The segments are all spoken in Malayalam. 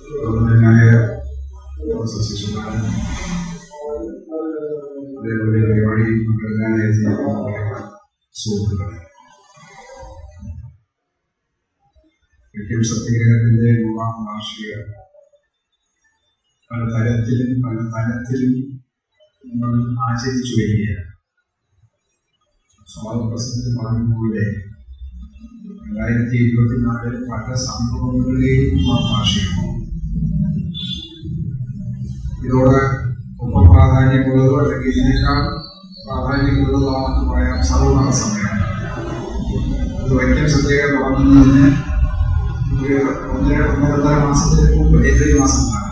ബഹുമാന്യനായ ശിശുപാലൻ, അതേപോലെ പരിപാടി പങ്കെടുക്കാനെത്തിയ സുഹൃത്തുക്കളെ, സത്യഗ്രഹത്തിന്റെ 100-ാം വാർഷിക പല തലത്തിലും നമ്മൾ ആചരിച്ചു വരികയാണ്. സ്വാതന്ത്ര്യപ്രസംഗത്തിൽ പറഞ്ഞതുപോലെ 2024 പല സംഭവങ്ങളുടെയും വാർഷികമാണ്. ഇതോടെ ഒപ്പം പ്രാധാന്യമുള്ളതോ അല്ലെങ്കിൽ ഇതിനേക്കാൾ പ്രാധാന്യമുള്ളതാണെന്ന് പറയാൻ സർവ്വ സമയമാണ്. ഇത് വൈക്കം സത്യാഗ്രഹം തുടങ്ങുന്നതിന് 1-1.5 മാസത്തിന് മുമ്പ് ഏപ്രിൽ മാസമാണ്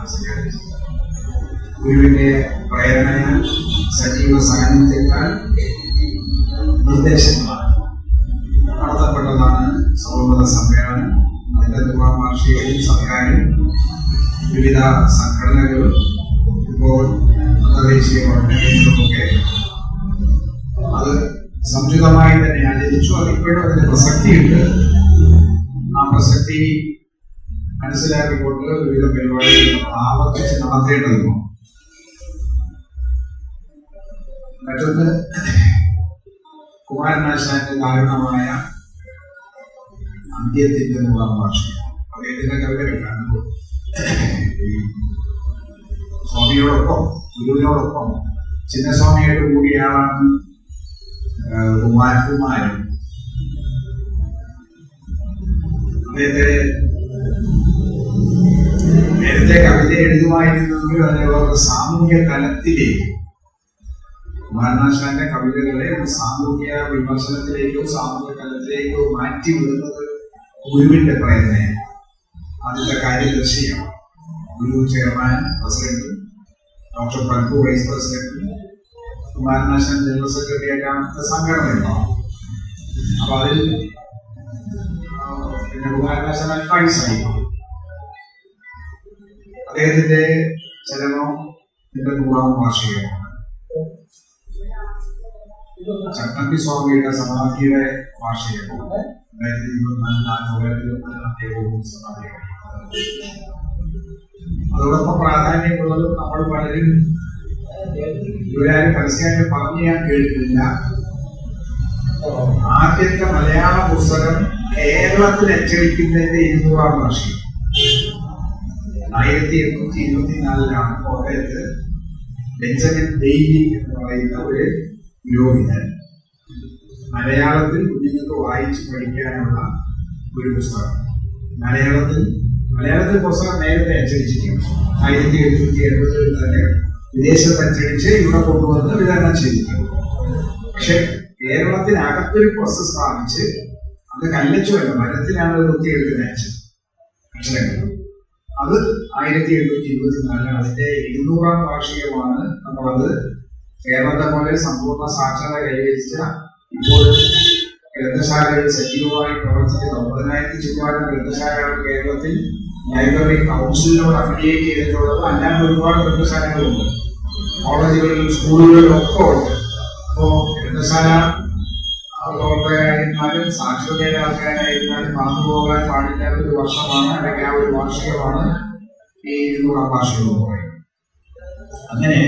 ഗുരുവിന്റെ പ്രേരണയാൽ സജീവ സാന്നിധ്യത്താൽ നിർദ്ദേശങ്ങളാൽ നടത്തപ്പെട്ടതാണ് സർവമത സമ്മേളനം. അതിന്റെ 100-ാം വാർഷികവും സർക്കാരും വിവിധ സംഘടനകളും ഇപ്പോൾ അന്തർദേശീയ പഠനങ്ങളുമൊക്കെ അത് സമുചിതമായി തന്നെ ആചരിച്ചു. അതിപ്പോഴും അതിന് പ്രസക്തിയുണ്ട്. ആ പ്രസക്തി മനസ്സിലാക്കിക്കൊണ്ട് വിവിധ പരിപാടികൾ നമ്മൾ ആവർത്തിച്ച് നടത്തേണ്ടതുണ്ട്. മറ്റൊന്ന്, കുമാരനാശാന്റെ ദാരുണമായ അന്ത്യത്തിന്റെ 100-ാം വാർഷികം. അദ്ദേഹത്തിന്റെ കവിതകളാണ് സ്വാമിയോടൊപ്പം ഗുരുവിനോടൊപ്പം ചിന്നസ്വാമിയായിട്ട് കൂടിയാണ് കുമാരൻ. അദ്ദേഹത്തെ നേരത്തെ കവിത എഴുതുമായിരുന്നെങ്കിൽ അതിനുള്ള സാമൂഹ്യ തലത്തിലേക്ക് കുമാരനാശാന്റെ കവിതകളെ സാമൂഹ്യ വിമർശനത്തിലേക്കോ സാമൂഹ്യ തലത്തിലേക്കോ മാറ്റിവിടുന്നത് ഗുരുവിന്റെ പ്രയത്നമാണ്. ആദ്യത്തെ കാര്യദർശിയാണ് Guru. Chairman, president, doctor Palpu vice president, Kumaran Asan general secretary ആയിട്ടാണ് സംഘടനയുണ്ടാവും. അപ്പൊ അതിൽ പിന്നെ കുമാരനാശാൻ അഡ്വൈസായി. അദ്ദേഹത്തിന്റെ ചലനം 100-ാം വാർഷികമാണ്. ചട്ടമ്പി സ്വാമിയുടെ സമാധിയുടെ വാർഷികമാണ്. 2024 അദ്ദേഹവും സമാധിയാണ്. അതോടൊപ്പം പ്രാധാന്യമുള്ളതും നമ്മൾ പലരും ഇവരാരും പരസ്യമായിട്ട് പറഞ്ഞു ഞാൻ കേട്ടിട്ടില്ല. ആദ്യത്തെ മലയാള പുസ്തകം കേരളത്തിൽ അച്ചടിക്കുന്നതിന്റെ 200-ാം വാർഷികം 1824 കോട്ടയത്ത് ബെഞ്ചമിൻ ഡെയ്ലി എന്ന് പറയുന്ന ഒരു പുരോഹിതൻ മലയാളത്തിൽ കുഞ്ഞുങ്ങൾക്ക് വായിച്ച് പഠിക്കാനുള്ള ഒരു പുസ്തകം മലയാളത്തിൽ പുസ്തകം നേരത്തെ അച്ചടിച്ചിട്ടുണ്ട്. 1870 തന്നെ വിദേശത്ത് അച്ചടിച്ച് ഇവിടെ കൊണ്ടുവന്ന് വിതരണം ചെയ്തിട്ടുണ്ട്. പക്ഷെ കേരളത്തിനകത്തൊരു പ്രസ് സ്ഥാപിച്ച് അത് കല്ലച്ചുവല്ല മരത്തിലാണ് കുത്തിയെടുത്ത് അയച്ചത് അക്ഷരങ്ങൾ. അത് 1824 അതിന്റെ 200-ാം വാർഷികമാണ്. നമ്മളത് കേരളത്തെ പോലെ സമ്പൂർണ്ണ സാക്ഷരത കൈവരിച്ച ഇപ്പോൾ ഗ്രന്ഥശാലകൾ സജീവമായി പ്രവർത്തിക്കുന്ന 90,000 ചുറ്റുപാടും ഗ്രന്ഥശാലകൾ കേരളത്തിൽ ലൈബ്രറി കൗൺസിലിനോട് അഫിലിയേറ്റ് ചെയ്തിട്ടുള്ളത്. അല്ലാണ്ട് ഒരുപാട് ഗ്രന്ഥശാലകളുണ്ട്, കോളേജുകളിലും സ്കൂളുകളിലും ഒക്കെ ഉണ്ട്. അപ്പോൾ ഗ്രന്ഥശാല പ്രവർത്തകരായിരുന്നാലും സാക്ഷരതയുടെ ആൾക്കാരായിരുന്നാലും മറന്നുപോകാൻ പാടില്ലാത്ത ഒരു വർഷമാണ്, അല്ലെങ്കിൽ ആ ഒരു വാർഷികമാണ് ഈ 200-ാം വാർഷികം എന്ന് പറയുന്നത്. അങ്ങനെ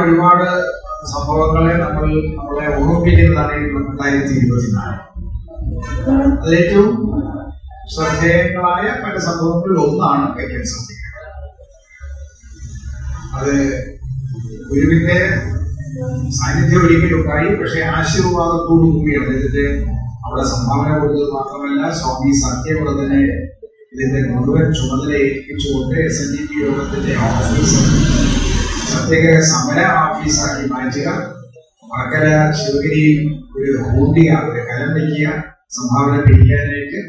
ഒരുപാട് സംഭവങ്ങളെ നമ്മളെ ഓർമ്മിപ്പിക്കുന്നതാണ് 2024. അതിലേറ്റവും ശ്രദ്ധേയങ്ങളായ പല സംഭവങ്ങളിൽ ഒന്നാണ് വൈക്കം സത്യാഗ്രഹം. അത് ഗുരുവിന്റെ സാന്നിധ്യം ഒരിക്കലുണ്ടായി. പക്ഷെ ആശീർവാദത്തോടു കൂടിയാണ് ഇതിന്റെ അവിടെ സംഭാവന കൊടുത്തത്. മാത്രമല്ല സ്വാമി സത്യവ്രതനെ ഇതിന്റെ മുഴുവൻ ചുമതല ഏൽപ്പിച്ചുകൊണ്ട് SNDP യോഗത്തിന്റെ ഓഫീസ് സത്യാഗ്രഹ സമര ഓഫീസാക്കി മാറ്റുക, വർക്കല ശിവഗിരിയിൽ ഒരു ഹൂണ്ടിയ ഒരു കലം വയ്ക്കുക, സംഭാവന പിരിക്കാനായിട്ട്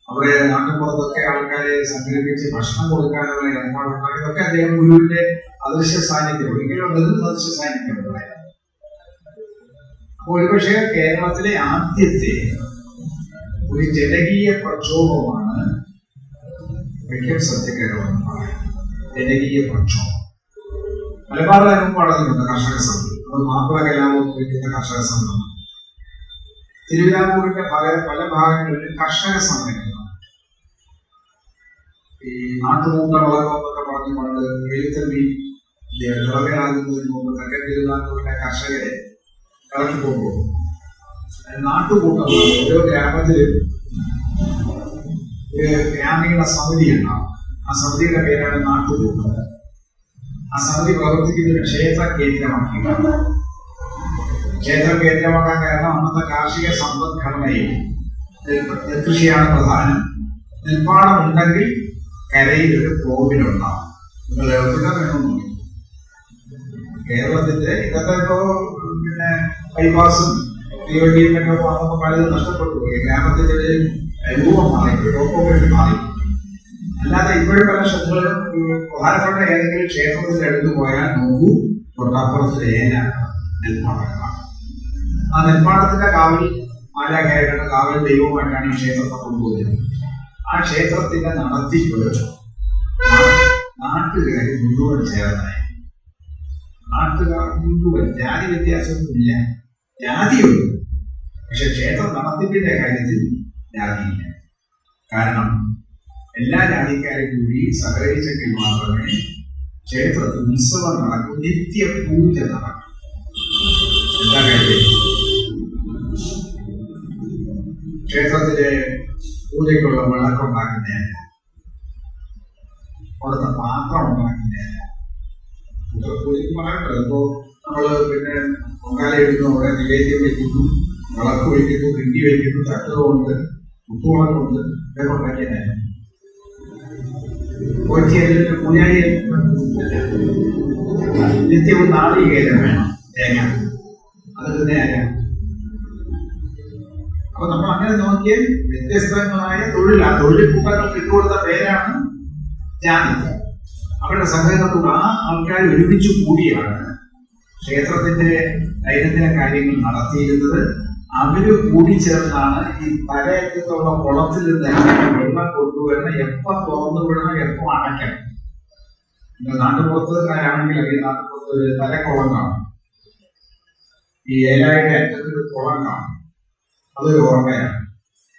അവിടെ നാട്ടുപുറത്തൊക്കെ ആൾക്കാരെ സംഘടിപ്പിച്ച് ഭക്ഷണം കൊടുക്കാനുള്ള ഏർപ്പാടുണ്ടാക്കി. ഇതൊക്കെ അദ്ദേഹം ഗുരുവിന്റെ അദൃശ്യ സാന്നിധ്യം, ഒരിക്കലും അദൃശ്യ സാന്നിധ്യം ഉണ്ടായിരുന്നു. അപ്പോൾ ഒരുപക്ഷെ കേരളത്തിലെ ആദ്യത്തെ ഒരു ജനകീയ പ്രക്ഷോഭമാണ് വൈക്കം സത്യാഗ്രഹം. ജനകീയ പ്രക്ഷോഭം മലബാറിൽ മുമ്പ് നടന്നിട്ടുണ്ട്. കർഷക സമരം, അത് മാപ്പിള കലാപം വിളിക്കുന്ന കർഷക സമരം. തിരുവിതാംകൂറിന്റെ പല ഭാഗങ്ങളിൽ കർഷക സമരങ്ങൾ. ഈ നാട്ടുകൂട്ട വളർന്നൊക്കെ പറഞ്ഞു കൊണ്ട് എഴുത്തമ്മി വിളവയാകുന്നതിന് മുമ്പ് തെക്കൻ തിരുവിതാംകൂറിലെ കർഷകരെ കളക്കിക്കൊണ്ടുപോകും. നാട്ടുകൂട്ടം ഓരോ ഗ്രാമത്തിലും ഒരു ഗ്രാമീണ സമിതി ഉണ്ടാവും. ആ സമിതിയുടെ പേരാണ് നാട്ടുകൂട്ടം. ആ സമിതി പ്രവർത്തിക്കുന്ന ക്ഷേത്ര കേന്ദ്രമാക്കിയിട്ടാണ്. ക്ഷേത്രം കേന്ദ്രമാക്കാൻ കാരണം അന്നത്തെ കാർഷിക സമ്പദ്ഘടനയിൽ നെൽകൃഷിയാണ് പ്രധാനം. നെൽപ്പാടം ഉണ്ടെങ്കിൽ കരയിൽ ഒരു കോവിലുണ്ടാവും. നിങ്ങൾ എവിടെ വേണമെന്ന് കേരളത്തിന്റെ ഇതൊക്കെ ഇപ്പോ പിന്നെ ബൈപ്പാസും തീവണ്ടിയും ഒക്കെ വന്നപ്പോൾ പലതും നഷ്ടപ്പെട്ടു പോയി. ഗ്രാമത്തിന്റെ ഒരു രൂപം മാറി, ടോപ്പോഗ്രഫി മാറി. അല്ലാതെ ഇപ്പോഴും പല ശബ്ദങ്ങളും പ്രധാനപ്പെട്ട ഏതെങ്കിലും ക്ഷേത്രത്തിന്റെ അടുത്ത് പോയാൽ നോക്കൂ, തൊട്ടപ്പുറത്ത് ഏന നെൽപ്പാടങ്ങളാണ്. ആ നെൽപ്പാടത്തിന്റെ കാവൽ ആരാഖ്യായിട്ടാണ്, കാവൽ ദൈവമായിട്ടാണ് ഈ ക്ഷേത്രത്തെ കൊണ്ടുപോകുന്നത്. ആ ക്ഷേത്രത്തിന്റെ നടത്തിപ്പ് നാട്ടുകാർ മുഴുവൻ ചേർന്നായി. നാട്ടുകാർ മുഴുവൻ, ജാതി വ്യത്യാസമൊന്നുമില്ല, ജാതിയുണ്ട്. പക്ഷെ ക്ഷേത്ര നടത്തിപ്പിന്റെ കാര്യത്തിൽ ജാതിയില്ല. കാരണം എല്ലാ ജാതിക്കാരും കൂടി സഹകരിച്ചെങ്കിൽ മാത്രമേ ക്ഷേത്രത്തിൽ ഉത്സവം നടക്കും, നിത്യ പൂജ നടക്കും. എന്താ കാര്യം? ക്ഷേത്രത്തിലെ പൂജയ്ക്കുള്ള വിളക്കുണ്ടാക്കുന്നതല്ല, അവിടുത്തെ പാത്രം ഉണ്ടാക്കുന്നതല്ല. പൂജയ്ക്ക് പറയണ്ടല്ലോ. ഇപ്പോ നമ്മള് പിന്നെ പൊങ്കാല ഇടുന്നു, അവിടെ നിവേദ്യം വയ്ക്കുന്നു, വിളക്ക് വയ്ക്കുന്നു, കിണ്ടി വയ്ക്കുന്നു, ചട്ടുകൊണ്ട് ഉപ്പുമുളകുണ്ട്, ഇതൊക്കെ ഉണ്ടാക്കിയതല്ല. പോറ്റിയതിന്റെ പൂജാരി നിത്യവും നാളികേരം വേണം, തേങ്ങ, അത് തന്നെ ആരാ. അപ്പൊ നമ്മൾ അങ്ങനെ നോക്കിയാൽ വ്യത്യസ്തങ്ങളായ തൊഴിൽ, ആ തൊഴിൽ കൂട്ടങ്ങൾക്ക് ഇട്ടുകൊടുത്ത പേരാണ് ജാതി. അവരുടെ സഹകരണത്തോട് ആ ആൾക്കാർ ഒരുമിച്ച് കൂടിയാണ് ക്ഷേത്രത്തിന്റെ ദൈനംദിന കാര്യങ്ങൾ നടത്തിയിരുന്നത്. അവര് കൂടിച്ചേർന്നാണ് ഈ തലയറ്റത്തുള്ള കുളത്തിൽ നിന്ന് വെള്ളം കൊണ്ടുവരണം, എപ്പോൾ തുറന്നു വിടണം, എപ്പോൾ അടയ്ക്കണം. നിങ്ങൾ നാട്ടുപുറത്തുകാരാണെങ്കിൽ അല്ലെങ്കിൽ നാട്ടുപുറത്ത് ഒരു തലക്കുളം കാണും, ഈ ഏലായുടെ അറ്റത്തൊരു കുളം കാണും. അതൊരു ഓർമ്മയാണ്.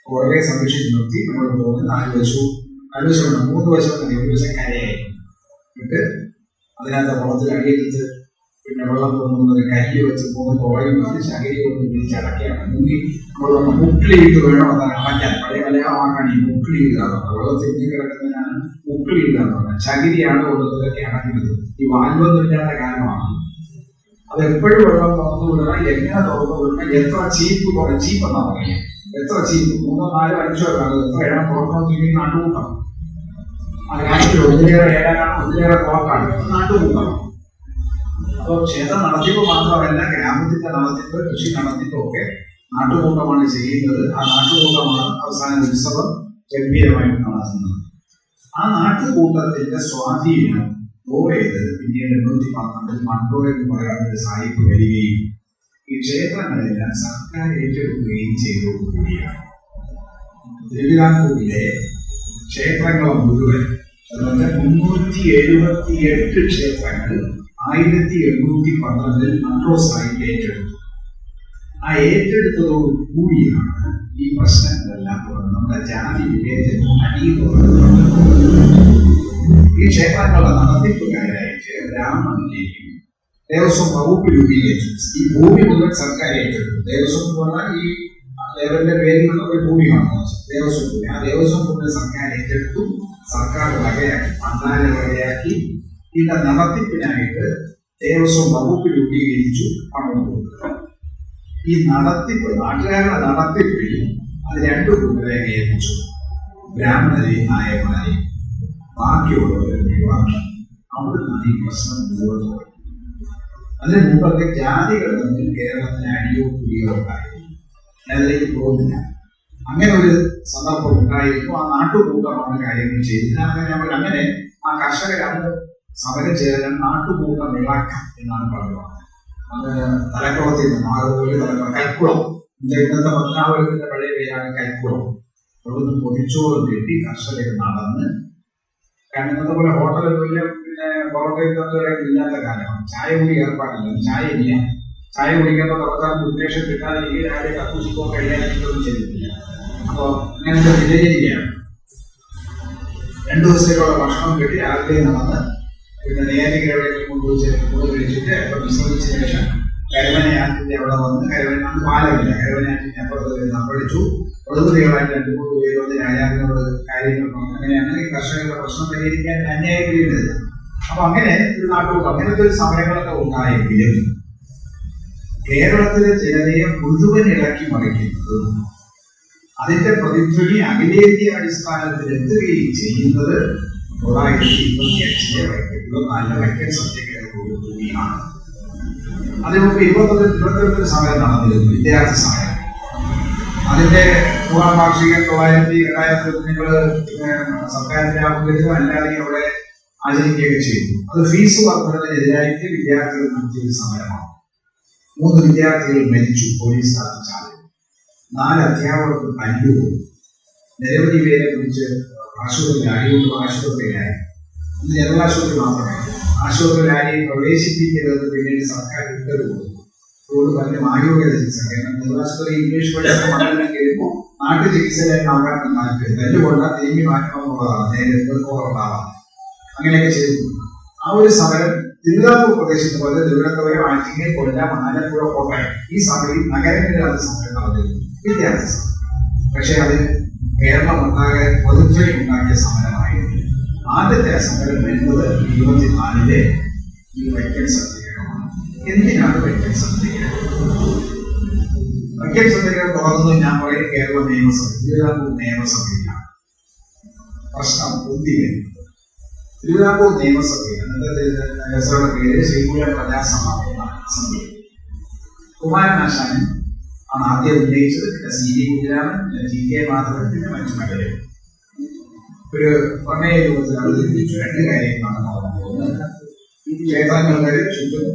ഓർമ്മയെ സംരക്ഷിച്ച് നിർത്തി നമ്മൾ പോകുന്നത് 4 വശവും 3 വശം മതി. ഒരു വശം കരയായി എന്നിട്ട് അതിനകത്ത് കുളത്തിൽ അടിയെടുത്ത് പിന്നെ വെള്ളം തോന്നുന്നത് കല്ല് വെച്ച് പോകുന്ന തുളയും വെച്ച് ശകരി കൊണ്ട് പിടിച്ചടക്കുകയാണ്. മുങ്ങി നമ്മൾ മുക്കിളിയിട്ട് വേണം അത് അടയ്ക്കാൻ. പഴയ മലയാളമാക്കാണ് ഈ മുക്കിളിയിടുക എന്നുള്ളത്. വെള്ളത്തിൽ മുങ്ങി കിടക്കുന്നതിനാണ് മുക്കിളിയിടുക എന്ന് പറഞ്ഞത്. ചകിരിയാണ് കൊണ്ടതൊക്കെ അടയ്ക്കുന്നത്. ഈ വാൽവൊന്നും ഇല്ലാത്ത കാരണമാണ്. അത് എപ്പോഴും വെള്ളം തുറന്നു വിടണം, എങ്ങനെ തുറന്നു വിടണം, എത്ര ചീപ്പ് ചീപ്പെന്നാ പറയുക, എത്ര ചീപ്പ് 3, 4, 5 എത്ര എണ്ണം തുറക്കണമെങ്കിൽ നാട്ടുകൂട്ടണം. ആ കാര്യത്തിൽ ഒന്നിലേറെ ഏഴാണ്, ഒന്നിലേറെ തുറക്കാണ്, നാട്ടുകൂട്ടണം. അപ്പോൾ ക്ഷേത്ര നടത്തിപ്പ് മാത്രമല്ല, ഗ്രാമത്തിന്റെ നടത്തിപ്പ്, കൃഷി നടത്തിപ്പും ഒക്കെ നാട്ടുകൂട്ടമാണ് ചെയ്യുന്നത്. ആ നാട്ടുകൂട്ടമാണ് അവസാന ഉത്സവം ഗംഭീരമായിട്ട് നടത്തുന്നത്. ആ നാട്ടുകൂട്ടത്തിന്റെ സ്വാധീനം പോയത് പിന്നീട് 812 മണ്ടോർ എന്ന് പറയുന്ന ഒരു സാഹിബ് വരികയും ഈ ക്ഷേത്രങ്ങളെല്ലാം സർക്കാർ ഏറ്റെടുക്കുകയും ചെയ്തതോടുകൂടിയാണ് തിരുവിതാംകൂറിലെ ക്ഷേത്രങ്ങൾ മുഴുവൻ 378 ക്ഷേത്രങ്ങൾ 1812 മൺട്രോ സാഹിബ് ഏറ്റെടുത്തു. ആ ഏറ്റെടുത്തതോട് കൂടിയാണ് ഈ പ്രശ്നങ്ങളെല്ലാം നമ്മുടെ ജാതി വിവേചനം അടിയുന്നത്. ഈ ക്ഷേത്രങ്ങളുടെ നടത്തിപ്പുകാരായിട്ട് ബ്രാഹ്മണനെയും ദേവസ്വം വകുപ്പ് രൂപീകരിച്ചു. ഈ ഭൂമി മുഴുവൻ സർക്കാർ ഏറ്റെടുത്തു. ദേവസ്വം എന്ന് പറഞ്ഞാൽ ഈ ദേവന്റെ പേരിൽ ഒരു ഭൂമിയാണ് ദേവസ്വം ഭൂമി. ആ ദേവസ്വം ഭൂമി സർക്കാർ ഏറ്റെടുത്തു. സർക്കാർ വകയാക്കി, പണ്ടാര വകയാക്കി. ഇതിന്റെ നടത്തിപ്പിനായിട്ട് ദേവസ്വം വകുപ്പ് രൂപീകരിച്ചു, പണം കൊടുക്കുക. ഈ നടത്തിപ്പ്, നാട്ടുകാരുടെ നടത്തിപ്പിൽ അത് 2 കൂട്ടരെ ഏൽപ്പിച്ചു, ബ്രാഹ്മണരെയും നായന്മാരെയും. ബാക്കിയുള്ളവരെ ഒഴിവാക്കി. അവിടുന്നാണ് ഈ പ്രശ്നം മുഴുവൻ. അതിന് മുമ്പൊക്കെ ജാതികൾ തമ്മിൽ കേരളത്തിന് അടിയോ കുടിയോ ഉണ്ടായി. അതിലേക്ക് പോകുന്നില്ല. അങ്ങനെ ഒരു സന്ദർഭം ഉണ്ടായിരുന്നു. ആ നാട്ടുകൂട്ടമാണ് കാര്യങ്ങൾ ചെയ്തത്. അങ്ങനെ ആ കർഷകരാണ് സമരം ചേരാൻ നാട്ടുകൂട്ടം ഇളക്കാം എന്നാണ് പറയുന്നത്. അത് തലക്കുളത്തിൽ നിന്ന് മാറുപോലെ കൈക്കുളം, ഇന്നത്തെ പത്മനാഭപുരത്തിന്റെ പഴയ പേരാണ് കൈക്കുളം. അവിടുന്ന് പൊതിച്ചോറും കെട്ടി കർഷകർ നടന്ന്, കാരണം ഇന്നത്തെ പോലെ ഹോട്ടലൊന്നുമില്ല, പിന്നെ പൊറോട്ടയും ഇല്ലാത്ത കാലമാണ്. ചായ കുടി ഏർപ്പാടില്ല, ചായ ഇല്ല. ചായ കുടിക്കുമ്പോൾ തുറക്കാൻ ഉദ്ദേശം കിട്ടാതിരിക്കും. രാവിലെ കക്കൂസിപ്പോ കഴിയാനൊന്നും ചെയ്തിട്ടില്ല. അപ്പോൾ അങ്ങനത്തെ വിജയിക്കുകയാണ്. 2 ദിവസത്തേക്കുള്ള ഭക്ഷണം കിട്ടി രാവിലെ നടന്ന് പിന്നെ നേരെ എവിടെയെങ്കിലും കൊണ്ടുപോയി കഴിച്ചിട്ട് അപ്പൊ വിശ്രമിച്ചതിന് ശേഷം കരവനയാറ്റിന്റെ അവിടെ വന്ന് അന്ന് പാലമില്ല, കരവനയാറ്റിന്റെ അപ്പുറത്ത് പഠിച്ചു. പ്രതിനിധികളായിട്ട് 2-3 പേര് വന്ന് രാജാവിനോട് കാര്യങ്ങൾ പറഞ്ഞു. അങ്ങനെയാണ് ഈ കർഷകരുടെ പ്രശ്നം പരിഹരിക്കാൻ അന്യായം കഴിയുന്നത്. അപ്പൊ അങ്ങനെ ഒരു നാട്ടുകൂട്ടം അങ്ങനത്തെ ഒരു സമരങ്ങളൊക്കെ ഉണ്ടായെങ്കിലും കേരളത്തിലെ ജനതയെ മുഴുവൻ ഇളക്കി മറിക്കുന്നതും അതിന്റെ പ്രതിധ്വനി അഖിലേന്ത്യ അടിസ്ഥാനത്തിൽ എത്തുകയും ചെയ്യുന്നത് 1925 വൈക്കം സത്യാഗ്രഹത്തോടുകൂടിയാണ്. അതിനു മുമ്പ് 22 സമരം നടന്നിരുന്നു, വിദ്യാർത്ഥി സമരം. അതിന്റെ 100ാം വാർഷികം 2000 നിങ്ങൾ സർക്കാരിന്റെ ആഭിമുഖ്യത്തിലും അല്ലാതെ അവിടെ ആചരിക്കുകയൊക്കെ ചെയ്തു. അത് ഫീസ് വർധനവിനെതിരായിട്ട് വിദ്യാർത്ഥികൾ നടത്തിയ സമരമാണ്. 3 വിദ്യാർത്ഥികൾ മരിച്ചു പോലീസ് സ്ഥാപിച്ചാൽ. 4 അധ്യാപകർക്ക് പനിയുള്ളൂ. നിരവധി പേരെ കുറിച്ച് ആശുപത്രിയിലായി. ഇത് ജനറൽ ആശുപത്രി മാത്രമേ. ആശുപത്രിയിലായി പ്രവേശിപ്പിക്കരുത് പിന്നീട് സർക്കാർ ഉത്തരവ് കൊടുത്തു. അതുകൊണ്ട് പറഞ്ഞ ആരോഗ്യ ചികിത്സ, കാരണം ജനറൽ ആശുപത്രി ഇംഗ്ലീഷ് പഠിക്കുന്ന മണ്ഡലം കഴിയുമ്പോൾ നാട്ടു ചികിത്സയിലേക്ക് ആകാൻ താല്പര്യം തല്ലുകൊണ്ട തിരിഞ്ഞു മാറ്റണമെന്നുള്ളതാണ് നേരെ എതിർപ്പുള്ളതാണ്. അങ്ങനെയൊക്കെ ചെയ്തു. ആ ഒരു സമരം തിരുവിതാംകൂർ പ്രദേശത്ത് പോലെ തിരുവനന്തപുരം, ആറ്റിങ്ങൽ, കൊല്ലം, ആലപ്പുഴ, കോട്ടയം ഈ സമയം നഗരങ്ങളിലാണ് സമരം നടന്നിരുന്നു, വിദ്യാർത്ഥി സമരം. പക്ഷെ അത് കേരളം ഒട്ടാകെ പൊതുജന ഉണ്ടാക്കിയ സമരമായിരുന്നു. ആദ്യത്തെ സമരം വരുന്നത് 24 ഈ വൈക്കം സത്യാഗ്രഹമാണ്. എന്തിനാണ് വൈക്കം സത്യാഗ്രഹം? വൈക്കം സത്യാഗ്രഹം തുടങ്ങുന്നത് ഞാൻ പറയും കേരള നിയമസഭ, തിരുവിതാംകൂർ നിയമസഭയിലാണ് പ്രശ്നം ഒന്നിവരുന്നത്. തിരുവിതാംകൂർ നിയമസഭയിൽ നഗരസഭയുടെ പേര് ശ്രീകുല പ്രജാസമിതി. കുമാരനാശാൻ ആണ് ആദ്യം ഉന്നയിച്ചത്. പിന്നെ C.D. കുഞ്ഞിരാമൻ, പിന്നെ T.K. മാധവൻ, പിന്നെ മറ്റു മകരെ ഒരു പ്രമേയ രൂപത്തിൽ അവതരിപ്പിച്ചു. 2 കാര്യങ്ങളാണ് നടന്നു പോകുന്നത്. ക്ഷേത്രങ്ങളുടെ ചുറ്റും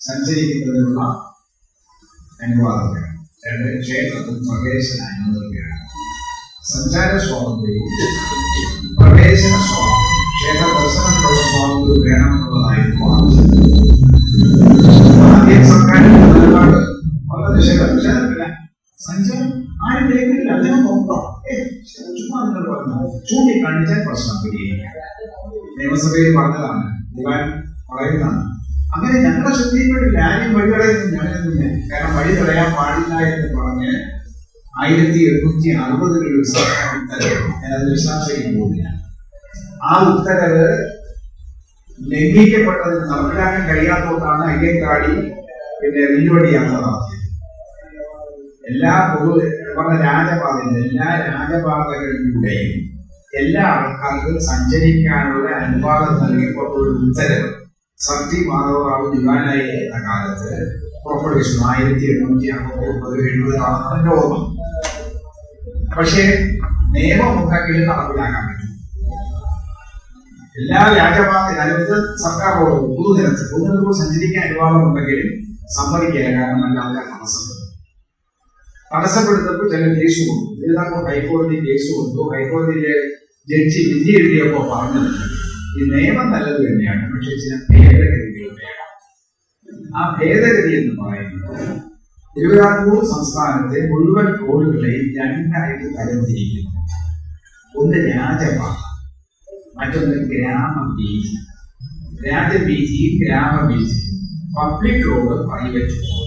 സഞ്ചരിക്കുന്നതിനുള്ള അനുവാദം വേണം. 2 ക്ഷേത്രത്തിൽ പ്രവേശന അനുമതി വേണം. സഞ്ചാര സ്വാതന്ത്ര്യവും പ്രവേശന സ്വാതന്ത്ര്യം, ക്ഷേത്ര ദർശനത്തിനുള്ള സ്വാതന്ത്ര്യം വേണമെന്നുള്ളതായിരുന്നു ആവശ്യം. ആദ്യം സർക്കാരിന്റെ നിലപാട് വളരെ നിഷേധമില്ല. സഞ്ചാരം ആരും കേൾക്കില്ല, അദ്ദേഹം നോക്കാം, ചുമ്മാ നിങ്ങൾ പറഞ്ഞു ചൂണ്ടിക്കാണിച്ചാൽ പ്രശ്നം പരിഹരിക്കാം. നിയമസഭയിൽ പറഞ്ഞതാണ്, ദിവാൻ പറയുന്നതാണ്. അങ്ങനെ ഞങ്ങളുടെ ശ്രദ്ധയിൽപ്പെട്ടില്ല, ആരും വഴികളെയൊന്നും ഞങ്ങളില്ല. കാരണം വഴി തടയാൻ പാടില്ല എന്ന് പറഞ്ഞ് 1860 സർക്കാർ ഉത്തരവ്, ഞാനത് വിശദാംശം പോകുന്നില്ല. ആ ഉത്തരവ് ലംഘിക്കപ്പെട്ടത് നടപ്പിലാക്കാൻ കഴിയാത്തതുകൊണ്ടാണ് അയ്യങ്കാളി പിന്നെ വില്ലുവടി യാത്ര നടത്തിയത്. എല്ലാ രാജപാതയിലും എല്ലാ രാജപാതകളിലൂടെയും എല്ലാ ആൾക്കാർക്കും സഞ്ചരിക്കാനുള്ള അനുവാദം നൽകിയപ്പോൾ ഒരു ഉത്തരവ് സർജി മാധവറാവു ദിവാനായി എന്ന കാലത്ത് പുറപ്പെടുവിച്ചു. 1869-70 ആണെന്ന് ഓർമ്മ. പക്ഷേ നിയമം ഉണ്ടെങ്കിൽ നടപ്പിലാക്കാൻ പറ്റും. എല്ലാ രാജപാതയിലും ഇത് സർക്കാർ പൊതുനിരത്തിൽ സഞ്ചരിക്കാൻ അനുവാദം ഉണ്ടെങ്കിലും സമ്മതിക്കില്ല. കാരണം അല്ലാതെ തടസ്സപ്പെടുത്തപ്പോൾ ചില കേസ് കൊടുത്തു. തിരുവിതാംകൂർ ഹൈക്കോടതി കേസ് കൊടുത്തു. ഹൈക്കോടതിയിലെ ജഡ്ജി വിധി എഴുതിയപ്പോൾ പറഞ്ഞത് ഈ നിയമം നല്ലത് തന്നെയാണ്, പക്ഷെ ചില ഭേദഗതികൾ വേണം. ആ ഭേദഗതി എന്ന് പറയുന്നത് തിരുവിതാംകൂർ സംസ്ഥാനത്തെ മുഴുവൻ റോഡുകളെയും 2ആയിട്ട് തരംതിരിക്കുന്നു. ഒന്ന് രാജപാത, മറ്റൊന്ന് ഗ്രാമവീഥി. രാജവീഥി, ഗ്രാമവീഥി. Public road, private road.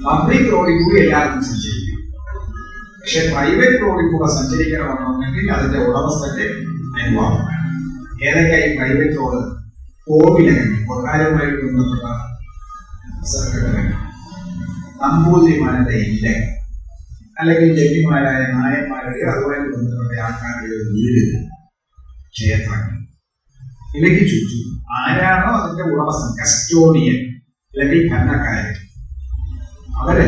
Public റോഡിൽ കൂടി എല്ലാവർക്കും സഞ്ചരിക്കാം. പക്ഷെ പ്രൈവറ്റ് റോഡിൽ കൂടെ സഞ്ചരിക്കണമെന്നുണ്ടെങ്കിൽ അതിന്റെ ഉടമസ്ഥന്റെ അനുവാദം വേണം. ഏതൊക്കെയായി പ്രൈവറ്റ് റോഡ്? കോവിലകങ്ങൾ, കൊട്ടാരവുമായി ബന്ധപ്പെട്ട സർക്കിളുകൾ, നമ്പൂതിരിമാരുടെ ഇല്ലകൾ, അല്ലെങ്കിൽ ജഡ്ജിമാരായ നായന്മാരുടെ അതുമായി ബന്ധപ്പെട്ട ആൾക്കാരുടെ വീടുകൾ, ക്ഷേത്രങ്ങൾ. ഇവയ്ക്ക് ചുറ്റും ആരാണോ അതിന്റെ ഉടമസ്ഥൻ, കസ്റ്റോഡിയൻ അല്ലെങ്കിൽ ഭരണക്കാരൻ, അവര്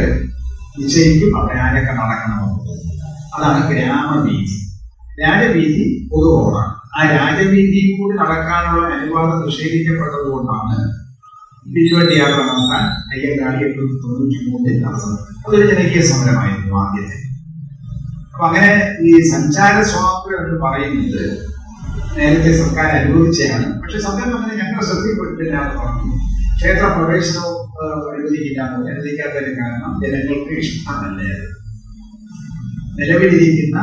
നിശ്ചയിക്കും അവിടെ ആരൊക്കെ നടക്കണമെന്ന്. അതാണ് ഗ്രാമവീഥി. രാജവീഥി പൊതു റോഡാണ്. ആ രാജവീഥിയിൽ കൂടി നടക്കാനുള്ള അനുവാദം നിഷേധിക്കപ്പെട്ടത് കൊണ്ടാണ് തിരുവണ്ടി യാത്ര നടത്താൻ അയ്യങ്കാളി 1893 നടത്തുന്നത്. അതൊരു ജനകീയ സമരമായിരുന്നു ആദ്യത്തെ. അപ്പൊ അങ്ങനെ ഈ സഞ്ചാര സ്വാതന്ത്ര്യം എന്ന് പറയുന്നത് നേരത്തെ സർക്കാർ അനുവദിച്ചതാണ്. പക്ഷെ സർക്കാർ അങ്ങനെ ഞങ്ങൾ ശ്രദ്ധയിൽപ്പെട്ടില്ല എന്ന് പറഞ്ഞു. ക്ഷേത്ര പ്രവേശനവും അനുവദിക്കാത്തതിന് കാരണം ജനങ്ങൾക്ക് ഇഷ്ടമല്ല. നിലവിലിരിക്കുന്ന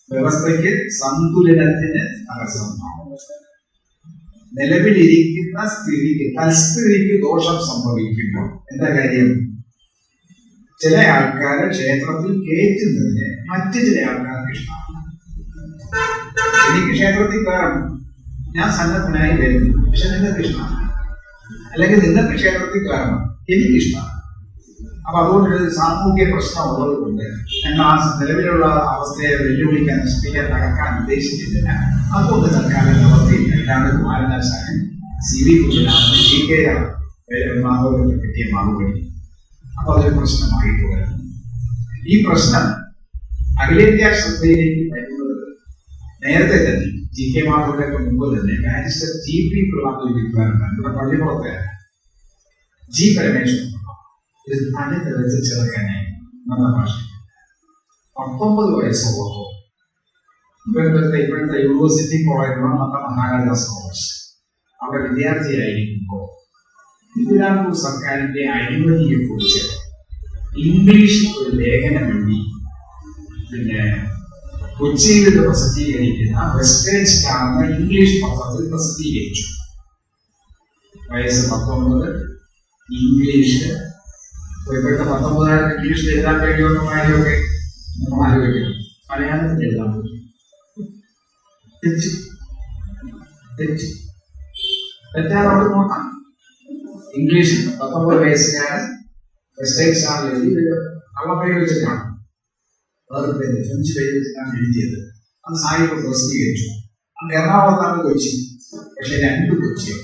വ്യവസ്ഥയ്ക്ക് സന്തുലനത്തിന് തടസ്സമാവും. നിലവിലിരിക്കുന്ന സ്ഥിതിക്ക് തൽസ്ഥിതിക്ക് ദോഷം സംഭവിക്കുമ്പോൾ എന്താ കാര്യം? ചില ആൾക്കാരെ ക്ഷേത്രത്തിൽ കയറ്റുന്നതിന് മറ്റു ചില ആൾക്കാർക്ക് ഇഷ്ടമാണ്. എനിക്ക് ക്ഷേത്രത്തിൽ കയറണം, ഞാൻ സന്നദ്ധനായി വരുന്നു, പക്ഷെ നിങ്ങൾക്ക് ഇഷ്ടമാണ്. അല്ലെങ്കിൽ നിങ്ങൾക്ക് ക്ഷേത്രത്തിൽ കയറണം, എനിക്കിഷ്ടമാണ്. അപ്പൊ അതുകൊണ്ടൊരു സാമൂഹിക പ്രശ്നം ഉള്ളതുകൊണ്ട് ഞങ്ങൾ ആ നിലവിലുള്ള അവസ്ഥയെ വെല്ലുവിളിക്കാൻ, നശിപ്പിക്കാൻ, തകർക്കാൻ ഉദ്ദേശിക്കുന്നില്ല. അതുകൊണ്ട് തൽക്കാലം നിവർത്തിയില്ല. ഇതാണ് കുമാരനാശാനും CV കുഞ്ഞിനാഥനും GK മാധവർക്ക് കിട്ടിയ മറുപടി. അപ്പൊ അതൊരു പ്രശ്നമായിട്ട് വരുന്നു. ഈ പ്രശ്നം അഖിലേന്ത്യാ ശ്രദ്ധയിലേക്ക് വരുന്നത് നേരത്തെ തന്നെ GK മാധവരുടെ മുമ്പ് തന്നെ ബാരിസ്റ്റർ TP പിള്ളാക്ക് വിദ്വാനുണ്ട്. ഇവിടെ പള്ളിപ്പുറത്തുകാരൻ G പരമേശ്വരൻ ഇത് പണി തെളിച്ച് ചെറുക്കാനായി നമ്മുടെ ഭാഷ 19 വയസ്സുള്ളപ്പോൾ ഇപ്പോഴത്തെ യൂണിവേഴ്സിറ്റി കോളേജിലുള്ള നമ്മുടെ മഹാരാജാസ് കോളേജ് അവിടെ വിദ്യാർത്ഥിയായിരിക്കുമ്പോൾ തിരുവിതാംകൂർ സർക്കാരിന്റെ അഴിമതിയെ കുറിച്ച് ഇംഗ്ലീഷിൽ ഒരു ലേഖനം എഴുതി പിന്നെ കൊച്ചിയിൽ പ്രസിദ്ധീകരിക്കുന്ന വെസ്റ്റേൺ സ്റ്റാർ എന്ന ഇംഗ്ലീഷ് പത്രത്തിൽ പ്രസിദ്ധീകരിച്ചു. വയസ്സ് 19, ഇംഗ്ലീഷ്. ഇപ്പോഴത്തെ 19 ഇംഗ്ലീഷിൽ എഴുതാൻ കഴിയുമെന്നൊക്കെ നമ്മൾ ആലോചിക്കണം. മലയാളത്തിൽ എഴുതാൻ പറ്റും. തെറ്റാറോട് നോക്കാം. ഇംഗ്ലീഷിൽ 19 വയസ്സുകാരൻ വെസ്റ്റേൺ സ്റ്റാറിൽ എഴുതി കള്ളപ്രയോഗിച്ചിട്ടാണ്. ഫ്രഞ്ച് പേര് വെച്ചിട്ടാണ് എഴുതിയത്. അത് സാഹിത്യം പ്രസിദ്ധീകരിച്ചു. അന്ന് എറണാകുളത്താണ് കൊച്ചി. പക്ഷെ 2 കൊച്ചിയോ,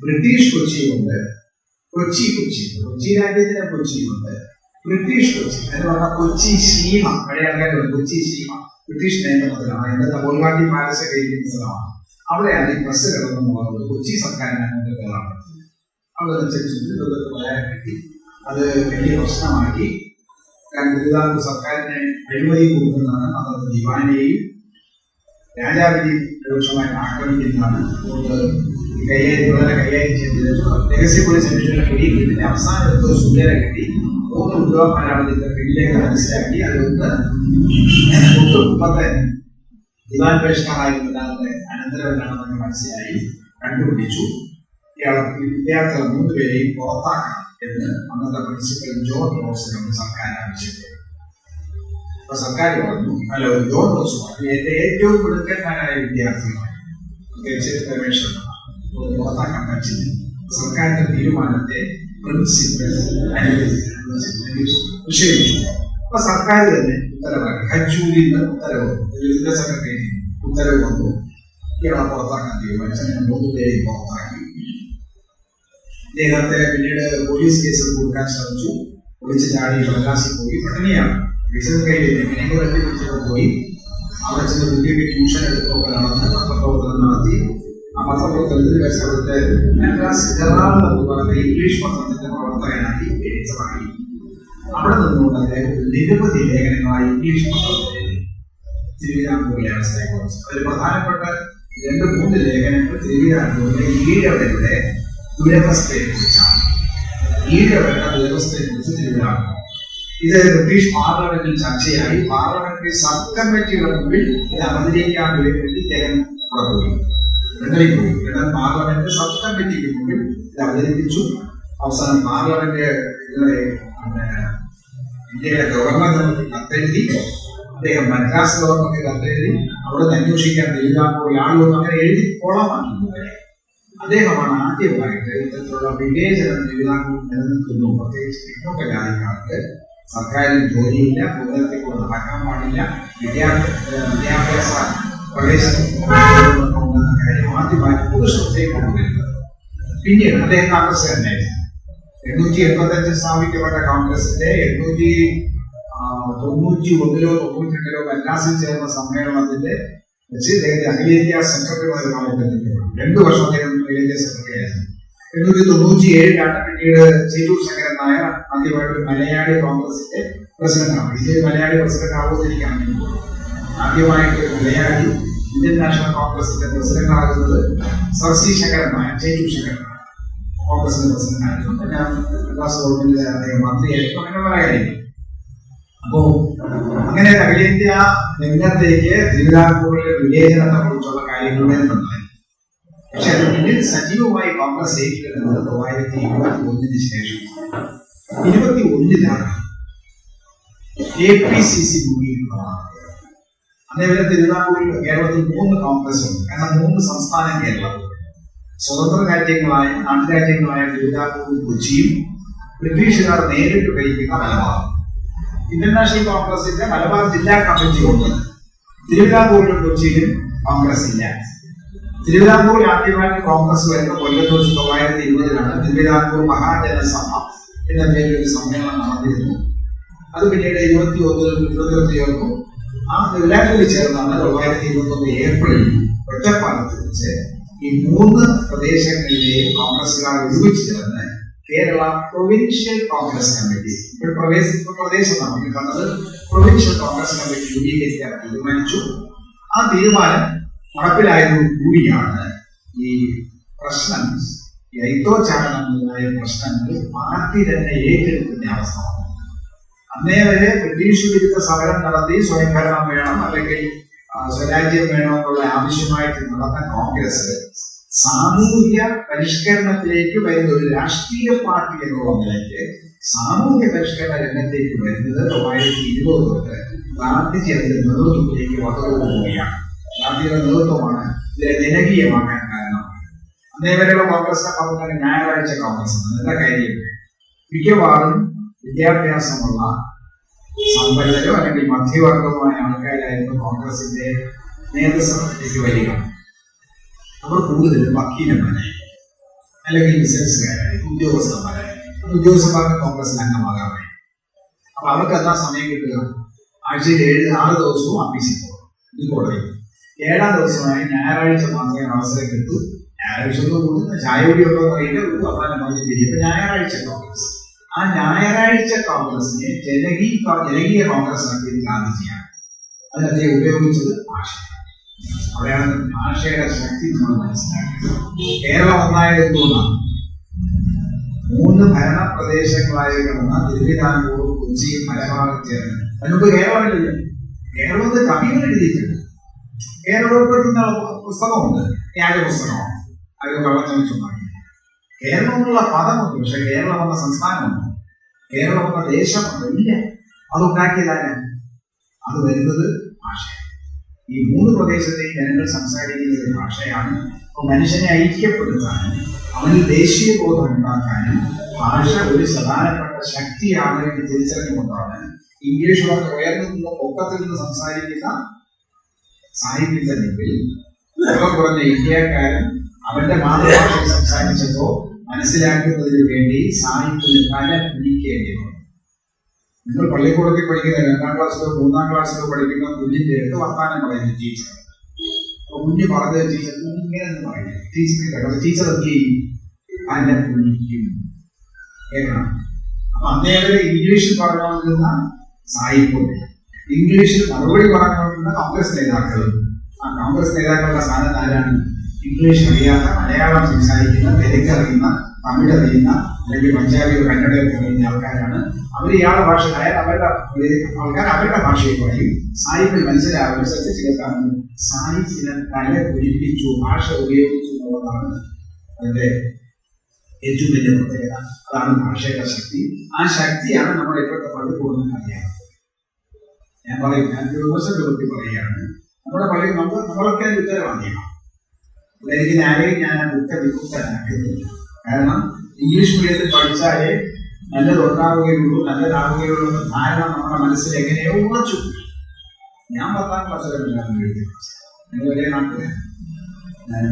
ബ്രിട്ടീഷ് കൊച്ചിയുണ്ട്, കൊച്ചി രാജ്യത്തിന്റെ കൊച്ചിയുണ്ട്, ബ്രിട്ടീഷ് കൊച്ചി എന്ന് പറഞ്ഞാൽ കൊച്ചി സീമ. പഴയ ആൾക്കാർ കൊച്ചി സീമ ബ്രിട്ടീഷ് നിയന്ത്രണത്തിലാണ്. ഇന്നത്തെ ബോൾഗാട്ടി പാലസ് കഴിക്കുന്ന സ്ഥലമാണ്. അവിടെയാണ് ഈ പ്രസ് കിടക്കുന്നത്. കൊച്ചി സർക്കാരിനെ അങ്ങോട്ട് കയറാൻ പറ്റുന്നത്. അതനുസരിച്ച് പറയാൻ പറ്റി. അത് വലിയ പ്രശ്നമാക്കി. കാരണം തിരുവിതാംകൂർ സർക്കാരിനെ അഴിമതി കൊടുക്കുന്നതാണ്. അത് ദിവാനെയും രാജാവിനെയും രൂക്ഷമായി ആക്രമിക്കുന്നതാണ്. അതുകൊണ്ട് കൈകാര്യം ചെയ്തത് രഹസ്യ പോലീസ് അന്വേഷണം കിട്ടിയിട്ട് അവസാനത്തെ സൂചന കിട്ടി. 3 ഉദ്യോഗന്മാരാണ് ഇതിന്റെ പിന്നിലേക്ക് മനസ്സിലാക്കി. അതുകൊണ്ട് മുമ്പത്തെ ദിവാൻ പേഷ്കാറായിരുന്ന ഒരാളുടെ അനന്തരവനാണെന്നൊക്കെ മനസ്സിലായി കണ്ടുപിടിച്ചു. വിദ്യാർത്ഥികൾ 3 പേരെയും പുറത്താക്കണം എന്ന് അന്നത്തെ പ്രിൻസിപ്പൽ ജോൺ റോസിനോട് സർക്കാർ ആവശ്യപ്പെട്ടു. അപ്പൊ സർക്കാർ പറഞ്ഞു, ജോൺ റോസ് പറഞ്ഞു, എന്റെ ഏറ്റവും മിടുക്കന്മാരായ വിദ്യാർത്ഥികളായി രമേശ്വരൻ പുറത്താക്കാൻ പറ്റില്ല. സർക്കാരിന്റെ തീരുമാനത്തെ പ്രിൻസിപ്പൽ നിഷേധിച്ചു. അപ്പൊ സർക്കാർ തന്നെ ഉത്തരവാക്കി. ഹജ്ജൂരിന്ന് ഉത്തരവ്, വിവിധ സെക്രട്ടറി ഉത്തരവ് വന്നു. ഇയാളെ പുറത്താക്കാൻ തീരുമാനിച്ചു. 3 പേരെയും പുറത്താക്കി. ഇദ്ദേഹത്തെ പിന്നീട് പോലീസ് കേസിൽ കൊടുക്കാൻ ശ്രമിച്ചു. ഒളിച്ച് ചാടി കടലാസിൽ പോയി. പട്ടിണിയാണ്. വിശദ കയ്യിൽ പോയി. അവിടെ ചെന്ന് കുട്ടിയൊക്കെ ട്യൂഷൻ എടുത്തൊക്കെ നടന്ന് പത്രപ്രവർത്തനം നടത്തി. ആ പത്രപ്രവർത്തനത്തിൽ അവിടുത്തെ മദ്രാസ് ഹെറാൾഡ് എന്ന് പറയുന്ന ഇംഗ്ലീഷ് പത്രത്തിന്റെ പ്രവർത്തകനായി എഡിറ്ററായി. അവിടെ നിന്നുകൊണ്ട് അദ്ദേഹം നിരവധി ലേഖനങ്ങളായി ഇംഗ്ലീഷ് പത്രത്തിൽ തിരുവിതാംകൂറിലെ അവസ്ഥയെക്കുറിച്ച്. അതിൽ പ്രധാനപ്പെട്ട 2-3 ലേഖനങ്ങൾ തിരുവിതാംകൂറിലെ ഈഴവരുടെ ദുരവസ്ഥയെക്കുറിച്ചാണ്. ഈഴവരുടെ ദുരവസ്ഥയെക്കുറിച്ച് തിരുവിതാംകൂർ. ഇത് ബ്രിട്ടീഷ് പാർലമെന്റിൽ ചർച്ചയായി. പാർലമെന്ററി സബ് കമ്മിറ്റിയുടെ മുമ്പിൽ ഇത് അവതരിക്കാൻ വേണ്ടി ഇദ്ദേഹം പുറത്തുപോയി. ലണ്ടനിൽ പോയി. ലണ്ടൻ പാർലമെന്റ് സബ് കമ്മിറ്റിക്ക് മുമ്പിൽ ഇത് അവതരിപ്പിച്ചു. അവസാനം പാർലമെന്റ് ഇന്ത്യയുടെ ഗവർണർക്ക് കത്തെഴുതി. അദ്ദേഹം മദ്രാസ് ഗവർണർക്ക് കത്തെഴുതി. അവിടെ നിന്ന് അന്വേഷിക്കാൻ തിരുവിതാംകൂറിൽ ആളുകൾ അങ്ങനെ എഴുതി കോളമാക്കി. അദ്ദേഹമാണ് ആദ്യമായിട്ട് ഇത്തരത്തിലുള്ള വിവേചനം തിരുവിതാംകൂർ നിലനിൽക്കുന്നു. പ്രത്യേകിച്ച് പിന്നോക്ക ജാതിക്കാർക്ക് സർക്കാരിൽ ജോലിയില്ല, പൊതുജനത്തെ കൊണ്ട് നടക്കാൻ പാടില്ല, വിദ്യാഭ്യാസ പ്രവേശനം കാര്യം ആദ്യമായിട്ട് പൊതുശ്രദ്ധയിൽ കൊണ്ടുവരുന്നത്. പിന്നീട് അദ്ദേഹം കോൺഗ്രസ് തന്നെയായിരുന്നു. 885 സ്ഥാപിക്കപ്പെട്ട കോൺഗ്രസിന്റെ 891-92 മദ്രാസിൽ ചേർന്ന സമ്മേളനത്തിന്റെ വെച്ച് അദ്ദേഹത്തെ അഖിലേന്ത്യാ സെക്രട്ടറിമാരുമായി ബന്ധിക്കപ്പെട്ടു. 2 വർഷം അദ്ദേഹം അഖിലേന്ത്യാ സെക്രട്ടറി ആയിരുന്നു. 897 പിന്നീട് ചേറ്റൂർ ശങ്കരൻ നായർ ആദ്യമായിട്ട് മലയാളി കോൺഗ്രസിന്റെ പ്രസിഡന്റാണ്. ഇന്ത്യയിൽ മലയാളി പ്രസിഡന്റ് ആവുന്നതിരിക്കുകയാണ്. ആദ്യമായിട്ട് മലയാളി ഇന്ത്യൻ നാഷണൽ കോൺഗ്രസിന്റെ പ്രസിഡന്റ് ആകുന്നത് സർ സി ശങ്കരൻ നായർ, ചേറ്റൂർ ശങ്കരൻ നായർ കോൺഗ്രസിന്റെ പ്രസിഡന്റ് ആയിരുന്നു. ഞാൻ മദ്രാസ് ഗവൺമെന്റിലെ അദ്ദേഹം മന്ത്രിയായിരുന്നു. അങ്ങനെ പറയായിരിക്കും. അപ്പോ അങ്ങനെ അഖിലേന്ത്യാ രംഗത്തേക്ക് തിരുവിതാംകൂറിലെ വിവേചനത്തെ കുറിച്ചുള്ള കാര്യങ്ങളെ നന്നായി. പക്ഷെ അത് പിന്നിൽ സജീവമായി കോൺഗ്രസ് ഏറ്റെടുക്കുന്നത് 1921 ശേഷം 21 APCC രൂപീകൃതമാണ്. അതേപോലെ തിരുവിതാംകൂറിൽ കേരളത്തിൽ 3 കോൺഗ്രസ് ഉണ്ട്. കാരണം 3 സംസ്ഥാനം കേരളത്തിൽ സ്വതന്ത്ര രാജ്യങ്ങളായ നാട്ടുരാജ്യങ്ങളായ തിരുവിതാംകൂറും കൊച്ചിയും ബ്രിട്ടീഷുകാർ നേരിട്ട് ഭരിക്കുന്ന മലബാർ. ഇന്റർനാഷണൽ കോൺഗ്രസിന്റെ മലബാർ ജില്ലാ കമ്മിറ്റി കൊണ്ട് തിരുവിതാംകൂറിലും കൊച്ചിയിലും കോൺഗ്രസ് ഇല്ല. തിരുവിതാംകൂറിൽ ആദ്യമായിട്ട് കോൺഗ്രസ് വരുന്ന കൊല്ലത്ത് 1920 തിരുവിതാംകൂർ മഹാജനസഭ എന്ന പേരിൽ ഒരു സമ്മേളനം നടന്നിരുന്നു. അത് പിന്നീട് 21 ആ തിരുവിതാംകൂറിൽ ചേർന്നാണ് 1921 ഏപ്രിൽ ഒറ്റപ്പാലത്ത് വെച്ച് ഈ 3 പ്രദേശങ്ങളിലെയും കോൺഗ്രസുകാർ ഒരുമിച്ച് ചേർന്ന് കേരള പ്രൊവിൻഷ്യൽ കോൺഗ്രസ് കമ്മിറ്റി, പ്രദേശം നമുക്ക് കണ്ടത് പ്രൊവിൻഷ്യൽ കോൺഗ്രസ് കമ്മിറ്റി രൂപീകരിക്കാൻ തീരുമാനിച്ചു. ആ തീരുമാനം നടപ്പിലായതോടു കൂടിയാണ് ഈ പ്രശ്നം, ഈ ഐത്തോച്ചാരണം മുതലായ പ്രശ്നങ്ങൾ പാർട്ടി തന്നെ ഏറ്റെടുക്കുന്ന അവസ്ഥ. അന്നേ വരെ ബ്രിട്ടീഷ് വിരുദ്ധ സമരം നടത്തി സ്വയംഭരണം വേണം അല്ലെങ്കിൽ സ്വരാജ്യം വേണമെന്നുള്ള ആവശ്യമായിട്ട് നടന്ന കോൺഗ്രസ് സാമൂഹ്യ പരിഷ്കരണത്തിലേക്ക് വരുന്ന ഒരു രാഷ്ട്രീയ പാർട്ടി എന്നുള്ള നിലയ്ക്ക് സാമൂഹ്യ പരിഷ്കരണ രംഗത്തേക്ക് വരുന്നത് 1920 തൊട്ട് ഗാന്ധിജിയുടെ നേതൃത്വത്തിലേക്ക് വന്നുപോവുകയാണ്. ഗാന്ധിജിയുടെ നേതൃത്വമാണ് ഇതിനെ ജനകീയമാക്കാൻ കാരണം. അതേവരെയുള്ള കോൺഗ്രസിനെ പറഞ്ഞാൽ ഞായറാഴ്ച കോൺഗ്രസ് എന്താ കാര്യം? മിക്കവാറും വിദ്യാഭ്യാസമുള്ള സമ്പന്നരോ അല്ലെങ്കിൽ മധ്യവർഗവുമായ ആൾക്കാരായിരുന്നു കോൺഗ്രസിന്റെ നേതൃത്വത്തിലേക്ക് വരിക. അവർ കൂടുതലും വക്കീലന്മാരെ അല്ലെങ്കിൽ ബിസിനസ്സുകാരായി ഉദ്യോഗസ്ഥന്മാർക്ക് കോൺഗ്രസിൽ അംഗമാകാൻ. അപ്പൊ അവർക്ക് എന്താ സമയം കിട്ടുക? ആഴ്ചയിൽ 6 ദിവസവും ഓഫീസിൽ പോകും, കോടതി. 7ാം ദിവസമായി ഞായറാഴ്ച മാത്രമേ അവസരം കിട്ടൂ. ഞായറാഴ്ച കൂടുന്ന ചായ കുടിയുണ്ടോ എന്നറിയില്ല, ഒരു പ്രധാനമന്ത്രി തിരിയും. ഞായറാഴ്ച കോൺഗ്രസ്, ആ ഞായറാഴ്ച കോൺഗ്രസിനെ ജനകീയ കോൺഗ്രസ് ആക്കിയത് ഗാന്ധിജിയാണ്. അതിനകത്തെ ഉപയോഗിച്ചത് ഭാഷ. അവിടെയാണ് ഭാഷയുടെ ശക്തി നമ്മൾ മനസ്സിലാക്കുന്നത്. കേരളം ഒന്നായത് എന്തുകൊണ്ടാണ്? 3 ഭരണ പ്രദേശങ്ങളായി കിടന്ന തിരുവിതാംകൂർ, കൊച്ചിയും മലബാറും ചേർന്ന് അതിനുമ്പ് കേരളമില്ല. കേരളത്തിൽ കവികൾ എഴുതിയിട്ടുണ്ട്. കേരളത്തിൽ പുസ്തകമുണ്ട്, വ്യാജപുസ്തകമാണ്. അത് കള്ളച്ചമച്ചുണ്ടാക്കി. കേരളം എന്നുള്ള പദമുണ്ട്, പക്ഷെ കേരളം എന്ന സംസ്ഥാനമുണ്ട്, കേരളം എന്ന ദേശമുണ്ട്, ഇല്ല. അതുണ്ടാക്കിയതാണ്. അത് വരുന്നത് ഭാഷയാണ്. ഈ 3 പ്രദേശത്തെയും ജനങ്ങൾ സംസാരിക്കുന്ന ഒരു ഭാഷയാണ്. അപ്പൊ മനുഷ്യനെ ഐക്യപ്പെടുത്താനും അവന് ദേശീയ ബോധം ഉണ്ടാക്കാനും ഭാഷ ഒരു പ്രധാനപ്പെട്ട ശക്തിയാണ് എന്ന് തിരിച്ചറിഞ്ഞുകൊണ്ടാണ് ഇംഗ്ലീഷ് വാക്ക് ഉയർന്നു നിന്ന് പൊക്കത്തിൽ നിന്ന് സംസാരിക്കുന്ന സാഹിത്യത്തിന്റെ മുമ്പിൽ കുറഞ്ഞ ഇന്ത്യക്കാരൻ അവന്റെ മാതൃഭാഷയിൽ സംസാരിച്ചപ്പോൾ മനസ്സിലാക്കുന്നതിന് വേണ്ടി സാഹിത്യത്തിന് പല പിടിക്കേണ്ടി വന്നു. നിങ്ങൾ പള്ളിക്കൂടത്തിൽ പഠിക്കുന്ന 2ാം ക്ലാസ്സിലോ 3ാം ക്ലാസ്സിലോ പഠിക്കുന്ന കുഞ്ഞിന്റെ അടുത്ത് വർത്താനം പറയുന്നു ടീച്ചർ. കുഞ്ഞ് പറഞ്ഞ ടീച്ചർ ഇങ്ങനെ പറയും. ടീച്ചർ എന്ത് ചെയ്യും? അതിന്റെ കുഞ്ഞിക്കും കേൾക്കണം. അപ്പൊ അദ്ദേഹം ഇംഗ്ലീഷിൽ പറഞ്ഞുകൊണ്ടിരുന്ന സാഹിത്യം, ഇംഗ്ലീഷിൽ മറുപടി പറഞ്ഞുകൊണ്ടിരുന്ന കോൺഗ്രസ് നേതാക്കൾ. ആ കോൺഗ്രസ് നേതാക്കളുടെ സ്ഥാനത്ത് ആരാണ്? ഇംഗ്ലീഷ് അറിയാത്ത, മലയാളം സംസാരിക്കുന്ന, തെലുങ്ക് അറിയുന്ന, തമിഴ് അറിയുന്ന, അല്ലെങ്കിൽ പഞ്ചാബിയോ കന്നഡയൊക്കെ അറിയുന്ന ആൾക്കാരാണ്. അവർ ഇയാളുടെ ഭാഷ, അവരുടെ ആൾക്കാർ അവരുടെ ഭാഷയിൽ പറയും. സാഹിത്യം മനസ്സിലാവുന്ന ശ്രദ്ധിച്ചു കേൾക്കാറുണ്ട്. സാഹിത്യത്തിന് തല കുരിപ്പിച്ചു, ഭാഷ ഉപയോഗിച്ചു എന്നുള്ളതാണ് അതിന്റെ ഏറ്റവും വലിയ പ്രത്യേകത. അതാണ് ഭാഷയുടെ ശക്തി. ആ ശക്തിയാണ് നമ്മുടെ ഇപ്പോഴത്തെ പള്ളിക്കൂടുതൽ അറിയാവുന്നത്. ഞാൻ പറയും, ഞാൻ വിമർശനത്തെ പറ്റി പറയുകയാണ്. നമ്മുടെ പള്ളി നമ്മളൊക്കെ ഉത്തരവാദിയാണ്. എനിക്ക് ഞാൻ വിമുക്തനാക്കിയിട്ടില്ല. കാരണം ഇംഗ്ലീഷ് മീഡിയത്തിൽ പഠിച്ചാലേ നല്ലതുണ്ടാവുകയുള്ളൂ, നല്ലതാവുകയുള്ളൂ എന്ന ധാരണ നമ്മുടെ മനസ്സിൽ എങ്ങനെയോ ഉറച്ചു. ഞാൻ 10ാം ക്ലാസ്സിലാണ് എഴുതി. ഒരേ നാട്ടിലെ ഞാൻ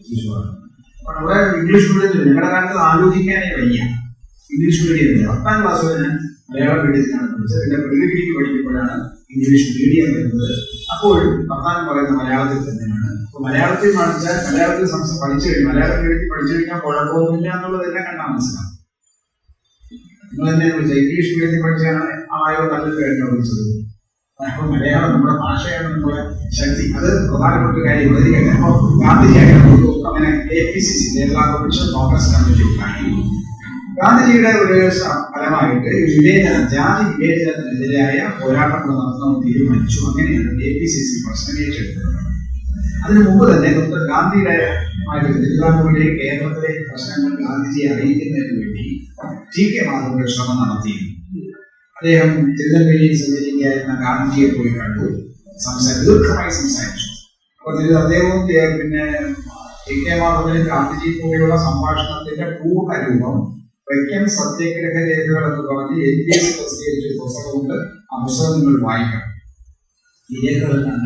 ശിശുവാണ്. അപ്പൊ അവിടെ ഇംഗ്ലീഷ് മീഡിയത്തിൽ ഞങ്ങളുടെ കാലത്ത് ആലോചിക്കാനേ വയ്യ. ഇംഗ്ലീഷ് മീഡിയത്തിൽ 10ാം ക്ലാസ് വരെ ഞാൻ മലയാളം മീഡിയത്തിലാണ് പഠിച്ചത്. പിന്നെ പ്രീഡിഗ്രിക്ക് പഠിക്കുമ്പോഴാണ് ഇംഗ്ലീഷ് മീഡിയം വരുന്നത്. അപ്പോഴും വർത്താനം പറയുന്ന മലയാളത്തിൽ തന്നെയാണ്. അപ്പൊ മലയാളത്തിൽ പഠിച്ചാൽ മലയാളത്തിൽ പഠിച്ചു കഴിഞ്ഞാൽ മലയാളം മീഡിയത്തിൽ പഠിച്ചു കഴിഞ്ഞാൽ കുഴപ്പമൊന്നുമില്ല എന്നുള്ളത് തന്നെ കണ്ടാൽ മനസ്സിലാവും. നിങ്ങൾ തന്നെ വിളിച്ചത് ഇംഗ്ലീഷ് മീഡിയത്തിൽ പഠിച്ചാണ് ആയോ നല്ലത് കേട്ടോ വിളിച്ചത്. അപ്പൊ മലയാളം നമ്മുടെ ഭാഷയാണ് നമ്മുടെ ശക്തി. അത് പ്രധാനപ്പെട്ട കാര്യം ഉള്ളതിരിക്കട്ടെ. അപ്പൊ ഗാന്ധിജി അങ്ങനെ APCC Kerala provincial Congress committee ഉണ്ടാക്കി. ഗാന്ധിജിയുടെ ഒരു ഫലമായിട്ട് ജാതി വിവേചനത്തിനെതിരായ പോരാട്ടങ്ങൾ നടത്തണമെന്ന് തീരുമാനിച്ചു. അങ്ങനെയാണ് APCC പ്രശ്നം ഏറ്റെടുത്തത്. അതിനു മുമ്പ് തന്നെ ഡോക്ടർ ഗാന്ധിയുടെ തിരുവിതാംകൂറിലെ കേരളത്തിലെ പ്രശ്നങ്ങൾ ഗാന്ധിജിയെ അറിയിക്കുന്നതിന് വേണ്ടി TK മാധവൻ ശ്രമം നടത്തിയിരുന്നു. അദ്ദേഹം തിരുനെൽവേലിയിൽ സഞ്ചരിക്കായിരുന്ന ഗാന്ധിജിയെ പോയി കണ്ടു, ദീർഘമായി സംസാരിച്ചു. അപ്പൊ അദ്ദേഹവും പിന്നെ TK മാധവനും ഗാന്ധിജി പോലെയുള്ള സംഭാഷണത്തിന്റെ പൂർണ്ണ രൂപം വൈക്കം സത്യാഗ്രഹ രേഖകൾ എന്ന് പറഞ്ഞ് LPS പ്രസിദ്ധീകരിച്ച പുസ്തകമുണ്ട്. ആ പുസ്തകം നിങ്ങൾ വായിക്കണം. ഈ രേഖകളെല്ലാം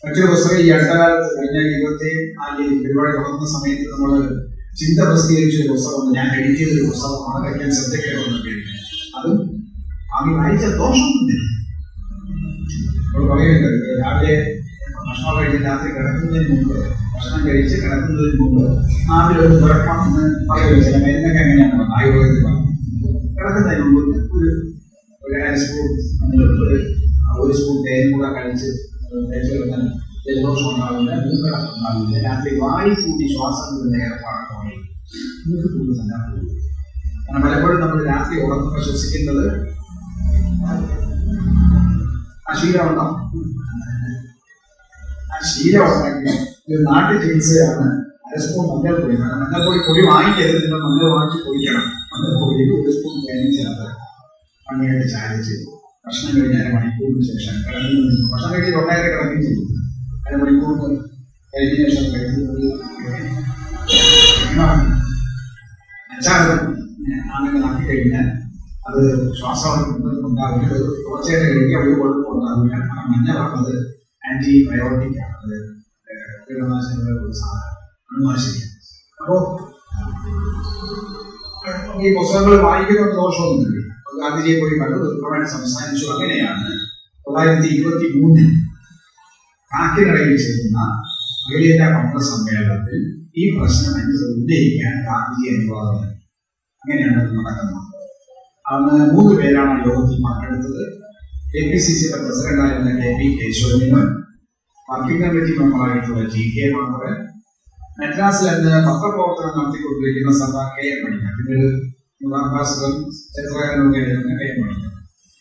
മറ്റൊരു പുസ്തകം ഈ അടുത്ത കാലത്ത് കഴിഞ്ഞ 24 പരിപാടി തുടങ്ങുന്ന സമയത്ത് നമ്മൾ ചിന്ത പ്രസിദ്ധീകരിച്ചൊരു പുസ്തകമുണ്ട്. ഞാൻ എഡിറ്റ് ചെയ്തൊരു പുസ്തകമാണ് വൈക്കം സത്യാഗ്രഹം എന്ന് പേര്. അതും അത് വായിച്ച ദോഷമൊന്നുമില്ല. നമ്മൾ പറയുന്നുണ്ട് രാവിലെ ഭക്ഷണം കഴിച്ച് രാത്രി കിടക്കുന്നതിന് മുമ്പ് ആദ്യം ഒരു തുറക്കണം എന്ന് പറയുക. ചില മരുന്നൊക്കെ എങ്ങനെയാണ് ആയുർവേദത്തിൽ പറഞ്ഞു. കിടക്കുന്നതിന് മുമ്പ് ഒരു അര സ്പൂൺ ഒരു സ്പൂൺ തേനും കൂടെ കഴിച്ച് ജലദോഷം ഉണ്ടാവില്ല, മൂക്കടക്കം ഉണ്ടാവില്ല. രാത്രി വായി കൂട്ടി ശ്വാസം വിടുന്ന ഏർപ്പാടാണ് മൂക്ക് കൂടുതൽ. കാരണം പലപ്പോഴും നമ്മൾ രാത്രി ഉറങ്ങുമ്പോൾ ശ്വസിക്കുന്നത് ആ ശീലമുണ്ടോ? ആ ശീലം ഉണ്ടാക്കി ഒരു നാട്ടു ചികിത്സയാണ് അര സ്പൂൺ മഞ്ഞൾപ്പൊടി. കാരണം മഞ്ഞൾപ്പൊടി വാങ്ങിക്കരുത്, നിങ്ങൾ മഞ്ഞൾ വാങ്ങിച്ച് പൊടിക്കണം. മഞ്ഞൾപ്പൊടി ഒരു സ്പൂൺ തേനും ചേർത്ത് മണ്ണിയായിട്ട് ചായച്ച് ഭക്ഷണം കഴിഞ്ഞ് അരമണിക്കൂറിന് ശേഷം കിടക്കുന്നത്. ഭക്ഷണം കഴിച്ച് കൊണ്ടായിട്ട് കിടക്കുകയും ചെയ്യും. അരമണിക്കൂറിന് കഴിഞ്ഞ ശേഷം കഴിക്കുന്നത് അങ്ങനെ ആക്കി കഴിഞ്ഞാൽ അത് ശ്വാസം ഉണ്ടാവില്ല. കുറച്ചായിട്ട് കഴിക്കാൻ ഒരു കുഴപ്പം ഉണ്ടാവില്ല. കാരണം മഞ്ഞളാണത് ആന്റിബയോട്ടിക് ആണ്. അത് കീടനാശിനികളുടെ ഒരു സാധനം, അണുനാശിനിയാണ്. അപ്പോ ഈ പുസ്തകങ്ങൾ വായിക്കുന്ന ദോഷമൊന്നുമില്ല. ഗാന്ധിജിയെ പോയി കണ്ടു, ദീർഘമായിട്ട് സംസാരിച്ചു. അങ്ങനെയാണ് 1923 കാക്കിനടയിൽ ചേർന്ന അഖിലേന്ത്യാ കോൺഗ്രസ് സമ്മേളനത്തിൽ ഈ പ്രശ്നം ഉന്നയിക്കാൻ ഗാന്ധിജി അനുവാദം. അങ്ങനെയാണ് അത് നടക്കുന്നത്. അന്ന് 3 പേരാണ് യോഗത്തിൽ പങ്കെടുത്തത്. APCCയുടെ പ്രസിഡന്റായിരുന്ന KP കേശവമേനോൻ, വർക്കിംഗ് കമ്മിറ്റി മെമ്പറായിട്ടുള്ള TK മാധവൻ, മദ്രാസിൽ അന്ന് പത്രപ്രവർത്തനം നടത്തിക്കൊണ്ടിരിക്കുന്ന സർദാർ KM പണിക്കർ, പിന്നീട് അംബാസഡറും ചരിത്രകാരനുമായിരുന്ന KM പണിക്കർ.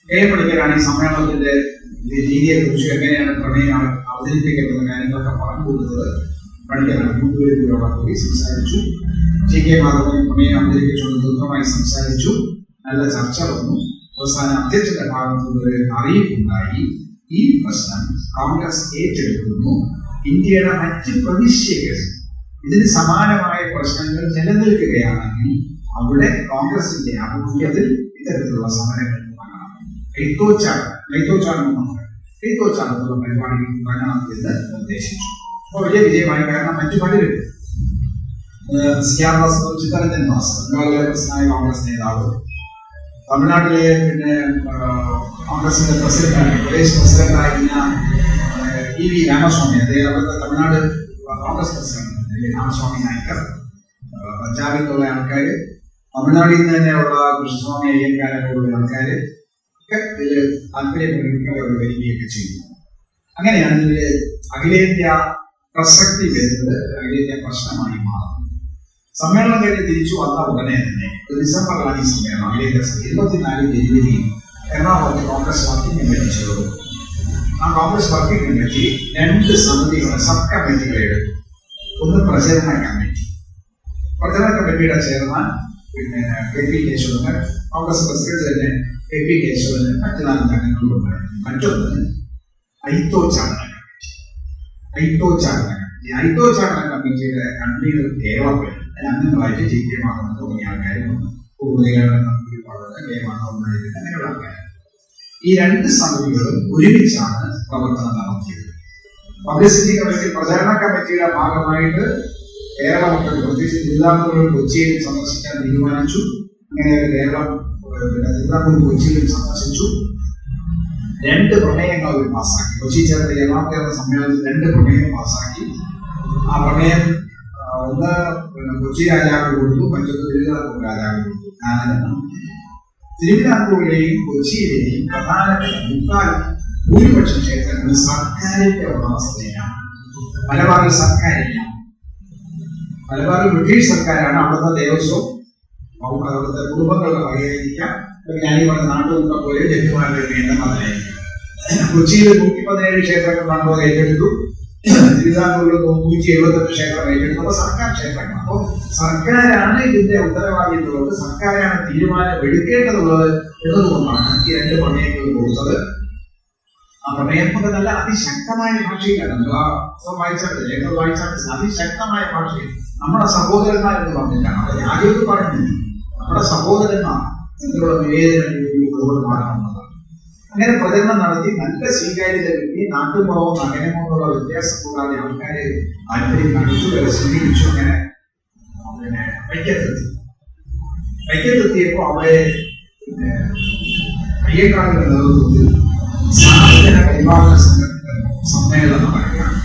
KM പണിക്കരാണ് ഈ സമ്മേളനത്തിന്റെ രീതിയെ കുറിച്ച് എങ്ങനെയാണ് പ്രമേയം അവതരിപ്പിക്കപ്പെടുന്ന കാര്യങ്ങളൊക്കെ പറഞ്ഞു കൊടുത്തത്. പണിക്കരാണ്. 3 പേരോടെ പോയി സംസാരിച്ചു. TK മാധവൻ പ്രമേയം അവതരിപ്പിച്ചുകൊണ്ട് ദീർഘമായി സംസാരിച്ചു. നല്ല ചർച്ച വന്നു. അവസാന അധ്യക്ഷന്റെ ഭാഗത്ത് ഒരു അറിയിപ്പുണ്ടായി. ഈ പ്രശ്നം കോൺഗ്രസ് ഏറ്റെടുക്കുന്നു. ഇന്ത്യയുടെ മറ്റ് പ്രവിശ്യകൾ ഇതിന് സമാനമായ പ്രശ്നങ്ങൾ നിലനിൽക്കുകയാണെങ്കിൽ അവിടെ കോൺഗ്രസിന്റെ ആഭിമുഖ്യത്തിൽ ഇത്തരത്തിലുള്ള സമരങ്ങൾ തുടങ്ങണം. എഴുത്തോച്ചാടത്തുള്ള പരിപാടികൾ തുടങ്ങണം എന്ന് നിർദ്ദേശിച്ചു. അപ്പോൾ വലിയ വിജയമായി. കാരണം മറ്റു പലരും CR ദാസ്, ചിത്തരഞ്ജൻ ദാസ്, ബംഗാളിലെ പ്രസിഡന്റായ കോൺഗ്രസ് നേതാവ്, തമിഴ്നാട്ടിലെ പിന്നെ കോൺഗ്രസിന്റെ പ്രസിഡന്റാണ്, പ്രദേശ് പ്രസിഡന്റായിരുന്ന EV രാമസ്വാമി, അദ്ദേഹം അവിടുത്തെ തമിഴ്നാട് കോൺഗ്രസ് പ്രസിഡന്റ് രാമസ്വാമി നായ്ക്കർ, പഞ്ചാബിൽ നിന്നുള്ള ആൾക്കാർ, തമിഴ്നാട്ടിൽ നിന്ന് തന്നെയുള്ള കൃഷ്ണസ്വാമി അയ്യങ്കാരനുള്ള ആൾക്കാർ ഒക്കെ ഇതിൽ താല്പര്യം പ്രകടിപ്പിക്കാൻ വരികയൊക്കെ ചെയ്യുന്നു. അങ്ങനെയാണ് ഇതിൽ അഖിലേന്ത്യാ പ്രസക്തി വരുന്നത്, അഖിലേന്ത്യാ പ്രശ്നമായി മാറുന്നത്. സമ്മേളനം കഴിഞ്ഞ് തിരിച്ചു വന്ന ഉടനെ തന്നെ ഡിസംബറിലാണ് ഈ സമ്മേളനം. അഖിലേന്ത്യാ 24 ജനുവരിയിൽ എറണാകുളത്ത് കോൺഗ്രസ് വർക്കിംഗ് കമ്മിറ്റി ചേർന്നു. ആ കോൺഗ്രസ് വർക്കിംഗ് കമ്മിറ്റി 2 സമിതികളെ, സബ് കമ്മിറ്റികളെ എടുത്തു. ഒന്ന് പ്രചരണ കമ്മിറ്റി. പ്രചരണ കമ്മിറ്റിയുടെ ചെയർമാൻ പിന്നെ KP കേശവൻ, കോൺഗ്രസ് പ്രസിഡന്റ് തന്നെ KP കേശവന് മറ്റു 4 അംഗങ്ങളുണ്ടായിരുന്നു. മറ്റൊന്ന് ഐത്തോച്ചാടന കമ്മിറ്റി. ഐത്തോച്ചാടന കമ്മിറ്റിയുടെ കൺവീനർ കേരളത്തിൽ അംഗങ്ങളായിട്ട് TK മാധവൻ തുടങ്ങിയ ആൾക്കാരും അങ്ങനെയുള്ള ആൾക്കാർ. ഈ 2 സമിതികളും ഒരുമിച്ചാണ് പ്രവർത്തനം നടത്തിയത്. പബ്ലിസിറ്റി കമ്മിറ്റി, പ്രചാരണ കമ്മിറ്റിയുടെ ഭാഗമായിട്ട് കേരളം പ്രത്യേകിച്ച് തിരുവിതാംകൂറും കൊച്ചിയിലും സന്ദർശിക്കാൻ തീരുമാനിച്ചു. അങ്ങനെ തിരുവിതാംകൂറും കൊച്ചിയിലും സന്ദർശിച്ചു. 2 പ്രമേയങ്ങൾ അവർ പാസ്സാക്കി. കൊച്ചി ചേർന്ന കേരള സമ്മേളനത്തിൽ 2 പ്രമേയം പാസ്സാക്കി. ആ പ്രമേയം ഒന്ന് കൊച്ചി രാജാവ് കൊടുത്തു, മറ്റൊന്ന് തിരുവിതാംകൂർ രാജാവ് കൊടുത്തു. കാരണം തിരുവിതാംകൂറിലെയും കൊച്ചിയിലെയും പ്രധാനപ്പെട്ട ഭൂരിപക്ഷം ക്ഷേത്രങ്ങൾ സർക്കാരിന്റെ ഉടമസ്ഥതയിലാണ്. മലബാറിൽ സർക്കാരില്ല. മലബാറിൽ ബ്രിട്ടീഷ് സർക്കാരാണ്. അവിടുത്തെ ദേവസ്വം അവിടുത്തെ കുടുംബങ്ങളുടെ വകയായിരിക്കാം, ഞാൻ ഈ പറഞ്ഞ നാട്ടുകൂട്ടം പോലെ ജന്മിമാരുടെ നിയന്ത്രണത്തിലായിരിക്കും. കൊച്ചിയിൽ 117 ക്ഷേത്രങ്ങൾ കാണുമ്പോൾ ഏറ്റെടുത്തു, തിരുവിതാംകൂറിൽ 178 ക്ഷേത്രം ഏറ്റെടുത്തു. അപ്പൊ സർക്കാർ ക്ഷേത്രങ്ങൾ. അപ്പോൾ സർക്കാരാണ് ഇതിന്റെ ഉത്തരവാദിത്വമുള്ളത്, സർക്കാരാണ് തീരുമാനം എടുക്കേണ്ടതുള്ളത് എന്നതുകൊണ്ടാണ് ഈ 2 പ്രമേയങ്ങൾ കൊടുത്തത്. ആ പ്രമേയമൊക്കെ നല്ല അതിശക്തമായ ഭാഷയിലാണ്. നിങ്ങൾ ആ പുസ്തകം വായിച്ചാൽ, ലേഖകൾ വായിച്ചാൽ അതിശക്തമായ ഭാഷയിൽ നമ്മുടെ സഹോദരന്മാർ എന്ന് പറഞ്ഞിട്ടാണ്. അവർ ആരോഗ്യം പറയുന്നില്ല, നമ്മുടെ സഹോദരന്മാർ നിങ്ങളുടെ നിവേദനം മാറണമെന്നതാണ്. അങ്ങനെ പ്രചരണം നടത്തി നല്ല സ്വീകാര്യത കിട്ടി. നാട്ടുഭാവം നഗരമോ എന്നുള്ള വ്യത്യാസം കൂടാതെ ആൾക്കാരെ താല്പര്യം കാണിച്ചു, വരെ സ്വീകരിച്ചു. അങ്ങനെ പിന്നെ വൈക്കത്തെത്തിയപ്പോ അവിടെ അയ്യക്കാരുടെ നേതൃത്വത്തിൽ സാധന പരിപാലന സംഘത്തിന്റെ സമ്മേളനം നടക്കുകയാണ്.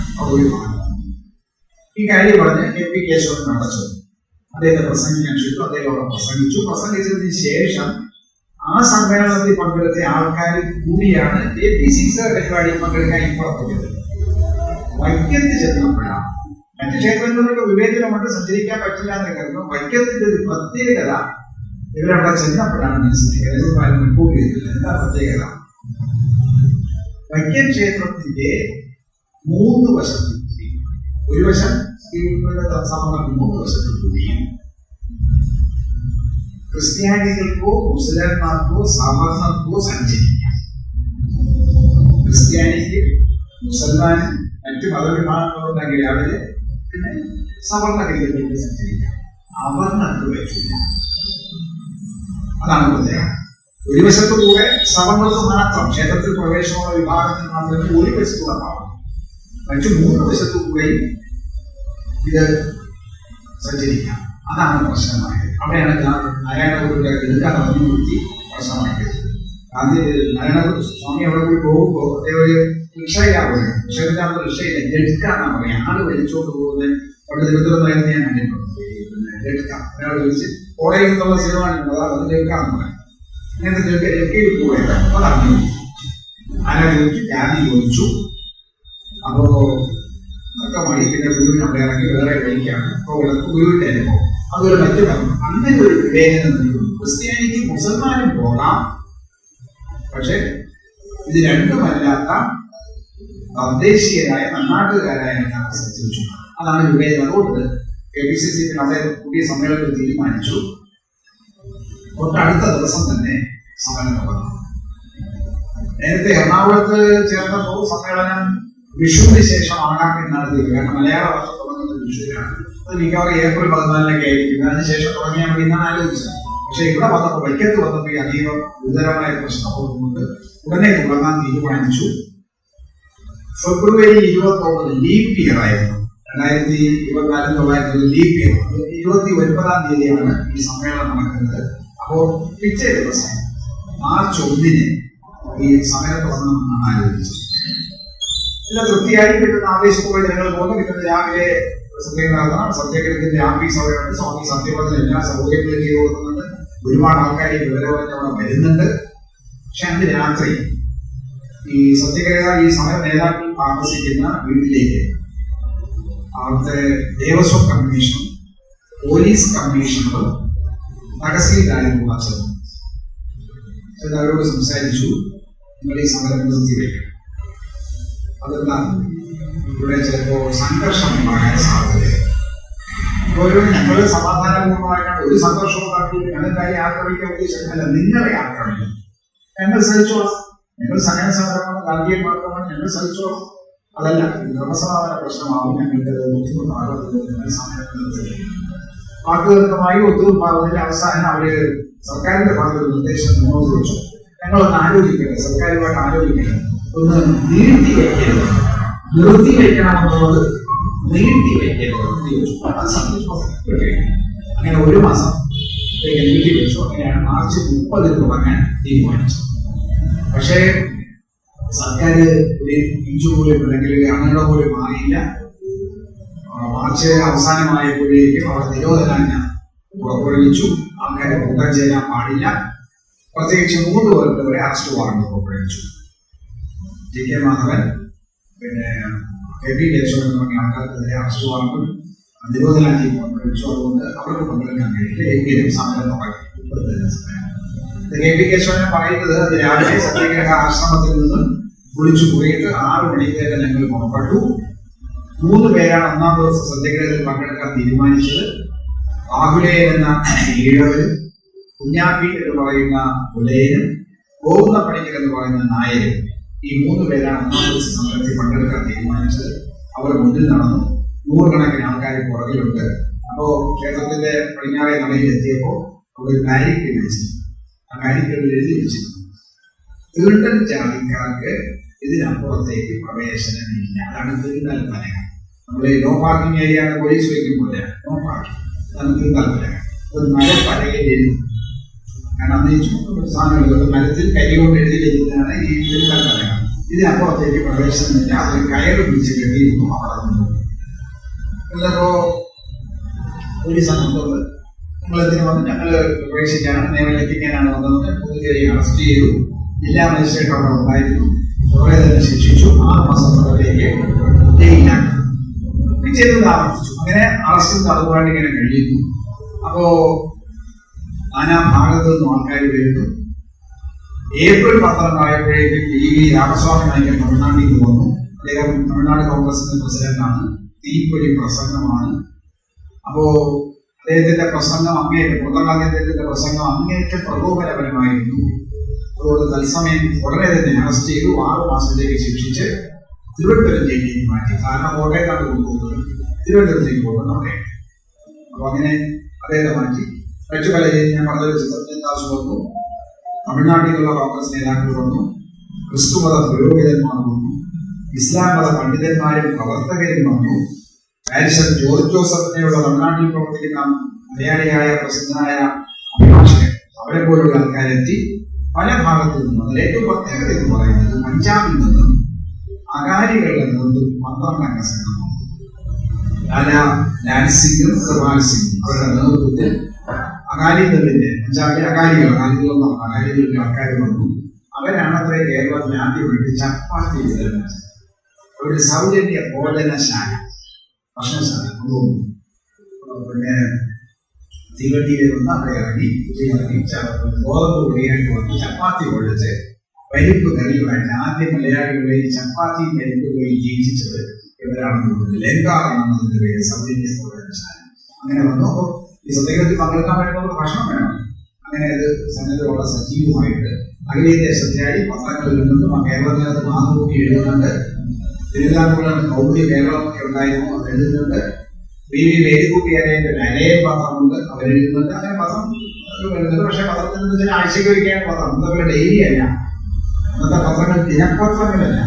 ഈ കാര്യം പറഞ്ഞ് KP കേശവൻ നടച്ചു. അദ്ദേഹത്തെ പ്രസംഗിക്കാൻ ക്ഷണിച്ചു. അദ്ദേഹം അവിടെ പ്രസംഗിച്ചു. പ്രസംഗിച്ചതിന് ശേഷം ആ സമ്മേളനത്തിൽ പങ്കെടുത്ത ആൾക്കാർ കൂടിയാണ് KPCC പരിപാടിയിൽ പങ്കെടുക്കാൻ പുറപ്പെട്ടത്. വൈക്കത്ത് ചെന്നപ്പോഴാണ്, മറ്റു ക്ഷേത്രങ്ങളിലൊക്കെ വിവേചനമുണ്ട്, സഞ്ചരിക്കാൻ പറ്റില്ല എന്ന് കരുതുന്നു. വൈക്കത്തിന്റെ ഒരു പ്രത്യേകത ഇവരവിടെ ചെന്നപ്പോഴാണ് മനസ്സിലാക്കിയത്. റിപ്പോർട്ട് ചെയ്തില്ല. എന്താ പ്രത്യേകത? വൈക്കം ക്ഷേത്രത്തിന്റെ 3 വശത്തും കൂടി, ഒരു വശം സമയം 3 വശത്തും കൂടി ക്രിസ്ത്യാനികൾക്കോ മുസ്ലിംമാർക്കോ സവർണർക്കോ സഞ്ചരിക്കാം. ക്രിസ്ത്യാനിക്ക്, മുസൽമാനും മറ്റു മതവിഭാഗങ്ങളുണ്ടെങ്കിൽ അവര് പിന്നെ സവർണകരിലേക്ക് സഞ്ചരിക്കാം. അവർണർക്ക് പറ്റില്ല. അതാണ് പ്രത്യേകത. ഒരു വശത്തുകൂടെ സവർണർക്ക് മാത്രം ക്ഷേത്രത്തിൽ പ്രവേശനമുള്ള വിഭാഗത്തിന് മാത്രമേ ഒരു വശത്തുള്ള പാടും. മറ്റു 3 വശത്തുകൂടെയും ഇത് സഞ്ചരിക്കാം. അതാണ് പ്രശ്നമായത്. അവിടെയാണ് നാരായണഗുരുവിന്റെ എടുക്കാൻ പറഞ്ഞു നിർത്തി പ്രശ്നമായത്. നാരായണഗുരു സ്വാമി അവിടെ കൂടി പോകുമ്പോൾ ഒരു റിക്ഷയിലാവുക, റിക്ഷയില്ല, എടുക്കാന്നാണ് പറയാം. ആള് വലിച്ചോണ്ട് പോകുന്നത് അവിടെ തിരുവനന്തപുരത്തായിരുന്നു ഞാൻ കണ്ടിട്ടുണ്ട്. എടുക്കാം, ഒരാൾ വിളിച്ച് കോളേജിൽ നിന്നുള്ള സിനിമ അത് എടുക്കാന്ന് പറയാം. അങ്ങനത്തെ പോയത് അതാണ്. ആരാ ചോദിച്ചു? ജാതി ചോദിച്ചു. അപ്പോ തർക്കമായി. പിന്നെ ഗുരുവിനെ അവിടെ ഇറങ്ങി വേറെ വഴിക്കാണ് ഗുരുവിന്റെ അനുഭവം. അതൊരു മറ്റു പറഞ്ഞു. അങ്ങനെ ഒരു വിവേചനം നിൽക്കുന്നു. ക്രിസ്ത്യാനിക്ക് മുസൽമാനും പോകാം, പക്ഷെ ഇത് രണ്ടുമല്ലാത്ത തദ്ദേശീയരായ നാട്ടുകാരായ ആൾക്കാർ സഞ്ചരിച്ചു. അതാണ് വിവേചനം. അതുകൊണ്ട് KPCC അവിടെ പുതിയ സമ്മേളനത്തിൽ തീരുമാനിച്ചു. തൊട്ടടുത്ത ദിവസം തന്നെ സമരം നടന്നു. നേരത്തെ എറണാകുളത്ത് ചേർന്നപ്പോൾ സമ്മേളനം വിഷുവിന് ശേഷം ആകാം എന്നാണ് തീരുമാനം. കാരണം മലയാള വർഷം തുടങ്ങുന്നത് വിഷുവിനാണ്. അത് മിക്കവാറും April 14 ആയിരിക്കും. അതിനുശേഷം തുടങ്ങിയാൽ മതി എന്നാണ് ആലോചിച്ചത്. പക്ഷെ ഇവിടെ വന്നപ്പോൾ, വൈക്കത്ത് വന്നപ്പോൾ അതീവ ഗുരുതരമായ പ്രശ്നമുള്ളതുകൊണ്ട് ഉടനെ തുടങ്ങാൻ തീരുമാനിച്ചു. February 29 ലീപ് ഇയർ ആയിരുന്നു. 2024 ലീപ് ഇയർ. 29-ാം തീയതിയാണ് ഈ സമ്മേളനം നടക്കുന്നത്. അപ്പോ പിറ്റേ ദിവസം March 1 ഈ സമരം തുടങ്ങണമെന്നാണ് ആലോചിച്ചത്. എല്ലാം തൃപ്തിയായി കിട്ടുന്ന ആവേശത്തോടെ ജനങ്ങൾ പോകുന്നു. കിട്ടുന്ന രാവിലെ സത്യഗ്രഹത്തിന്റെ ആഫീസ് അവിടെയുണ്ട്. സ്വാമി സത്യവ്രതത്തിന് എല്ലാ സൗകര്യങ്ങളും ചെയ്തു കൊടുക്കുന്നുണ്ട്. ഒരുപാട് ആൾക്കാർ വിവരവരെ അവിടെ വരുന്നുണ്ട്. പക്ഷെ അന്ന് രാത്രി ഈ സത്യഗ്രഹ ഈ സമര നേതാക്കൾ താമസിക്കുന്ന വീട്ടിലേക്ക് അവിടുത്തെ ദേവസ്വം കമ്മീഷനും പോലീസ് കമ്മീഷണറും തഹസീൽദാരും ചെന്നു. അവരോട് സംസാരിച്ചു, നിങ്ങൾ ഈ സമരം നിർത്തിവെക്കണം. അതെന്താണ്? ഇവിടെ ചിലപ്പോൾ സംഘർഷം ഉണ്ടാകാൻ സാധ്യതയുണ്ട്. ഞങ്ങൾ സമാധാനപൂർവ്വമായിട്ടാണ്, ഒരു സംഘർഷവും ഉണ്ടാക്കിയിട്ട് ഞങ്ങൾക്കായി ആക്രമിക്കാൻ ഉദ്ദേശിക്കുന്നില്ല. നിങ്ങളെ ആക്രമിക്കും, ഞങ്ങൾ സഹിച്ചോളാം. ഞങ്ങൾ സഹന സമരമാണ്, ഗാന്ധിയൻ മാർഗമാണ്, ഞങ്ങൾ സഹിച്ചോളാം. അതല്ല, ക്രമസമാധാന പ്രശ്നമാവും, ഞങ്ങൾക്ക് ബുദ്ധിമുട്ടാകുന്നത് നിങ്ങൾ സമരം നിർത്തില്ല. വാക്കുകൾക്കുമായി ഒത്തുതീർപ്പാകുന്നതിന്റെ അവസാനം അവര് സർക്കാരിന്റെ ഭാഗത്ത് നിർദ്ദേശം മുന്നോട്ട് വെച്ചു. ഞങ്ങളൊന്ന് ആലോചിക്കരുത്, സർക്കാരുമായിട്ട് ആലോചിക്കരുത്, ഒന്ന് നീട്ടിവെക്കരുത്, നിർത്തിവെക്കണമെന്നുള്ളത് നീട്ടിവെക്കരുത്. അത് സംബന്ധിച്ചു അങ്ങനെ 1 മാസം നീട്ടിവെച്ചു. അങ്ങനെയാണ് March 30 തുടങ്ങാൻ തീരുമാനിച്ചത്. പക്ഷേ സർക്കാർ ഒരു ഇഞ്ചു പോലും അല്ലെങ്കിൽ അങ്ങനെ പോലും മാറിയില്ല. മാർച്ച് അവസാനമായപ്പോഴേക്കും അവിടെ നിരോധനാജ്ഞ പുറപ്പെടുവിച്ചു. ആൾക്കാരെ കൂട്ടം ചെയ്യാൻ പാടില്ല. പ്രത്യേകിച്ച് 3 പേർക്ക് വരെ അറസ്റ്റ് വാറണ്ട് പുറപ്പെടുവിച്ചു. TK മാധവൻ, പിന്നെ KP കേശവൻ തുടങ്ങിയ ആൾക്കാർക്കെതിരെ അറസ്റ്റ് വാറണ്ടും നിരോധനാജ്ഞ പ്രഖ്യാപിച്ചു. അതുകൊണ്ട് അവർക്ക് പങ്കെടുക്കാൻ കഴിയില്ല. എങ്കിലും സമരം തുടങ്ങി. കെ പി കേശവനെ പറയുന്നത് രാവിലെ സത്യാഗ്രഹ ആശ്രമത്തിൽ നിന്ന് വിളിച്ചു പോയിട്ട് 6 മണിക്കേക്ക് ഞങ്ങൾ പുറപ്പെട്ടു. 3 പേരാണ് ഒന്നാം ദിവസം സത്യാഗ്രഹത്തിൽ പങ്കെടുക്കാൻ തീരുമാനിച്ചത്. ആകുലയൻ എന്ന ഈഴവരും, കുഞ്ഞാപ്പി എന്ന് പറയുന്ന ഉലയനും, ഗോവുന്ന പണിക്കർ എന്ന് പറയുന്ന നായരും, ഈ 3 പേരാണ് ഒന്നാം ദിവസം സമരത്തിൽ പങ്കെടുക്കാൻ തീരുമാനിച്ചത്. അവർ മുന്നിൽ നടന്നു. 100 കണക്കിന് ആൾക്കാർ പുറകിലുണ്ട്. അപ്പോ ക്ഷേത്രത്തിന്റെ പടിഞ്ഞാറേ നടയിൽ എത്തിയപ്പോൾ അവിടെ ഒരു ബാരിക്കേഡ് വെച്ചു. ആ ബാരിക്കേഡിൽ എഴുതി വെച്ചിരുന്നു, തീണ്ടൽ ജാതിക്കാർക്ക് ഇതിനപ്പുറത്തേക്ക് പ്രവേശനമില്ല. അതാണ് തീണ്ടൽ പലക. നമ്മൾ നോ പാർക്കിംഗ് ഏരിയ പോലീസ് വയ്ക്കുമ്പോൾ നോ പാർക്കിംഗ്, അതാണ് തീണ്ടൽ പലക. ഒരു മരപ്പലകയിൽ എഴുതും. കാരണം അന്ന് ഈ ചുമന്ന സാധനങ്ങൾ മരത്തിൽ കരി കൊണ്ട് എഴുതി വെക്കുന്നതാണ് ഈ തീണ്ടൽ പലക. ഇതിനപ്പുറത്തേക്ക് പ്രവേശനമില്ല. അതൊരു കയറ് പിടിച്ച് കെട്ടിയിരുന്നു അവിടെ നിന്ന്. എന്നിട്ടോ പോലീസ് അങ്ങോട്ട് നിങ്ങളെത്തിന് വന്ന് ഞങ്ങൾ പ്രവേശിക്കാനാണ്, നിയമലംഘിക്കാനാണ് വന്നതെന്ന് പുതുച്ചേരി അറസ്റ്റ് ചെയ്തു. ജില്ലാ മജിസ്ട്രേറ്റ് അവിടെ ഉണ്ടായിരുന്നു. അവരെ തന്നെ ശിക്ഷിച്ചു. 6 മാസത്തിലേക്ക് ജയിലിലാക്കി. ചെയ്തത് ആവർത്തിച്ചു. അങ്ങനെ അറസ്റ്റും തടവുകാരും ഇങ്ങനെ കഴിയുന്നു. അപ്പോ നാനാ ഭാഗത്തു നിന്നും ആൾക്കാർ വരുന്നു. ഏപ്രിൽ 12 ആയപ്പോഴേക്കും ഈ രാമസ്വാമി നായിക്കൻ തമിഴ്നാട്ടിൽ നിന്ന് വന്നു. അദ്ദേഹം തമിഴ്നാട് കോൺഗ്രസിന്റെ പ്രസിഡന്റാണ്. തീപ്പൊരി പ്രസംഗമാണ്. അപ്പോ അദ്ദേഹത്തിന്റെ പ്രസംഗം അദ്ദേഹത്തിന്റെ പ്രസംഗം അങ്ങേറ്റം പ്രകോപനപരമായിരുന്നു. അതുകൊണ്ട് തത്സമയം ഉടനെ തന്നെ അറസ്റ്റ് ചെയ്തു. 6 മാസത്തേക്ക് ശിക്ഷിച്ച് തിരുവനന്തപുരം ജയിലിലേക്ക് മാറ്റി. കാരണം കോട്ടയത്താണ് കൊണ്ടുപോകുന്നത്, തിരുവനന്തപുരത്തേക്ക് പോകുന്നത് അവിടെ. അപ്പൊ അങ്ങനെ അദ്ദേഹത്തെ മാറ്റി. മറ്റു പല ഞാൻ പറഞ്ഞ ചിത്രദാസ് വന്നു, തമിഴ്നാട്ടിലുള്ള കോൺഗ്രസ് നേതാക്കൾ വന്നു, ക്രിസ്തുമത പുരോഹിതന്മാർ വന്നു, ഇസ്ലാം മത പണ്ഡിതന്മാരും പ്രവർത്തകരും വന്നു. പാരിസൺ ജോർജ് ജോസഫിനെയുള്ള തമിഴ്നാട്ടിൽ പ്രവർത്തിക്കുന്ന മലയാളിയായ പ്രസിദ്ധനായ അഭിഭാഷകൻ, അവരെ പോലുള്ള ആൾക്കാരെത്തി. പല ഭാഗത്തു നിന്നും. അതിൽ ഏറ്റവും പ്രത്യേകത എന്ന് പറയുന്നത് പഞ്ചാബിൽ നിന്നും അകാലികളുടെ നേതൃത്വം 12 അംഗ സംഘം, ലാൽ സിംഗും കൃപാൽ സിംഗും അവരുടെ നേതൃത്വത്തിൽ അകാലിദളിന്റെ പഞ്ചാബിലെ അകാലികളുടെ ആൾക്കാർ വന്നു. അവരാണ് അത്ര കേരളത്തിൽ ആദ്യമായിട്ട് ചപ്പാത്തി വിതരണം, ഒരു സൗജന്യ ഭോജനശാല, ഭക്ഷണശാല കൊണ്ടുപോകുന്നു. പിന്നെ തീവണ്ടിയിൽ വന്ന് അവിടെ ഇറങ്ങി ഗോതമ്പ് പൊടിയായിട്ട് വന്ന് ചപ്പാത്തി പൊഴിച്ച് പരിപ്പ് കറിയുമായിട്ട് ആദ്യം മലയാളികളെ ഈ ചപ്പാത്തി പരിപ്പ് കറി ജീവിച്ചത് ഇവരാണെന്ന് തോന്നുന്നത്. ലങ്കാറാണെന്ന് അതിന്റെ പേര്, സൗജന്യ ഭോജനശാല. അങ്ങനെ വന്നു. അപ്പോൾ ഈ സത്യാഗ്രഹത്തിൽ പങ്കെടുക്കാൻ വേണ്ടി ഭക്ഷണം വേണം. അങ്ങനെ അത് സംഗതി വളരെ സജീവമായിട്ട് അഖിലേന്ത്യാ പത്രങ്ങളിൽ നിന്നും കേരളത്തിനകത്ത് മാതൃഭൂമി എഴുതുന്നുണ്ട്. തിരുവിതാംകൂറിൽ കൗമുദി കേരളമൊക്കെ ഉണ്ടായിരുന്നു, അത് എഴുതുന്നുണ്ട്. വി വേദിക്കുട്ടിയാരെ അലയൻ പത്രമുണ്ട്, അവരെഴുതുന്നുണ്ട്. അങ്ങനെ പത്രം വരുന്നുണ്ട്. പക്ഷെ പത്രത്തിൽ നിന്ന് ചില ആഴ്ചയ്ക്ക് ഒരിക്കലാണ് പത്രം. ഇതൊക്കെ ഡെയിലി അല്ല. അന്നത്തെ പത്രങ്ങൾ ദിനപത്രങ്ങളല്ല,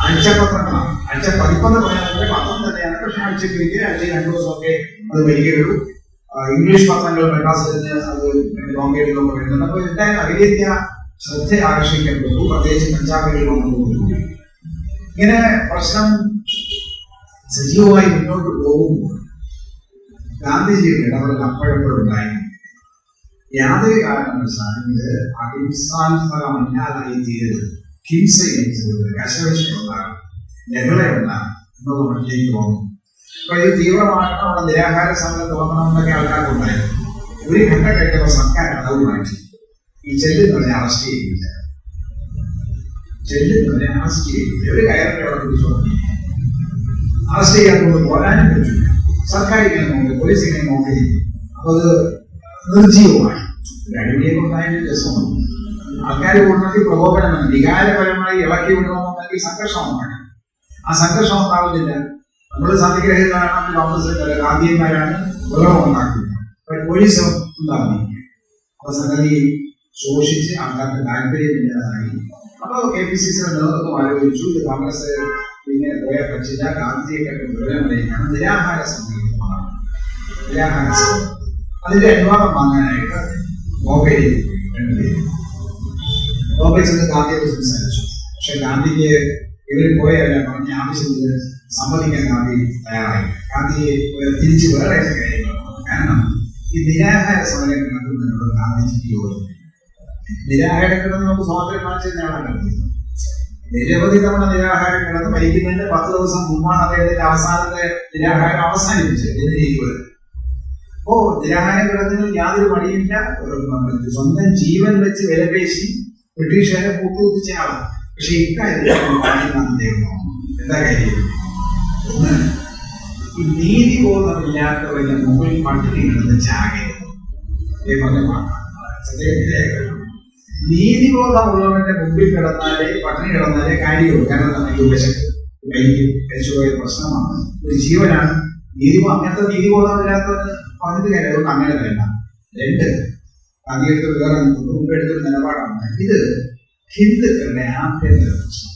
ആഴ്ചപത്രങ്ങളാണ്. ആഴ്ച പതിപ്പെന്ന് പറയാൻ പത്രം തന്നെയാണ്. പക്ഷെ ആഴ്ചയ്ക്ക് ഒരിക്കൽ, ആഴ്ചയിൽ 2 ദിവസമൊക്കെ അത് വരികയുള്ളൂ. ഇംഗ്ലീഷ് പത്രങ്ങൾ മെഡ്രാസിൽ നിന്ന് അത് ബോംബെയിലൊക്കെ വരുന്നുണ്ട്. അപ്പോൾ എന്തായാലും അഖിലേന്ത്യാ ശ്രദ്ധ ആകർഷിക്കപ്പെട്ടു, പ്രത്യേകിച്ച് പഞ്ചാബിൽ വന്നതോടുകൂടി. ഇങ്ങനെ പ്രശ്നം സജീവമായി മുന്നോട്ട് പോകുമ്പോൾ ഗാന്ധിജിയുടെ ഇടപെടൽ അപ്പോഴപ്പോഴുണ്ടായിരുന്നു. യാതൊരു കാരണവശാലും ഇത് അഹിംസാത്മകമല്ലാതായി തീരരുത്, ഹിംസയിലേക്ക് പോകരുത്, കശവശമുണ്ടാകും, ലഹളയുണ്ടാകും എന്നുള്ള മട്ടിലേക്ക് പോകുന്നു. അപ്പൊ ഇത് തീവ്രമാക്കണം, അവിടെ നിരാഹാര സമരം തോന്നണമെന്നൊക്കെ ആൾക്കാർക്കുണ്ടായിരുന്നു. ഒരു ഘട്ടം കഴിഞ്ഞപ്പോൾ സർക്കാർ അടവ് മാറ്റി. ഈ ചെല്ലുന്നവരെ അറസ്റ്റ് ചെയ്യില്ല, ഒരു കയറിന്റെ അവിടെ പിടിച്ചു അറസ്റ്റ് ചെയ്യാൻ കൊണ്ട് പോരാനും പറ്റില്ല. സർക്കാർ ഇങ്ങനെ നോക്കി, പോലീസ് ഇങ്ങനെ നോക്കി. അപ്പൊ അത് നിർജീവമായി. അടിമയെ കൊണ്ടായാലും രസമാണ്. ആൾക്കാർ കൂടണമെങ്കിൽ പ്രകോപനമാണ്, വികാരപരമായി ഇളക്കി വിടണമെന്നുണ്ടെങ്കിൽ സംഘർഷം ഉണ്ടാകണം. ആ സംഘർഷം ഉണ്ടാവുന്നില്ല. നമ്മൾ സത്യഗ്രഹികളാണ്, കോൺഗ്രസ് ഗാന്ധിയന്മാരാണ് ബഹളം ഉണ്ടാക്കുന്നത്. പോലീസ് ഉണ്ടാകുന്നില്ല. അപ്പൊ സംഗതി ശോഷിച്ച് ആൾക്കാർക്ക് താല്പര്യമില്ലാതായി. അപ്പോൾ KPCCയുടെ നേതൃത്വം ആലോചിച്ചു, ഇത് കോൺഗ്രസ് ഇങ്ങനെ പോയാൽ പറ്റില്ല, ഗാന്ധിജിയൊക്കെ വിവരമറിയിക്കണം, നിരാഹാര സമരമാണ്. നിരാഹാര സമരം അതിന്റെ അനുവാദം വാങ്ങാനായിട്ട് ബോംബെയിലേക്ക് പോയി 2 പേര്. ബോംബെ ചെന്ന് ഗാന്ധിയോട് സംസാരിച്ചു. പക്ഷെ ഗാന്ധിക്ക് ഇവർ പോയല്ല പറഞ്ഞ ആവശ്യത്തിന് സമ്മതിക്കാൻ ഗാന്ധി തയ്യാറായി. ഗാന്ധിയെ തിരിച്ച് വേറെ കാര്യങ്ങളാണ്. കാരണം ഈ നിരാഹാര സമരം നടത്തുന്നതിനോട് ഗാന്ധിജിക്ക് യോജിപ്പില്ല. നിരാഹാരത്തിൽ നമുക്ക് സ്വാതന്ത്ര്യം വാങ്ങിച്ച നേടാൻ കഴിയും. നിരവധി തവണ നിരാഹാരം കിടന്ന് മരിക്കുന്നതിന്റെ 10 ദിവസം മുമ്പാണ് അദ്ദേഹത്തിന്റെ അവസാനത്തെ നിരാഹാരം അവസാനിപ്പിച്ചത്. അപ്പോ നിരാഹാരം കിടന്നതിൽ യാതൊരു മടിയില്ല. സ്വന്തം ജീവൻ വെച്ച് വിലപേശി ബ്രിട്ടീഷുകാരെ കൂട്ടുകുത്തിച്ച ആളാണ്. പക്ഷെ ഇക്കാര്യത്തിൽ എന്താ കാര്യം? ഒന്ന്, ഈ നീതിബോധമില്ലാത്തവരുടെ മുകളിൽ പട്ടിണി കിടന്ന് ചാകരുത്. നീതിബോധമുള്ളവന്റെ മുമ്പിൽ കിടന്നാലേ പട്ടിണി കിടന്നാലേ കാര്യമുള്ളൂ. കാരണം നമുക്ക് കഴിച്ചുപോയ പ്രശ്നമാണ്, ഒരു ജീവനാണ്. അങ്ങനത്തെ നീതിബോധമില്ലാത്തവന് പറഞ്ഞിട്ട് കാര്യം. അതുകൊണ്ട് അങ്ങനെ വേണ്ട. 2, അതിയെടുത്ത് വേറെ മുമ്പ് എടുത്തൊരു നിലപാടാണ്. ഇത് ഹിന്ദുക്കളുടെ ആഭ്യന്തര പ്രശ്നം.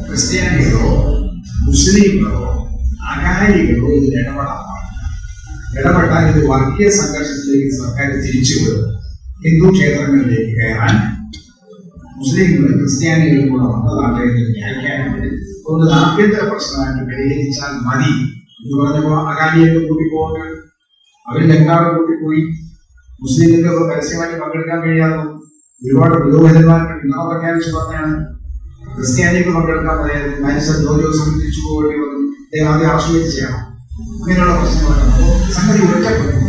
ക്രിസ്ത്യാനികളോ മുസ്ലിങ്ങളോ അകാലികളോ ഇതിൽ ഇടപെട്ടാൽ ഇത് വർഗീയ സംഘർഷത്തിലേക്ക് സർക്കാർ തിരിച്ചുവിടും. ഹിന്ദു ക്ഷേത്രങ്ങളിലേക്ക് കയറാൻ മുസ്ലിങ്ങളും ക്രിസ്ത്യാനികളും കൂടെ വന്നതാണ് എന്ന് വ്യാഖ്യാനം വരും. ഒന്ന് ആഭ്യന്തര പ്രശ്നമായിട്ട് പരിഹരിച്ചാൽ മതി എന്ന് പറഞ്ഞപ്പോൾ അകാലിയൊക്കെ കൂട്ടിപ്പോകുന്നത് അവർ ലങ്കാവ് കൂട്ടിപ്പോയി. മുസ്ലിങ്ങൾക്ക് പരസ്യമായിട്ട് പങ്കെടുക്കാൻ കഴിയാതെ ഒരുപാട് പുരോഹിതന്മാർക്ക് പിന്തുണ പ്രഖ്യാപിച്ചു പറഞ്ഞാണ്. ക്രിസ്ത്യാനികൾ പങ്കെടുക്കാൻ പറയാതെ മനുഷ്യൻ ഓരോ സംബന്ധിച്ചു പോകേണ്ടി വന്നു. അദ്ദേഹം ആദ്യം ആശ്രയിച്ച് ചെയ്യണം. അങ്ങനെയുള്ള പ്രശ്നങ്ങളാണ്. അപ്പോൾ സംഗതി ഒറ്റപ്പെട്ടു,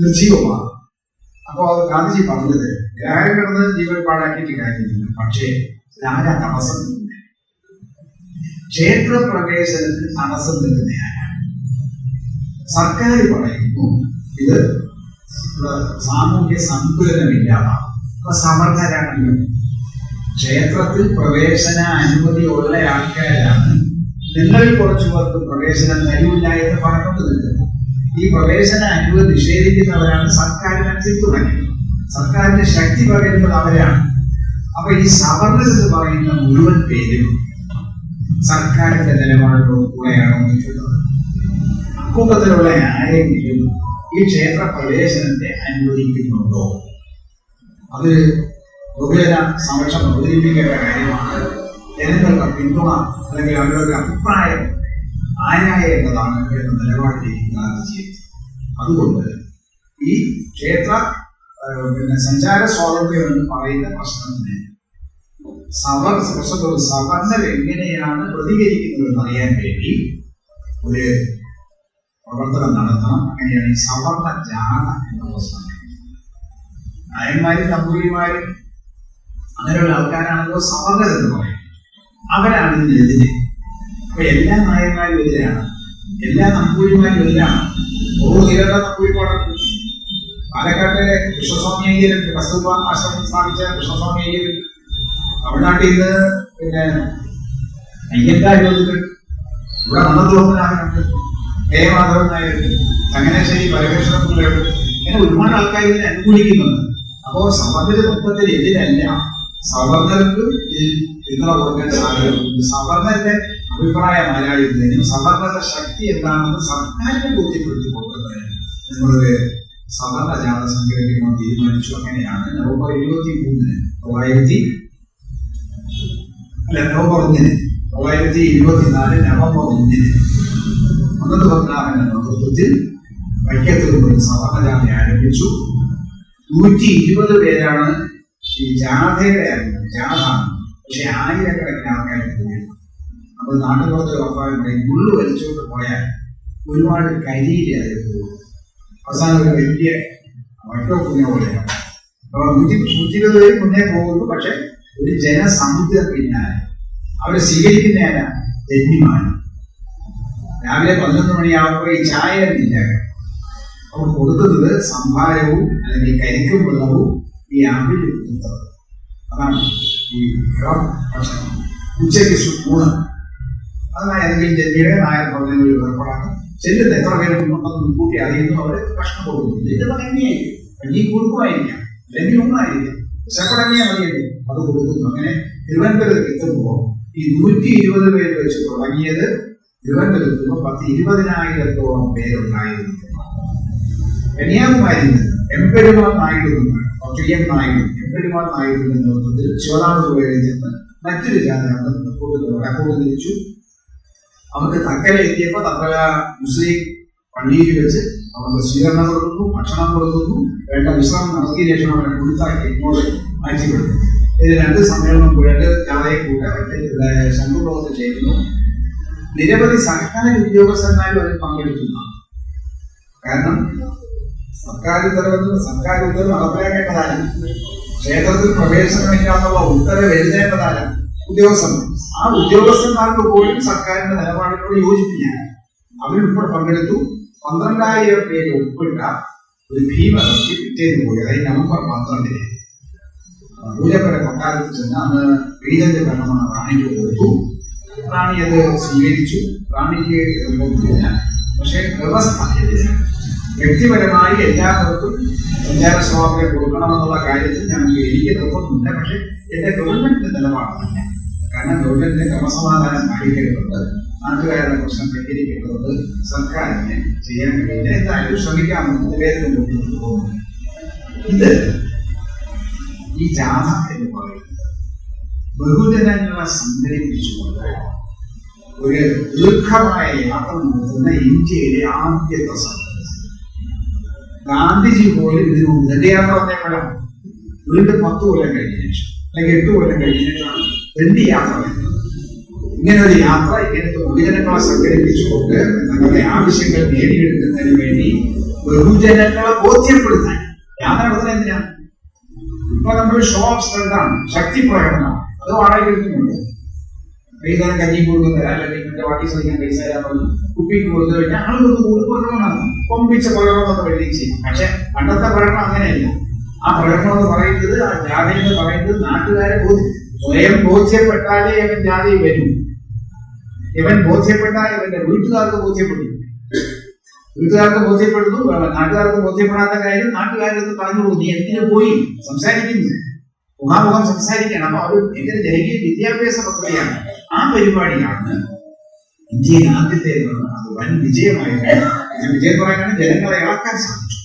നിർജീവമാണ്. അപ്പോൾ അത് ഗാന്ധിജി പറഞ്ഞത് നിരാഹാരം കിടന്ന് ജീവൻ പാഴാക്കിയിട്ട് കാര്യമില്ല. പക്ഷേ ആരാ തടസ്സം നിൽക്കുന്നത്? ക്ഷേത്ര പ്രവേശനത്തിന് തടസ്സം നിൽക്കുന്നയാരാണ്? സർക്കാർ പറയുന്നു ഇത് സാമൂഹ്യ സന്തുലനമില്ലാതാണ്. അപ്പൊ സമർത്ഥരാണല്ലോ. ക്ഷേത്രത്തിൽ പ്രവേശന അനുമതി ഉള്ള ആൾക്കാരാണ് നിങ്ങളിൽ കുറച്ചു പേർക്ക് പ്രവേശനം കഴിവില്ല എന്ന് പറഞ്ഞുകൊണ്ട് നിൽക്കുന്നത്. ഈ പ്രവേശന അനുമതി നിഷേധിക്കുന്നവരാണ് സർക്കാരിനെ പിന്തുണയ്ക്കുന്നത്. സർക്കാരിന്റെ ശക്തി പകരുന്നത് അവരാണ്. അപ്പൊ ഈ സവർണർ എന്ന് പറയുന്ന മുഴുവൻ പേരും സർക്കാരിന്റെ നിലപാടിനോട് കൂടെയാണ് നിൽക്കുന്നത്. അക്കൂട്ടത്തിലുള്ള ആരെങ്കിലും ഈ ക്ഷേത്ര പ്രവേശനത്തെ അനുവദിക്കുന്നുണ്ടോ? അത് ബഹുജന സമക്ഷം അവതരിപ്പിക്കേണ്ട കാര്യമാണ്. ജനങ്ങളുടെ പിന്തുണ അല്ലെങ്കിൽ അവരുടെ അഭിപ്രായം ആരായേണ്ടതാണ് എന്ന നിലപാടിലേക്ക് ഗാന്ധിജി. അതുകൊണ്ട് ഈ ക്ഷേത്ര സഞ്ചാര സ്വാതന്ത്ര്യം എന്ന് പറയുന്ന പ്രശ്നത്തിന് സവർണർ എങ്ങനെയാണ് പ്രതികരിക്കുന്നത് അറിയാൻ വേണ്ടി ഒരു പ്രവർത്തനം നടത്തണം. അങ്ങനെയാണ് ഈ സവർണ ജാഥ എന്ന പ്രശ്നം. നായന്മാരും തമ്പൂരിമാരും അങ്ങനെയുള്ള ആൾക്കാരാണല്ലോ സവർണർ എന്ന് പറയും. അവരാണ് ഇതിനെതിരെ. അപ്പൊ എല്ലാ നായന്മാരും എതിരാണ്, എല്ലാ നമ്പൂരിമാരും എതിരാണ്. ഓരോ നിരന്തര നമ്പൂരിപ്പാടും പാലക്കാട്ടെ കൃഷ്ണസ്വാമി അയ്യർ, കസ്തൂർബ ആശ്രമം സ്ഥാപിച്ച കൃഷ്ണസ്വാമി അയ്യർ, തമിഴ്നാട്ടിൽ നിന്ന് അയ്യങ്കാർ ജ്യോതികൾ, ഇവിടെ നന്ദതോന്നനാകുന്നുണ്ട്, കെ മാധവൻ നായർ, ചങ്ങനാശ്ശേരി പരമേശ്വരൻ പിള്ളയുണ്ട്. ഇങ്ങനെ ഒരുപാട് ആൾക്കാർ ഇതിനെ അനുകൂലിക്കുന്നുണ്ട്. അപ്പോ സവർണർ മൊത്തത്തിൽ എതിരല്ല. സവർണർക്ക് ഇതിൽ പിന്തുണ കൊടുക്കാൻ സാധ്യതയുണ്ട്. സവർണരുടെ അഭിപ്രായം ആരായിരുന്നതിനും സവർണരുടെ ശക്തി എന്താണെന്ന് സർക്കാരിനെ ബോധ്യപ്പെടുത്തി കൊടുക്കുന്നതിന് നിങ്ങളൊരു സവർണ ജാഥ സംഘടിപ്പിക്കാൻ തീരുമാനിച്ചു. അങ്ങനെയാണ് നവംബർ 23 നവംബർ 1 1924 നവംബർ 1 മന്നത്ത് പത്മനാഭന്റെ നേതൃത്വത്തിൽ വൈക്കത്തിൽ ഒരു സവർണ ജാഥ ആരംഭിച്ചു. 120 പേരാണ് ഈ ജാഥയുടെ ജാഥാണ്. പക്ഷെ ആയിരക്കണക്കിന് ആൾക്കാർ പോയി. അപ്പോൾ നാട്ടുപുറത്ത് ഉറപ്പായിട്ടുണ്ടെങ്കിൽ ഉള്ളു വലിച്ചുകൊണ്ട് പോയാൽ ഒരുപാട് കരിയില്ല അതിൽ പോകും. അവസാനം ഒരു വലിയ വട്ടോ കുഞ്ഞ പോലെയാണ്. അപ്പോൾ 120 പേര് മുന്നേ പോകുന്നു. പക്ഷെ ഒരു ജനസമുദ്രം പിന്നാലെ അവരെ സ്വീകരിക്കുന്നതല്ല ജന്മിമാർ. രാവിലെ 11 മണിയാകുമ്പോൾ ഈ ചായ ഇല്ല. അവർ കൊടുക്കുന്നത് സംഭാരവും അല്ലെങ്കിൽ കരിക്കും വെള്ളവും ഈ ആമ്പിൽ കൊടുത്തത്. അതാണ് ഈ ഭക്ഷണം. ഉച്ചയ്ക്ക് ഊണ് അതാണ് ഏതെങ്കിലും ജന്മിയുടെ നായർ പറഞ്ഞ ഏർപ്പാടാണ്. ചെല്ലുന്നത് എത്ര പേര് ഉണ്ടെന്ന് കൂട്ടി അറിയുന്നു. അവർ ഭക്ഷണം കൊടുക്കുന്നു. ഇത് ഭംഗിയായിരിക്കും, കഞ്ഞി കുറുക്കുമായിരിക്കാം, അല്ലെങ്കിൽ ഊണായിരിക്കാം, ശക്കടങ്ങിയാ മതിയല്ലേ, അത് കൊടുക്കുന്നു. അങ്ങനെ തിരുവനന്തപുരത്ത് എത്തുമ്പോൾ ഈ 120 പേര് വെച്ച് തുടങ്ങിയത് തിരുവനന്തപുരത്ത് 10-20,000-ഓളം പേരുണ്ടായിരുന്നു. കന്യാകുമാരിയിൽ എമ്പെരുമാൾ നായിഡുണ്ട്, ഒറ്റയ്യൻ നായിഡു, എമ്പെരുമാൾ നായിഡുവിന്റെ നേതൃത്വത്തിൽ ശിവദാനപുരയിൽ നിന്ന് മറ്റൊരു ജാഥ വടക്കോട്ട് തിരിച്ചു. അവർക്ക് തക്കല എത്തിയപ്പോൾ തക്കല മുസ്ലിം പള്ളിയിൽ വെച്ച് അവർക്ക് സ്വീകരണം കൊടുക്കുന്നു, ഭക്ഷണം കൊടുക്കുന്നു, വേണ്ട വിശ്രമം നടത്തിയ ശേഷം അവരെ കൊടുത്താക്കി ഇങ്ങോട്ട് മാറ്റിക്കൊടുത്തു. ഇത് 2 സമ്മേളനം പോയിട്ട് ജാഥയെ കൂട്ടായിട്ട് ഇവിടെ ശംഖുപ്രവർത്തനം ചെയ്യുന്നു. നിരവധി സർക്കാർ ഉദ്യോഗസ്ഥന്മാരും അതിൽ പങ്കെടുക്കുന്നു. കാരണം സർക്കാർ ഉത്തരവ് നടപ്പിലാക്കേണ്ടതാണ്. ക്ഷേത്രത്തിൽ പ്രവേശനമില്ലാന്നുള്ള ഉത്തരവ് എഴുതേണ്ടതാണ് ഉദ്യോഗസ്ഥന്മാർ. ആ ഉദ്യോഗസ്ഥന്മാർക്ക് പോലും സർക്കാരിന്റെ നിലപാടിനോട് യോജിപ്പില്ല. അവരുൾപ്പെടെ പങ്കെടുത്തു. 12,000 പേര് ഒപ്പിട്ട ഒരു ഭീമകൾക്ക് പിറ്റേന്ന് പോയി. അതായത് നവംബർ 12 പൂജപ്പുര കൊട്ടാരത്തിൽ ചെന്ന് അന്ന് റീജന്റെ ഭരണമാണ് റാണിക്ക് കൊടുത്തു. റാണി അത് സ്വീകരിച്ചു. റാണിക്ക് പക്ഷേ വ്യവസ്ഥ വ്യക്തിപരമായി എല്ലാവർക്കും സഞ്ചാര സ്വാതന്ത്ര്യം കൊടുക്കണമെന്നുള്ള കാര്യത്തിൽ എനിക്ക് നിർബന്ധമില്ല. പക്ഷെ എന്റെ ഗവൺമെന്റിന്റെ നിലപാടല്ല. കാരണം ഗവൺമെന്റിന്റെ ക്രമസമാധാനം പാലിക്കേണ്ടതുണ്ട്, നാട്ടുകാരുടെ പ്രശ്നം പരിഹരിക്കേണ്ടതുണ്ട്, സർക്കാരിനെ ചെയ്യാൻ കഴിയില്ല. എന്തായാലും ശ്രമിക്കാമെന്ന് നിവേദനം കൊണ്ടു പോകുന്നു. ഇത് ഈ ജാഥ എന്ന് പറയുന്നത് ബഹുജനങ്ങളെ സംഘടിപ്പിച്ചുകൊണ്ട് ഒരു ദീർഘമായ യാത്ര നടത്തുന്ന ഇന്ത്യയിലെ ആദ്യത്തെ സംഘം. ഗാന്ധിജി പോലും ഇതിനു മുമ്പ് ദണ്ഡിയാത്ര വന്നപ്പോഴാണ് വീണ്ടും 10 കൊല്ലം കഴിഞ്ഞ ശേഷം അല്ലെങ്കിൽ 8 കൊല്ലം കഴിഞ്ഞ ശേഷമാണ് ദണ്ഡി യാത്ര വരുന്നത്. ഇങ്ങനെ ഒരു യാത്ര ഇങ്ങനത്തെ ബഹുജനങ്ങളെ സംഘടിപ്പിച്ചുകൊണ്ട് തങ്ങളുടെ ആവശ്യങ്ങൾ നേടിയെടുക്കുന്നതിന് വേണ്ടി ബഹുജനങ്ങളെ ബോധ്യപ്പെടുത്താൻ യാത്ര നടത്തുന്നത് എന്തിനാണ്? ഇപ്പൊ നമ്മൾ ഷോ ഓഫ് സ്ട്രെങ്താണ്, ശക്തി പ്രകടനമാണ്. അത് വാടക എടുക്കുന്നുണ്ട്. കൈകാലം കഞ്ഞി കൊടുക്കുന്നത് അല്ലെങ്കിൽ മറ്റേ വാട്ടി ശ്രമിക്കാൻ പൈസ കുപ്പിക്ക് കൊടുത്തു കഴിഞ്ഞാൽ ആളുകൾക്ക് കൊടുക്കുന്നതാണ് പൊമ്പിച്ച പ്രകടനം എന്ന് പറയുകയും ചെയ്യും. പക്ഷെ പണ്ടത്തെ പ്രകടനം അങ്ങനെയല്ല. ആ പ്രകടനം എന്ന് പറയുന്നത്, ആ ജാതി എന്ന് പറയുന്നത് നാട്ടുകാരെ സ്വയം ബോധ്യപ്പെട്ടാലേ ഇവൻ ജാതി വരും. ഇവൻ ബോധ്യപ്പെട്ടാൽ ഇവന്റെ വീട്ടുകാർക്ക് ബോധ്യപ്പെട്ടു. വീട്ടുകാർക്ക് ബോധ്യപ്പെടുന്നു, നാട്ടുകാർക്ക് ബോധ്യപ്പെടാത്ത കാര്യം നാട്ടുകാരെന്ന് പറഞ്ഞു. നീ എന്തിനു പോയി സംസാരിക്കുന്നു? മുഖാമുഖം സംസാരിക്കണം. അപ്പൊ അത് എന്റെ ജനകീയ വിദ്യാഭ്യാസ പദ്ധതിയാണ്. ആ പരിപാടിയാണ് ഇന്ത്യയിൽ ആദ്യത്തേതാണ്. അത് വൻ വിജയമായിരുന്നു. വിജയം പറയാനാണ് ജനങ്ങളെ ഇളക്കാൻ സാധിച്ചു.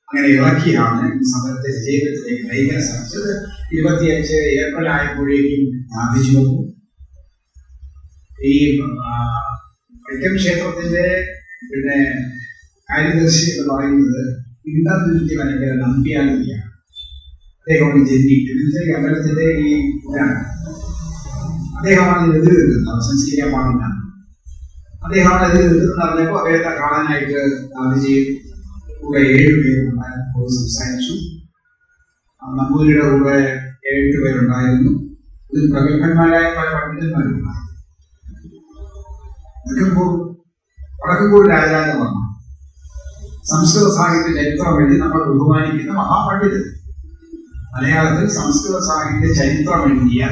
അങ്ങനെ ഇളക്കിയാണ് ഈ സമരത്തെ വിജയത്തിലേക്ക് നയിക്കാൻ സാധിച്ചത്. 25 ഏപ്രിൽ ആയപ്പോഴേക്കും ഗാന്ധിജി വന്നു. ഈ വൈക്കം ക്ഷേത്രത്തിന്റെ കാര്യദർശി എന്ന് പറയുന്നത് ഇന്റർനെറ്റ് ഭയങ്കര നമ്പ്യാനിയാണ്. അദ്ദേഹമാണ് ജന്മി അമ്പലത്തിന്റെ ഈ അദ്ദേഹമാണ് എതിർ നിൽക്കുന്നത്. സംസ്കരിക്കാൻ പാടില്ല. അദ്ദേഹമാണ് എതിർ നിൽക്കുന്നത് അറിഞ്ഞപ്പോൾ അദ്ദേഹത്തെ കാണാനായിട്ട് ഗാന്ധിജി കൂടെ 7 പേരുണ്ടായിരുന്നു. സംസാരിച്ചു. നമ്പൂരിയുടെ കൂടെ 7 പേരുണ്ടായിരുന്നു. ഇതിൽ പ്രഗത്ഭന്മാരായ പല പണ്ഡിതന്മാരുണ്ടായിരുന്നു. വടക്കൻകൂർ രാജാവാണ് സംസ്കൃത സാഹിത്യ ചരിത്രം എഴുതി നമ്മൾ ബഹുമാനിക്കുന്ന മഹാപണ്ഡിതൻ. മലയാളത്തിൽ സംസ്കൃത സാഹിത്യ ചരിത്രം എഴുതിയ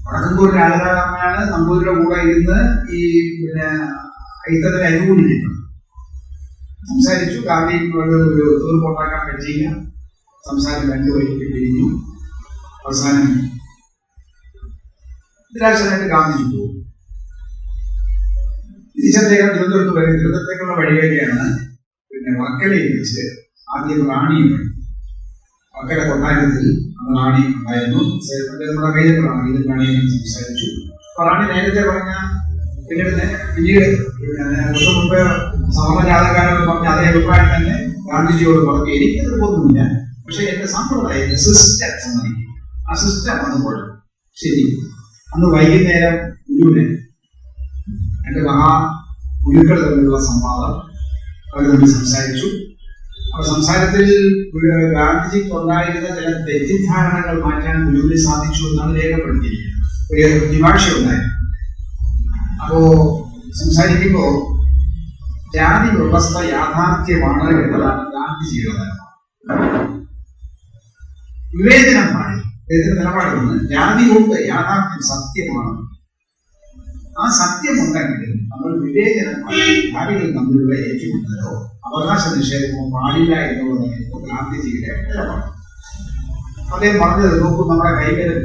വടക്കൻകൂർ രാജാറാമാണ് നമ്പൂരിയുടെ കൂടെ ഇരുന്ന് ഈ ഐത്തത്തിന് അനുകൂലിക്കുന്നത്. സംസാരിച്ചു. ഗാന്ധി ഒരു തീർപ്പുണ്ടാക്കാൻ പറ്റിയില്ല. സംസാരം 2 വഴിക്ക് പിരിഞ്ഞു. അവസാനം നിരാശനായിട്ട് ഗാന്ധിജി പോകും. തിരിച്ചദ്ദേഹം തിരുവനന്തപുരത്തേക്കുള്ള വഴിവരെയാണ് വർക്കലയിൽ വെച്ച് ആദ്യം റാണിയും വർക്കല കൊട്ടാരത്തിൽ റാണി ഉണ്ടായിരുന്നു. നമ്മുടെ കൈതങ്ങളാണ് ഇത് റാണിയും സംസാരിച്ചു. അപ്പൊ റാണി നേരത്തെ പറഞ്ഞ പിന്നീട് മുമ്പ് സമരജാതക്കാരെന്ന് പറഞ്ഞ അതേ അഭിപ്രായം തന്നെ ഗാന്ധിജിയോട് പറഞ്ഞു. എനിക്കത് തോന്നുന്നില്ല, പക്ഷെ എന്റെ സമ്പ്രദായം സിസ്റ്റം സമ്മതിക്കും. ആ സിസ്റ്റം അതുപോലെ ശരി. അന്ന് വൈകുന്നേരം ഗുരുവിനെ 2 ഗുരുക്കൾ തമ്മിലുള്ള സംവാദം അവർ തമ്മിൽ സംസാരിച്ചു. അപ്പൊ സംസാരത്തിൽ ഗാന്ധിജിക്ക് ഉണ്ടായിരുന്ന ചില തെറ്റിദ്ധാരണകൾ മാറ്റാൻ ഗുരുവിന് സാധിച്ചു എന്നാണ് രേഖപ്പെടുത്തിയിരിക്കുന്നത്. ഒരു നിഭാഷ ഉണ്ടായിരുന്നു. അപ്പോ സംസാരിക്കുമ്പോ ജാതി വ്യവസ്ഥ യാഥാർത്ഥ്യമാണ് എന്നതാണ് ഗാന്ധിജിയുടെ നിലപാട്. വിവേചനം പാടില്ല. അദ്ദേഹത്തിന്റെ നിലപാടിൽ ജാതി കൊണ്ട് യാഥാർത്ഥ്യം സത്യമാണ്. ആ സത്യമുണ്ടെങ്കിലും നമ്മൾ വിവേചനം പാടില്ല. ജാതികൾ തമ്മിലുള്ള ഏറ്റുമുട്ടലോ അവകാശ നിഷേധമോ പാടില്ല എന്നുള്ളതായിരുന്നു ഗാന്ധിജിയുടെ നിലപാട്. അദ്ദേഹം പറഞ്ഞത് നോക്കൂ, നമ്മുടെ കൈകളിൽ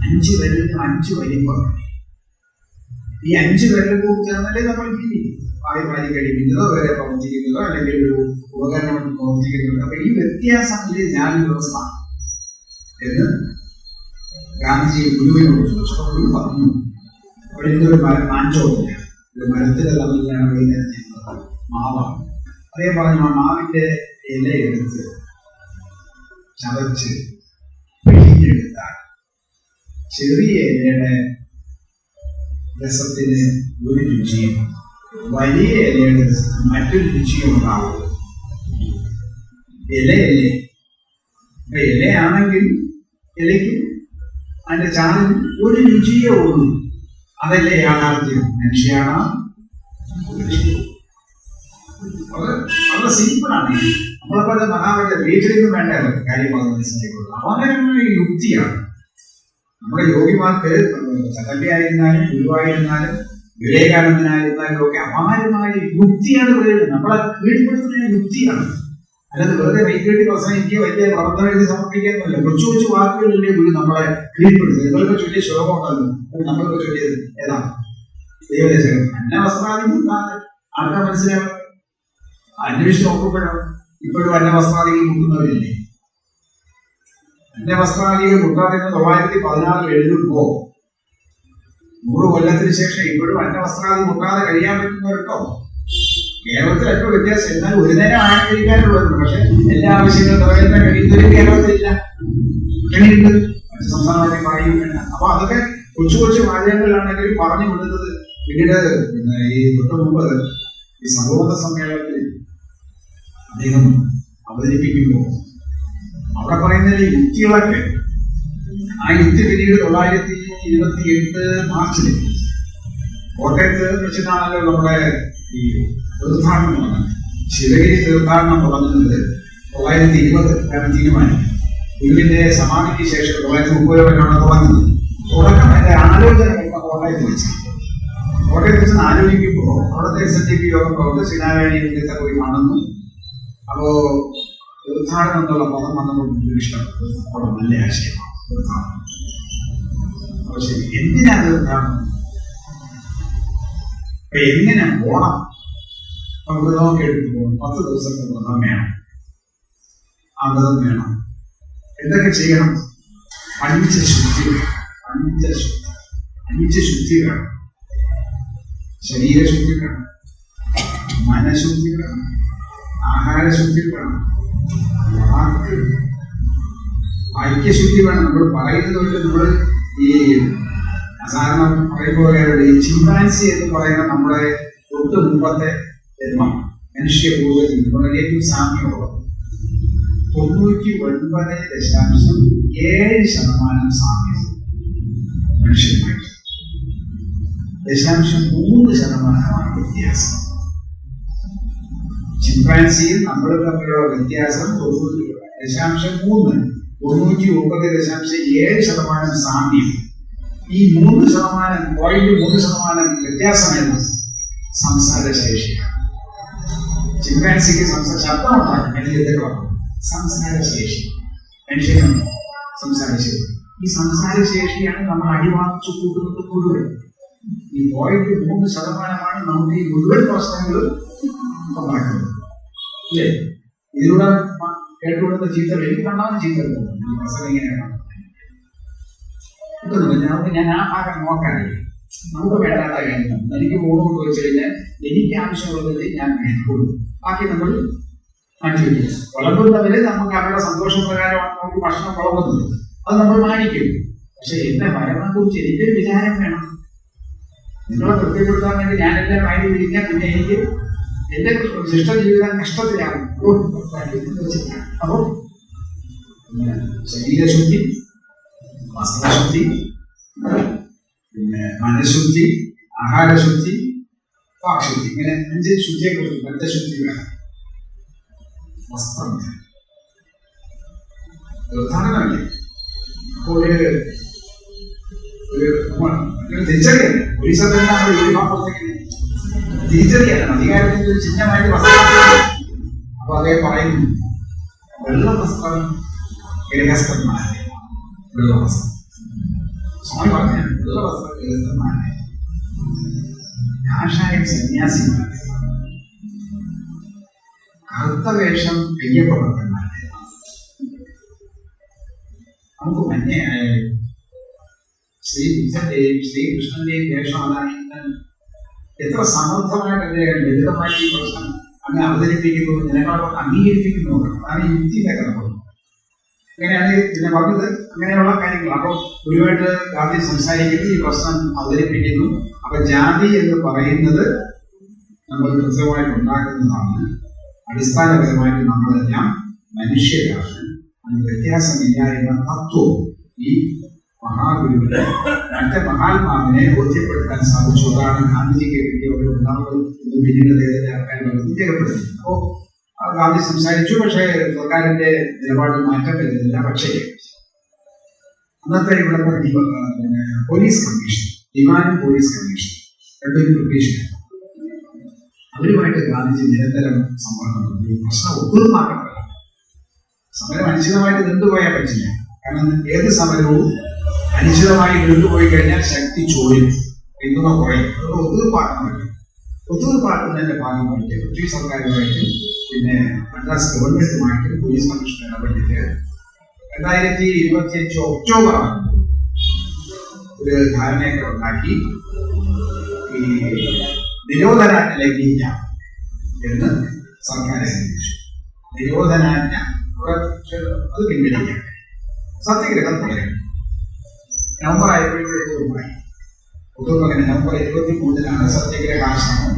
5 വിരലിന് 5 വലിപ്പം. ഈ 5 വിരൽ കൂടി ചേർന്നല്ലേ നമ്മൾ ജീവിക്കും. പാരി കഴിക്കുന്നതോ വരെ പ്രവർത്തിക്കുന്നതോ അല്ലെങ്കിൽ ഒരു ഉപകരണം പ്രവർത്തിക്കുന്നതോ. അപ്പൊ ഈ വ്യത്യാസത്തിലെ ജാതി വ്യവസ്ഥ എന്ന് ഗാന്ധിജി ഗുരുവിനോട് ചോദിച്ചപ്പോൾ ഗുരു പറഞ്ഞു, അവിടെ ഒരു മാഞ്ചോട്ടില്ല, ഒരു മരത്തിന്റെ തമ്മിലാണ് വൈകുന്നേരം മാവാണ്. അതേ പറഞ്ഞു, ആ മാവിന്റെ ഇല എടുത്ത് ചതച്ച് എന്താണ്? ചെറിയ ഇലയുടെ രസത്തിന് ഒരു രുചിയും വലിയ ഇലയുടെ രസത്തിന് മറ്റൊരു രുചിയും ഉണ്ടാവും. ഇലയല്ലേ, ഇപ്പൊ ഇലയാണെങ്കിൽ ഇലയ്ക്ക് അതിന്റെ ചാറിന് ഒരു രുചിയേ ഉള്ളൂ. അതല്ലേ യാഥാർത്ഥ്യം. മനുഷ്യയാണ് വളരെ സിമ്പിളാണ്. നമ്മളെപ്പോലെ മഹാവ്യ വീട്ടിലേക്കും വേണ്ട കാര്യം മനസ്സിലാക്കിക്കൊള്ളു. അപാരമായ യുക്തിയാണ്. നമ്മുടെ യോഗിമാർക്ക് ചട്ടമ്പിയായിരുന്നാലും ഗുരുവായിരുന്നാലും വിവേകാനന്ദനായിരുന്നാലും ഒക്കെ അപാരമായ യുക്തിയാണ് പറയുന്നത്. നമ്മളെ കീഴ്പ്പെടുത്തുന്ന യുക്തിയാണ്. അല്ലാതെ വെറുതെ വൈകിട്ട് പ്രസംഗിക്കുക വലിയ പ്രവർത്തനം എഴുതി സമർപ്പിക്കാനല്ല. കൊച്ചു കൊച്ചു വാക്കുകളിലെ ഗുരു നമ്മളെ കീഴ്പ്പെടുത്തുന്നത്. നിങ്ങളൊക്കെ ചൊല്ലിയ ശ്ലോകം ഉണ്ടല്ലോ, നമ്മളൊക്കെ ചൊല്ലിയത് ഏതാണ്? ദൈവദേശം അന്നവസ്ത്രാദി മുട്ടാതെ ആർക്കാ മനസ്സിലാവും? അന്വേഷിച്ച് നോക്കുമ്പോഴാണ് ഇപ്പോഴും അന്നവസ്ത്രാദികൾ മുട്ടുന്നവരില്ലേ? അന്നവസ്ത്രാദികൾ മുട്ടാതെ 914 എഴുതുമ്പോ 100 കൊല്ലത്തിന് ശേഷം ഇപ്പോഴും അന്നവസ്ത്രാദി മുട്ടാതെ കഴിയാൻ പറ്റുന്നവരുണ്ടോ? കേരളത്തിൽ എപ്പോൾ വ്യത്യാസം. എന്നാൽ ഒരു നേരം ആഹാരം കഴിക്കാനുള്ളത്, പക്ഷെ എല്ലാ ആവശ്യങ്ങളും നിറവേറ്റാൻ കഴിയുന്നവരും കേരളത്തിലില്ല. അങ്ങനെയുണ്ട്. മറ്റു സംസ്ഥാനങ്ങളിൽ പറയുന്നില്ല. അപ്പൊ അതൊക്കെ കൊച്ചു കൊച്ചു വാചകങ്ങളിലാണെങ്കിലും പറഞ്ഞു വിടുന്നത്. പിന്നീട് ഈ തൊട്ട് മുമ്പ് ഈ സർവോന്നത സമ്മേളനത്തിൽ അദ്ദേഹം അവതരിപ്പിക്കുമ്പോൾ അവിടെ പറയുന്ന യുക്തികളൊക്കെ, ആ യുക്തി പിന്നീട് 928 മാർച്ചിൽ കോട്ടയത്ത് വെച്ചിട്ടാണല്ലോ നമ്മുടെ ഈ തീർത്ഥാടനം തുടങ്ങുന്നത്. ശിവഗിരി തീർത്ഥാടനം തുടങ്ങുന്നത് 920 തീരുമാനിക്കും. ഗുരുവിന്റെ സമാധിക്ക് ശേഷം 930 വരെയാണ് തുടങ്ങുന്നത്. തുടക്കം അതിന്റെ ആലോചന കോട്ടയത്ത് വെച്ച് ആലോചിക്കുമ്പോൾ അവിടുത്തെ SNDP യോഗം പ്രവർത്തക ശ്രീനാരായണീയത്തെ പോയി കാണുന്നു. അപ്പോ തീർത്ഥാടനം എന്നുള്ള പദം വന്നപ്പോൾ ഇഷ്ടപ്പെട്ടു. നല്ല ആശയമാണ് തീർത്ഥാടനം. അപ്പൊ ശരി, എന്തിനാ തീർത്ഥാടനം? അപ്പൊ എങ്ങനെ പോണം? വ്രതം കേട്ടിട്ട് പോകണം. 10 ദിവസത്തെ വ്രതം വേണം. ആ വ്രതം വേണം. എന്തൊക്കെ ചെയ്യണം? പഞ്ചശുദ്ധി വേണം. ശരീരശുദ്ധി വേണം, മനഃശുദ്ധി വേണം, ആഹാരശുദ്ധി വേണം, വാക്ക് ഐക്യശുദ്ധി വേണം. നമ്മൾ പറയുന്നത് നമ്മൾ ഈ സാധാരണ പറയുമ്പോൾ ഈ ചിമ്പാൻസി എന്ന് പറയുന്ന നമ്മുടെ തൊട്ട് മുമ്പത്തെ ജന്മം മനുഷ്യപൂർവ്വത്തിൽ വളരെയധികം സാമ്യമുള്ളത്. 99.7% സാമ്യം മനുഷ്യരുമായിട്ട്. 0.3% വ്യത്യാസം. ചിമ്പാൻസിയും നമ്മൾ തമ്മിലുള്ള വ്യത്യാസം 0.3, 99.7% സാമ്യം. ഈ 0.3% വ്യത്യാസമായിരുന്നു സംസാരശേഷിയാണ്. ചിമ്പാൻസിക്ക് ശബ്ദം ഉണ്ടാക്കും, സംസാരശേഷി. മനുഷ്യനുണ്ട് സംസാരശേഷി. ഈ സംസാരശേഷിയാണ് നമ്മൾ അടിവാങ്ങിച്ചു കൂട്ടുന്നത് മുഴുവൻ. ഈ 0.3% നമുക്ക് ഈ മുഴുവൻ പ്രശ്നങ്ങളും ഉണ്ടാക്കുന്നത്. ഇല്ലേ? ഇതിലൂടെ കേട്ടുകൊടുത്ത ചീത്തകൾ എനിക്ക് കണ്ടാവുന്ന ചീത്തകൾ പ്രസംഗം ഇങ്ങനെയാണ്. ഞാൻ ആ ഭാഗം നോക്കാറില്ല. നമുക്ക് വേണ്ടാത്ത കാര്യങ്ങൾ എനിക്ക് പോകുന്നത് വെച്ച് കഴിഞ്ഞാൽ എനിക്ക് ആവശ്യമുള്ളത് ഞാൻ കേൾക്കുള്ളൂ. ബാക്കി നമ്മൾ മാറ്റിവെക്കും. വളർത്തുന്നവര് നമുക്ക് അവരുടെ സന്തോഷപ്രകാരമാണ് നമുക്ക് ഭക്ഷണം വളർത്തുന്നത്. അത് നമ്മൾ മാനിക്കും. പക്ഷെ എന്റെ മരണത്തെ കുറിച്ച് എനിക്കൊരു വിചാരം വേണം. നിങ്ങളെ തൃപ്തിപ്പെടുത്താൻ വേണ്ടി ഞാനെല്ലാം വായി പിടിക്കാൻ പിന്നെ എനിക്ക് എന്റെ ശിഷ്ട ജീവിതം കഷ്ടത്തിലാണ്. അപ്പോ ശരീരശുദ്ധി, വസ്ത്രശുദ്ധി, പിന്നെ മനഃശുദ്ധി, ആഹാരശുദ്ധി, വാക്ശുദ്ധി, ഇങ്ങനെ 5 ശുദ്ധിയെ കുറിച്ച് ബദ്ധശുദ്ധി വേണം. വസ്ത്രം തീർത്ഥാടനമല്ലേ? അപ്പൊ ഒരു തിരിച്ചറിയല്ലേ? ഒരീസത്തെല്ലാം തിരിച്ചറിയാനാണ് അധികാരത്തിന്റെ ഒരു ചിഹ്നമായിട്ട് വസ്ത്രം. അപ്പൊ അദ്ദേഹം പറയുന്നു, വെള്ള വസ്ത്രം ഗൃഹസ്ഥന്മാരെ, വെള്ള വസ്ത്രം. സ്വാമി പറഞ്ഞ വെള്ള വസ്ത്രം ഗൃഹസ്ഥന്മാരെ, കാഷായം സന്യാസിമാരെ, കറുത്ത വേഷം കയ്യപ്പഭക്തന്മാരെ. നമുക്ക് മഞ്ഞയായാലും ശ്രീബുദ്ധന്റെയും ശ്രീകൃഷ്ണന്റെയും വേഷം അതായത് എത്ര സമർത്ഥമായിട്ട് അദ്ദേഹം ലളിതമായിട്ട് ഈ പ്രശ്നം അങ്ങനെ അവതരിപ്പിക്കുന്നു, ജനങ്ങളെ അംഗീകരിപ്പിക്കുന്നു. അതാണ് യുക്തിയുടെ കിടക്കുന്നത്. അങ്ങനെയാണ് പിന്നെ പറഞ്ഞത്. അങ്ങനെയുള്ള കാര്യങ്ങൾ. അപ്പോൾ ഗുരുവായിട്ട് ഗാന്ധി സംസാരിക്കുന്നത് ഈ പ്രശ്നം അവതരിപ്പിക്കുന്നു. അപ്പൊ ജാതി എന്ന് പറയുന്നത് നമ്മൾ കൃത്യമായിട്ട് ഉണ്ടാക്കുന്നതാണ്. അടിസ്ഥാനപരമായിട്ട് നമ്മളെല്ലാം മനുഷ്യരാണ്. അതിന് വ്യത്യാസമില്ല എന്ന തത്വം ഈ മഹാഗുരുവിനെ മറ്റേ മഹാത്മാവിനെ ബോധ്യപ്പെടുത്താൻ സാധിച്ചു. അതാണ് ഗാന്ധിജിക്ക് കിട്ടിയ ഒരു പിന്നീട് ആൾക്കാർ രേഖപ്പെടുത്തി. അപ്പോ ഗാന്ധി സംസാരിച്ചു. പക്ഷേ സർക്കാരിന്റെ നിലപാട് മാറ്റം വരുന്നില്ല. പക്ഷേ അന്നത്തെ ഇവിടുത്തെ പോലീസ് കമ്മീഷൻ, ദിവാനും പോലീസ് കമ്മീഷൻ രണ്ടും ബ്രിട്ടീഷാണ്. അവരുമായിട്ട് ഗാന്ധിജി നിരന്തരം സമ്പർക്കം നടത്തി. പ്രശ്നം ഒത്തുതീർപ്പാക്കപ്പെടാം. സമരം അനിശ്ചിതമായിട്ട് നീണ്ടുപോയാൽ പറ്റില്ല. കാരണം ഏത് സമരവും അനിശ്ചിതമായി നീണ്ടുപോയി കഴിഞ്ഞാൽ ശക്തി ചോരും, പിന്തുണ കുറയും. അതുകൊണ്ട് ഒത്തുതീർപ്പാക്കാൻ പറ്റും. ഒത്തുതീർപ്പാക്കുന്നതിന്റെ ഭാഗമായിട്ട് ബ്രിട്ടീഷ് സർക്കാരുമായിട്ട് പിന്നെ മദ്രാസ് ഗവൺമെന്റുമായിട്ട് പോലീസ് കമ്മീഷൻ ഇടപെട്ടിട്ട് 2025 ഒക്ടോബർ ആകുമ്പോൾ ഒരു ധാരണയൊക്കെ ഉണ്ടാക്കി ഈ നിരോധനാജ്ഞ ലംഘിക്കാം എന്ന് സർക്കാർ അനുവദിച്ചു. നിരോധനാജ്ഞ അത് പിൻവലിക്കാം. സത്യഗ്രഹം തുടരും. നവംബർ ആയപ്പോഴേക്കുമായി ഒത്തുതീർപ്പ്. നവംബർ 23-നാണ് സത്യഗ്രഹാശ്രമം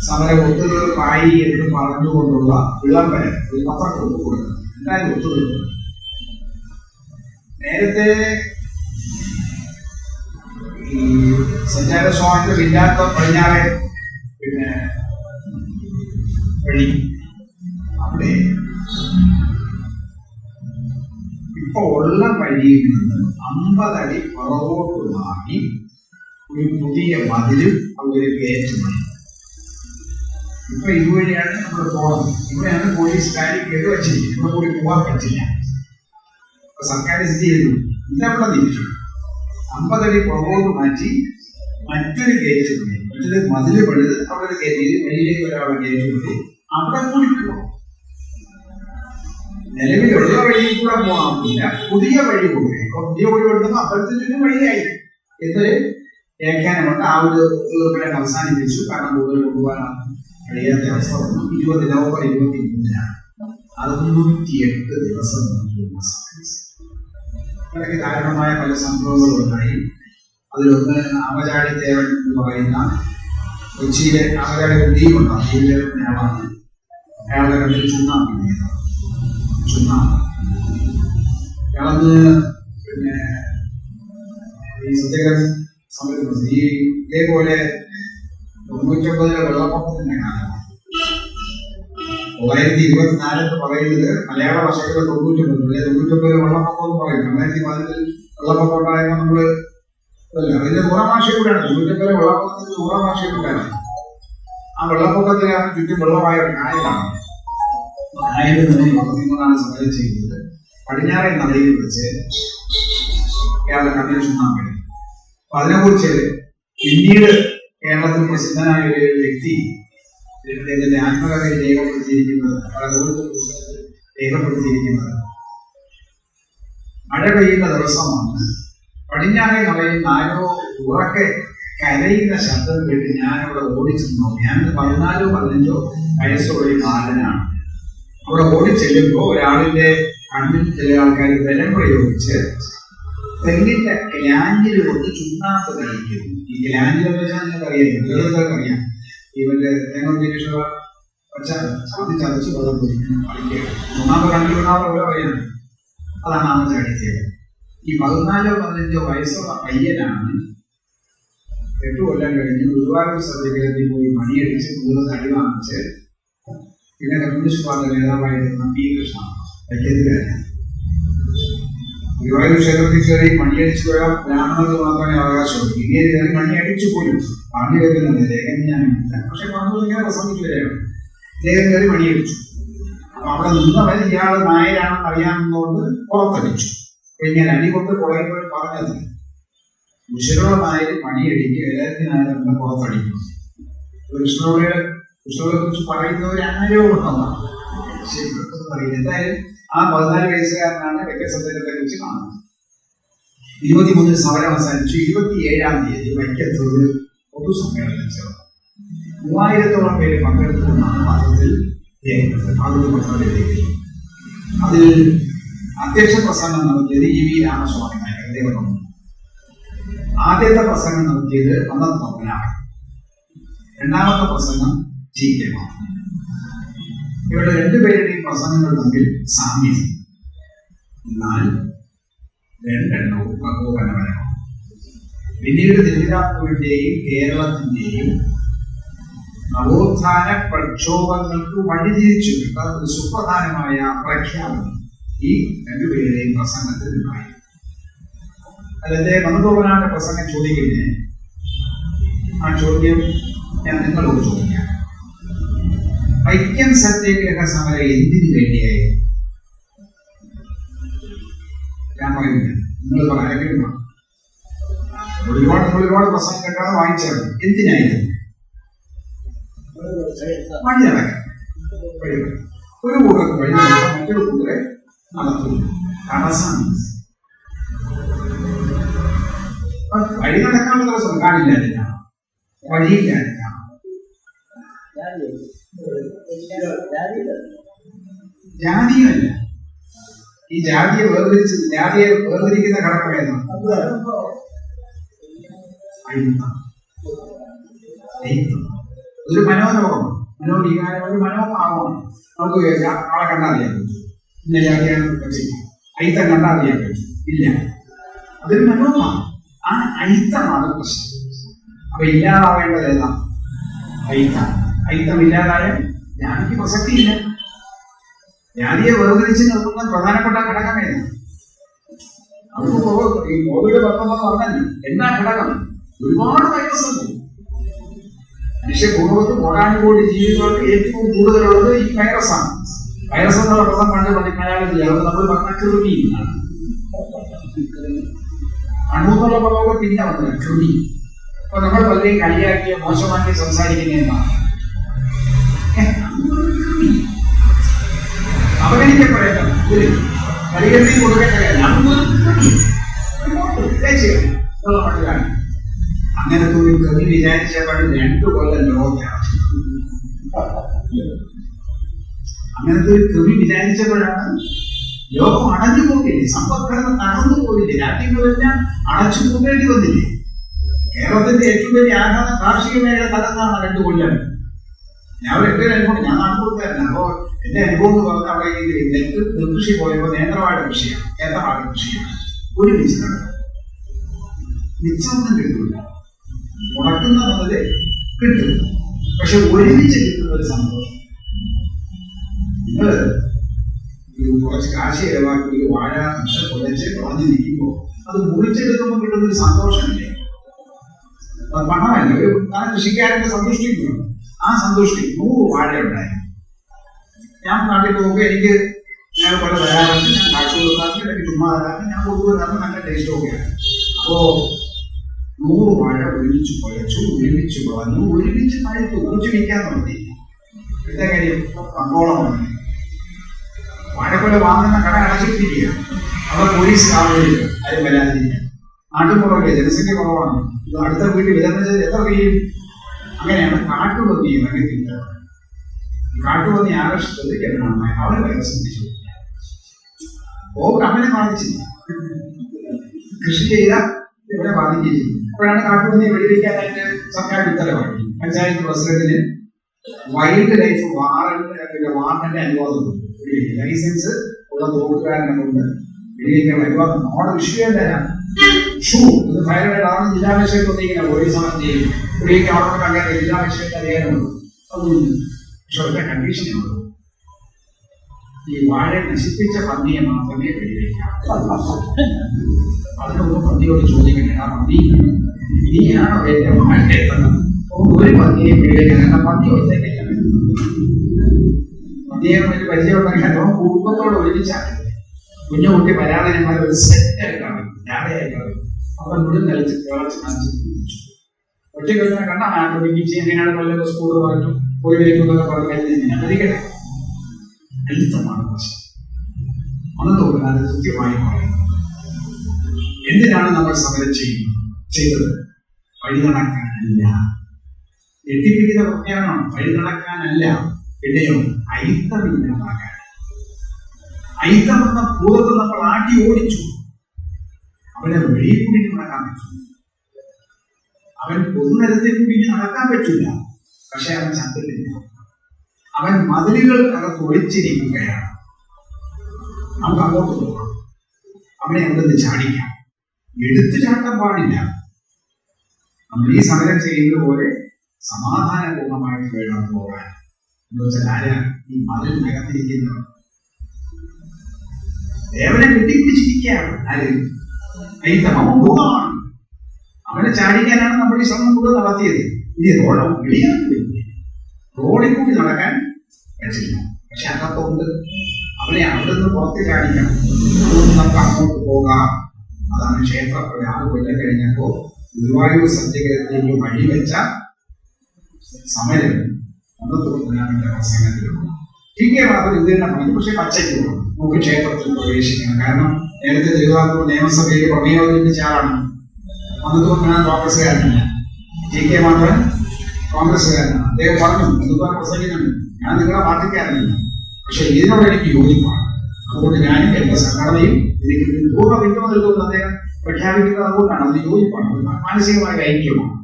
സമരം ഒത്തുതീർപ്പായി എന്ന് പറഞ്ഞുകൊണ്ടുള്ള വിളംബരം ഒരു പത്രക്കുറിപ്പ് കൊടുക്കുന്നത്. എന്തായാലും ഒത്തുതീർപ്പ്. നേരത്തെ ഈ സഞ്ചാര സ്വാതന്ത്ര്യം ഇല്ലാത്ത പടിഞ്ഞാറെ പിന്നെ വഴി അവിടെ ഇപ്പൊ ഉള്ള വഴിയിൽ നിന്ന് 50 അടി പുറകോട്ട് മാറി ഒരു പുതിയ മതിലും അവര് കയറ്റുന്നത്. ഇപ്പൊ ഇതുവഴിയാണ് നമ്മൾ പോകുന്നത്. ഇവിടെയാണ് പോലീസ് ബാരിക്കേഡ് വെച്ചിരിക്കുന്നത്. ഇവിടെ കൂടി പോകാൻ പറ്റില്ല. അപ്പൊ സർക്കാർ എന്ത് ചെയ്തു? ഇതവിടെ തിരിച്ചു 50 അടി പുറകോട്ട് മാറ്റി മറ്റൊരു ഗേറ്റ് പണി, മറ്റൊരു മതില് പണിത് അവിടെ ഗേറ്റ് വഴിയിലേക്ക് ഒരാളെ ഗേറ്റ് പണി അവിടെ കൂടി പോകാം. നിലവിലുള്ള വഴിയിൽ കൂടെ പോകാമില്ല, പുതിയ വഴി കൊടുക്കുക. പുതിയ വഴി കൊടുക്കുമ്പോൾ അപ്പോഴത്തേക്കും വഴിയായി എന്നൊരു വ്യാഖ്യാനമുണ്ട്. ആ ഒരു ഒത്തുതീർപ്പിനെ അവസാനിപ്പിച്ചു. കാരണം കൂടുതൽ കൊണ്ടുപോകാനാണ് കഴിയാത്ത അവസ്ഥ വന്നു. നവംബർ 23-നാണ്. 68 ദിവസം വളരെ കാരണമായ പല സംഭവങ്ങളും ഉണ്ടായി. അതിലൊന്ന് ആമചാടിത്തേവൻ എന്ന് പറയുന്ന കൊച്ചിയിലെ ആമചാടി കുട്ടിയുണ്ടാണ്. അയാളാണ്. അയാളുടെ കണ്ടിൽ ചുണ്ണാമ്പ് അയാളന്ന് പിന്നെ ഈ സത്യഗ്രഹ സമരത്തിൽ ഈ ഇതേപോലെ 99-ലെ വെള്ളപ്പൊക്കത്തിന്റെ കാലമാണ്. 924 എന്ന് പറയുന്നത് മലയാള ഭാഷയിലെ 99 വെള്ളപ്പൊക്കം എന്ന് പറയും. 2011 വെള്ളപ്പൊക്കം ഉണ്ടായപ്പോൾ നമ്മള് അതിന്റെ നൂറാം കൂടെയാണ്. 99 വെള്ളപ്പൊക്കത്തിന് 100 കൂടെയാണ്. ആ വെള്ളപ്പൊക്കത്തിലാണ് ചുറ്റും വെള്ളമായ ഒരു കായലാണ്. കായലിൽ നിന്നാണ് സമരം ചെയ്യുന്നത്. പടിഞ്ഞാറേ നദിയിൽ വെച്ച് കേരള കണ്ണിൽ ചുണ്ണാമ്പ്. അപ്പൊ അതിനെക്കുറിച്ച് പിന്നീട് കേരളത്തിൽ പ്രസിദ്ധനായ ഒരു വ്യക്തി ഇതിന്റെ ആത്മകഥയിൽ രേഖപ്പെടുത്തിയിരിക്കുന്നത്, മഴ പെയ്യുന്ന ദിവസമാണ്. പടിഞ്ഞാറേ നടയിൽ ആരോ ഉറക്കെ കരയുന്ന ശബ്ദം കേട്ട് ഞാനവിടെ ഓടിച്ചെന്നു. ഞാൻ 14-15 വയസ്സുള്ള ഒരു ബാലനാണ്. അവിടെ ഓടിച്ചെല്ലുമ്പോൾ ഒരാളിന്റെ കണ്ണിൽ ചില ആൾക്കാർ ബലം പ്രയോഗിച്ച് തെങ്ങിന്റെ ഗ്ലാൻഡിൽ കൊണ്ട് ചുണ്ണാമ്പ് കഴിക്കുന്നു. ഈ ഗ്ലാൻഡിൽ എന്ന് വെച്ചാൽ നിങ്ങൾക്കറിയാം, അറിയാം. ഇവന്റെ തെങ്ങുള്ള പച്ച ചതച്ച് വെള്ളം കളിക്കുക. ചുണ്ണാമ്പ് കണ്ണിൽ പോലെ പറയാണ്. അതാണ് ആമചാടിത്തേവൻ. ഈ 14-15 വയസ്സുള്ള പയ്യനാണ് 8 കൊല്ലം കഴിഞ്ഞ് ഗുരുവായൂർ സത്യഗ്രഹത്തിൽ പോയി മണിയടിച്ച് കൂടുതൽ തടി വാങ്ങിച്ച് പിന്നെ കമ്മ്യൂണിസ്റ്റ് പാർട്ടി നേതാവായിരുന്ന പി കൃഷ്ണ വൈദ്യതികാരൻ ഗുരുവായൂർ ക്ഷേത്രത്തിൽ കയറി മണിയടിച്ചു പോയാൽ ബ്രാഹ്മണർക്ക് മാത്രമേ അവകാശമുള്ളൂ. ഇങ്ങനെ കയറി മണിയടിച്ചു പോലും പറഞ്ഞു കേൾക്കുന്നുണ്ട്. ലേഖനം ഞാനില്ല, പക്ഷെ പറഞ്ഞു ഇങ്ങനെ പ്രസംഗിച്ചു വരികയാണ്. ലേഖനം കയറി മണിയടിച്ചു. അപ്പൊ അവിടെ നിന്നവർ ഇയാൾ നായരാണെന്ന് അറിയാമെന്നുകൊണ്ട് പുറത്തടിച്ചു. ഇങ്ങനെ അടികൊണ്ട് കുളയുമ്പോൾ പറഞ്ഞത് കൃഷ്ണുള്ള നായർ മണിയടിക്കുക, എല്ലാവരും നായരുടെ പുറത്തടിക്കുന്നു. കൃഷ്ണയുടെ കുറിച്ച് പറയുന്നവരാരോ ഉണ്ടെന്നാണ് ശരി അറിയില്ല. എന്തായാലും ആ 14 വയസ്സുകാരനാണ് വ്യക്തിസത്യത്തെ കുറിച്ച് കാണുന്നത്. 23 സമരം അവസാനിച്ചു. 27-ാം തീയതി വൈക്കത്ത് ഒരു പൊതുസമ്മേളനം ചേർന്നു. 3000-ഓളം പേര് പങ്കെടുത്തുകൊണ്ടാണ് പത്രത്തിൽ രേഖപ്പെടുത്തത്. അതിൽ അധ്യക്ഷ പ്രസംഗം നടത്തിയത് EV രാമസ്വാമി നായർ ദേവനം. ആദ്യത്തെ പ്രസംഗം നടത്തിയത് വന്നത് പത്മനാഭൻ. രണ്ടാമത്തെ പ്രസംഗം GK മാധവൻ. ഇവരുടെ രണ്ടുപേരുടെയും പ്രസംഗങ്ങൾ തമ്മിൽ സാമ്യം, എന്നാൽ രണ്ടെണ്ണവും പ്രകോപനപരമാണ്. പിന്നീട് തിരുവിതാംകൂറിന്റെയും കേരളത്തിന്റെയും നവോത്ഥാന പ്രക്ഷോഭങ്ങൾക്ക് വഴിതിരിച്ചുവിട്ട ഒരു സുപ്രധാനമായ പ്രഖ്യാപനം ഈ രണ്ടുപേരുടെയും പ്രസംഗത്തിൽ ഉണ്ടായി. അതിന്റെ മധുഗോപനാന്റെ പ്രസംഗം ചോദിക്കുന്നതിന് ആ ചോദ്യം ഞാൻ നിങ്ങളോട് ചോദിക്കാം. വൈക്കം സത്യാഗ്രഹ സമരം എന്തിനു വേണ്ടിയായിരുന്നു? ഞാൻ പറയുന്നില്ല, നിങ്ങൾ പറയാൻ ഒരുപാട് പ്രസംഗം കേട്ടാണ് വായിച്ചത്. എന്തിനായിരുന്നു? വഴി നടക്കാൻ. ഒരു കൂട്ടർക്ക് വഴി നടക്കാൻ മറ്റൊരു കൂട്ടരെ നടത്തുന്നു. തടസ്സം വഴി നടക്കാനുള്ള തടസ്സം കാണില്ലാതിരിക്കണം, വഴിയില്ലാതിരിക്കണം. ജാതിയല്ല, ഈ ജാതിയെ വേർതിരിക്കുന്ന ഘടകം ഏതാണ്? ഒരു മനോരോഗമാണ്, മനോവികാരം, ഒരു മനോഭാവമാണ്. നമുക്ക് ആളെ കണ്ടറിയാൻ പറ്റും, ഇന്ന ജാതിയാണ് പറ്റില്ല. അയിത്തം കണ്ടറിയാൻ പറ്റും ഇല്ല, അതൊരു മനോഭാവം. ആ അയിത്തമാണ് പ്രശ്നം. അപ്പൊ ഇല്ലാതാവേണ്ടത് ഏതാ? അയിത്തം. അയിത്തം ഇല്ലാതായാൽ ജാതിക്ക് പ്രസക്തിയില്ല. ജാതിയെ വേർതിരിച്ച് നിർത്തുന്ന പ്രധാനപ്പെട്ട ഘടകം ഏതാണ്? നമുക്ക് ഈ COVID-19 പറഞ്ഞല്ലോ, എന്താ ഘടകം? ഒരുപാട് വൈറസ് ഉണ്ട്. മനുഷ്യഭൂമുഖത്ത് കോടാനുകോടി ജീവികൾക്ക് ഏറ്റവും കൂടുതലുള്ളത് ഈ വൈറസാണ്. വൈറസ് എന്നുള്ള പദം പണ്ട് മലയാളത്തിൽ നമ്മൾ പറഞ്ഞ കൃമി എന്നാണ്. അണുന്നുള്ള പദമൊക്കെ പിന്നെ വന്നത് കൃമി. അപ്പൊ നമ്മൾ പലരെയും കളിയാക്കിയ മോശമാക്കി സംസാരിക്കുന്നതാണ് അവഗണിക്കപ്പെടേണ്ടത്. ഒരു പരിഗണന കൊടുക്കേണ്ടതല്ല, മട്ടിലാണ്. അങ്ങനത്തെ ഒരു കവി വിചാരിച്ചപ്പോൾ 2 കൊല്ലം ലോകത്താണ്. അങ്ങനത്തെ ഒരു കവി വിചാരിച്ചപ്പോഴാണ് ലോകം അടഞ്ഞു പോകില്ലേ, സമ്പദ്ഘടന തകർന്നു പോയില്ലേ, രാജ്യങ്ങളെല്ലാം അടച്ചു പോകേണ്ടി വന്നില്ലേ. കേരളത്തിന്റെ ഏറ്റവും വലിയ ആഘാതം കാർഷിക മേഖല തകർന്നാണ് 2 കൊല്ലം. ഞാൻ എന്റെ അനുഭവം, ഞാൻ നാട്ടുകൂട്ടുകാരൻ. അപ്പോ എന്റെ അനുഭവം എന്ന് പറഞ്ഞാൽ അവിടെ ഈ നെൽകൃഷി പോയപ്പോ നേന്ത്രവാഴ കൃഷിയാണ്, ഏത്തവാഴ കൃഷിയാണ്. ഒരു മിച്ചമൊന്നും കിട്ടില്ല, മുടക്കുന്ന മുതല് കിട്ടും. പക്ഷെ ഒരുമിച്ച് കിട്ടുന്ന ഒരു സന്തോഷം. നിങ്ങള് കുറച്ച് കാശ് ചെലവാക്കി ഒരു വാഴ പൊതച്ച് കുറഞ്ഞു നിൽക്കുമ്പോ അത് മുറിച്ചെടുക്കുമ്പോൾ കിട്ടുന്ന ഒരു സന്തോഷമില്ലേ? പണമല്ല, ഒരു കൃഷിക്കാരന്റെ സന്തുഷ്ടിക്കുന്നു. ആ സന്തുഷ്ടി 100 വാഴ ഉണ്ടായി. ഞാൻ നാട്ടിൽ പോകുമ്പോൾ എനിക്ക് ഞാൻ പല വരാറുണ്ട്, ഞാൻ കാശ് കൊടുക്കാറുണ്ട്, എനിക്ക് ചുമ്മാ തരാറുണ്ട്, ഞാൻ കൊടുക്കുവാറുണ്ട്. നല്ല ടേസ്റ്റ് ഒക്കെയാണ്. അപ്പോ 100 വാഴ ഒരുമിച്ച് കുഴച്ചു, ഒരുമിച്ച് വളർന്നു, ഒരുമിച്ച് പഴുത്തു, ഒരുമിച്ച് വിൽക്കാൻ തുടങ്ങി. എന്താ കാര്യം? കമ്പോളമാണ്. വാഴക്കൊല വാങ്ങുന്ന കട അടച്ചിട്ടിരിക്കുക. അവിടെ പോലീസ് കാവലില്ല, ആരും വരാതിരിക്കുക. നാട്ടുപുറമല്ലേ, ജനസംഖ്യ കുറവാണ്. അടുത്ത വീട്ടിൽ വിതരണം ചെയ്ത് എത്ര പേരും. അങ്ങനെയാണ് കാട്ടുപന്നി ഇറങ്ങിത്തിരിക്കുന്നത്. കാട്ടുപന്നി ആകർഷിച്ചത് എന്നാണ് അവരെ വൈറസ് പിടിച്ചു. അങ്ങനെ ബാധിച്ചില്ല, കൃഷി ചെയ്ത ഇവിടെ ബാധിക്കുകയും ചെയ്തു. അപ്പോഴാണ് കാട്ടുപന്നിയെ വെടിവെക്കാനായിട്ട് സർക്കാർ ഉത്തരവാക്കി. പഞ്ചായത്ത് പ്രസിഡന്റിന് വൈൽഡ് ലൈഫ് വാർഡിന്റെ അനുവാദം കൊടുത്തു. ലൈസൻസ് ഉള്ള തോക്കുകാരനെ കൊണ്ട് വെടിവെക്കാനുള്ള അനുവാദം. അവിടെ വിഷയം തരാം. ഇത് ഫയറുകളാണ് ജില്ലാ മജിസ്ട്രേറ്റ് ഇങ്ങനെ പോലീസ് സമരം ചെയ്യും. വെടിവെക്കാൻ അവിടെ അങ്ങനെ ജില്ലാ മജിസ്ട്രേറ്റ് അധികാരമുള്ളൂ. അതൊന്നും പക്ഷെ ഒറ്റ കണ്ടീഷനുള്ളൂ, ഈ വാഴ നശിപ്പിച്ച പന്നിയെ മാത്രമേ വെടിവെക്കാം. അതിനൊന്നും പന്നിയോട് ചോദിക്കണേ, ആ പന്നി നീയാണോ എന്റെ വാഴ എത്തുന്നത്? ഒരു പന്നിയെ വെടിവെക്കാൻ പന്നി ഒറ്റയ്ക്കല്ല. പന്നിയെ ഒരു പരിചയമുണ്ടെങ്കിൽ അദ്ദേഹം കുടുംബത്തോട് ഒരുമിച്ചാണ്. കുഞ്ഞു കുട്ടി പരാധനന്മാർ ഒരു സെറ്റായിട്ടാണ്, ഞാറയായിട്ടാണ്. അവർ മുഴുവൻ കളിച്ച് ഒറ്റയ്ക്ക് വരുന്ന കണ്ടാ ആക്രമിച്ച് എങ്ങനെയാണ് കൊല്ലം സ്കൂൾ പറഞ്ഞു പോയിലേക്കൊക്കെ പറഞ്ഞു അതിരിക്കട്ടെ. അഴുത്തമാണ് പ്രശ്നം. അത് തോന്നുന്നത് കൃത്യമായി പറയും. എന്തിനാണ് നമ്മൾ സമരം ചെയ്തത്? വഴി നടക്കാനല്ല. എത്തിപ്പിക്കുന്ന പ്രഖ്യാപനമാണ്, വഴി നടക്കാനല്ല. പിന്നെയോ അയിത്തമില്ലാതാക്കാൻ. അയിത്തമെന്ന ഭൂതത്തെ നമ്മൾ ആട്ടി ഓടിച്ചു. അവനെ വെളിയിൽ കൂടി നടക്കാൻ പറ്റില്ല, അവൻ പൊതുനിരത്തിൽ കൂടി നടക്കാൻ പറ്റില്ല. പക്ഷെ അവൻ ചന്ദ്രനില്ല, അവൻ മതിലുകൾക്കകത്ത് ഒളിച്ചിരിക്കുകയാണ്. നമുക്ക് അങ്ങോട്ട് പോകാം, അവനെ അവിടെ ചാടിക്കാം. എടുത്തു ചാട്ടാൻ പാടില്ല. നമ്മൾ ഈ സമരം ചെയ്യുന്നത് പോലെ സമാധാനപൂർണ്ണമായിട്ട് വേണം പോകാൻ. എന്ന് വെച്ചാൽ ആരാണ് ഈ മതിലിനകത്തിരിക്കുന്നവർ? ദേവനെ കെട്ടിപ്പിടിച്ചിരിക്കുകയാണ്. ആര്? അയിത്തം. അവൻ ഭൂതമാണ്. അവനെ ചാടിക്കാനാണ് നമ്മൾ ഈ ശ്രമം കൂടെ നടത്തിയത്. ഇനി റോഡിൽ കൂടി നടക്കാൻ പറ്റില്ല, പക്ഷെ അകത്തോണ്ട് അവനെ അവിടെ നിന്ന് പുറത്ത് ചാടിക്കണം. നമുക്ക് അങ്ങോട്ട് പോകാം. അതാണ് ക്ഷേത്രത്തിൽ 6 കൊല്ലം കഴിഞ്ഞപ്പോ ഗുരുവായൂർ സത്യഗ്രഹത്തിലേക്ക് വഴിവെച്ച സമരം അന്നത്തെ പ്രസംഗത്തിലുണ്ട്. ടി.കെ. മാധവൻ ഇത് തന്നെ പറഞ്ഞു. പക്ഷെ പച്ചയ്ക്ക് നമുക്ക് ക്ഷേത്രത്തിൽ പ്രവേശിക്കണം. കാരണം നേരത്തെ തിരുവിതാംകൂർ നിയമസഭയിൽ പ്രമേയം അവതരിപ്പിച്ച ആളാണ്. അന്നത്തെ ഞാൻ കോൺഗ്രസ്സുകാരനല്ല, ടി.കെ. മാധവൻ കോൺഗ്രസ്സുകാരനാണ്. അദ്ദേഹം പറഞ്ഞു, അതുപോലെ പ്രസംഗിക്കുന്നുണ്ട്, ഞാൻ നിങ്ങളെ പാർട്ടിക്കാരനല്ല, പക്ഷെ ഇതിനോട് എനിക്ക് യോജിപ്പാണ്. അതുകൊണ്ട് ഞാനും എന്റെ സംഘടനയും ഇതിന് പൂർണ്ണ പിന്തുണ നൽകുമെന്ന് അദ്ദേഹം പ്രഖ്യാപിക്കുന്നത് അതുകൊണ്ടാണ്. അത് യോജിപ്പാണ്, മാനസികമായ ഐക്യമാണ്.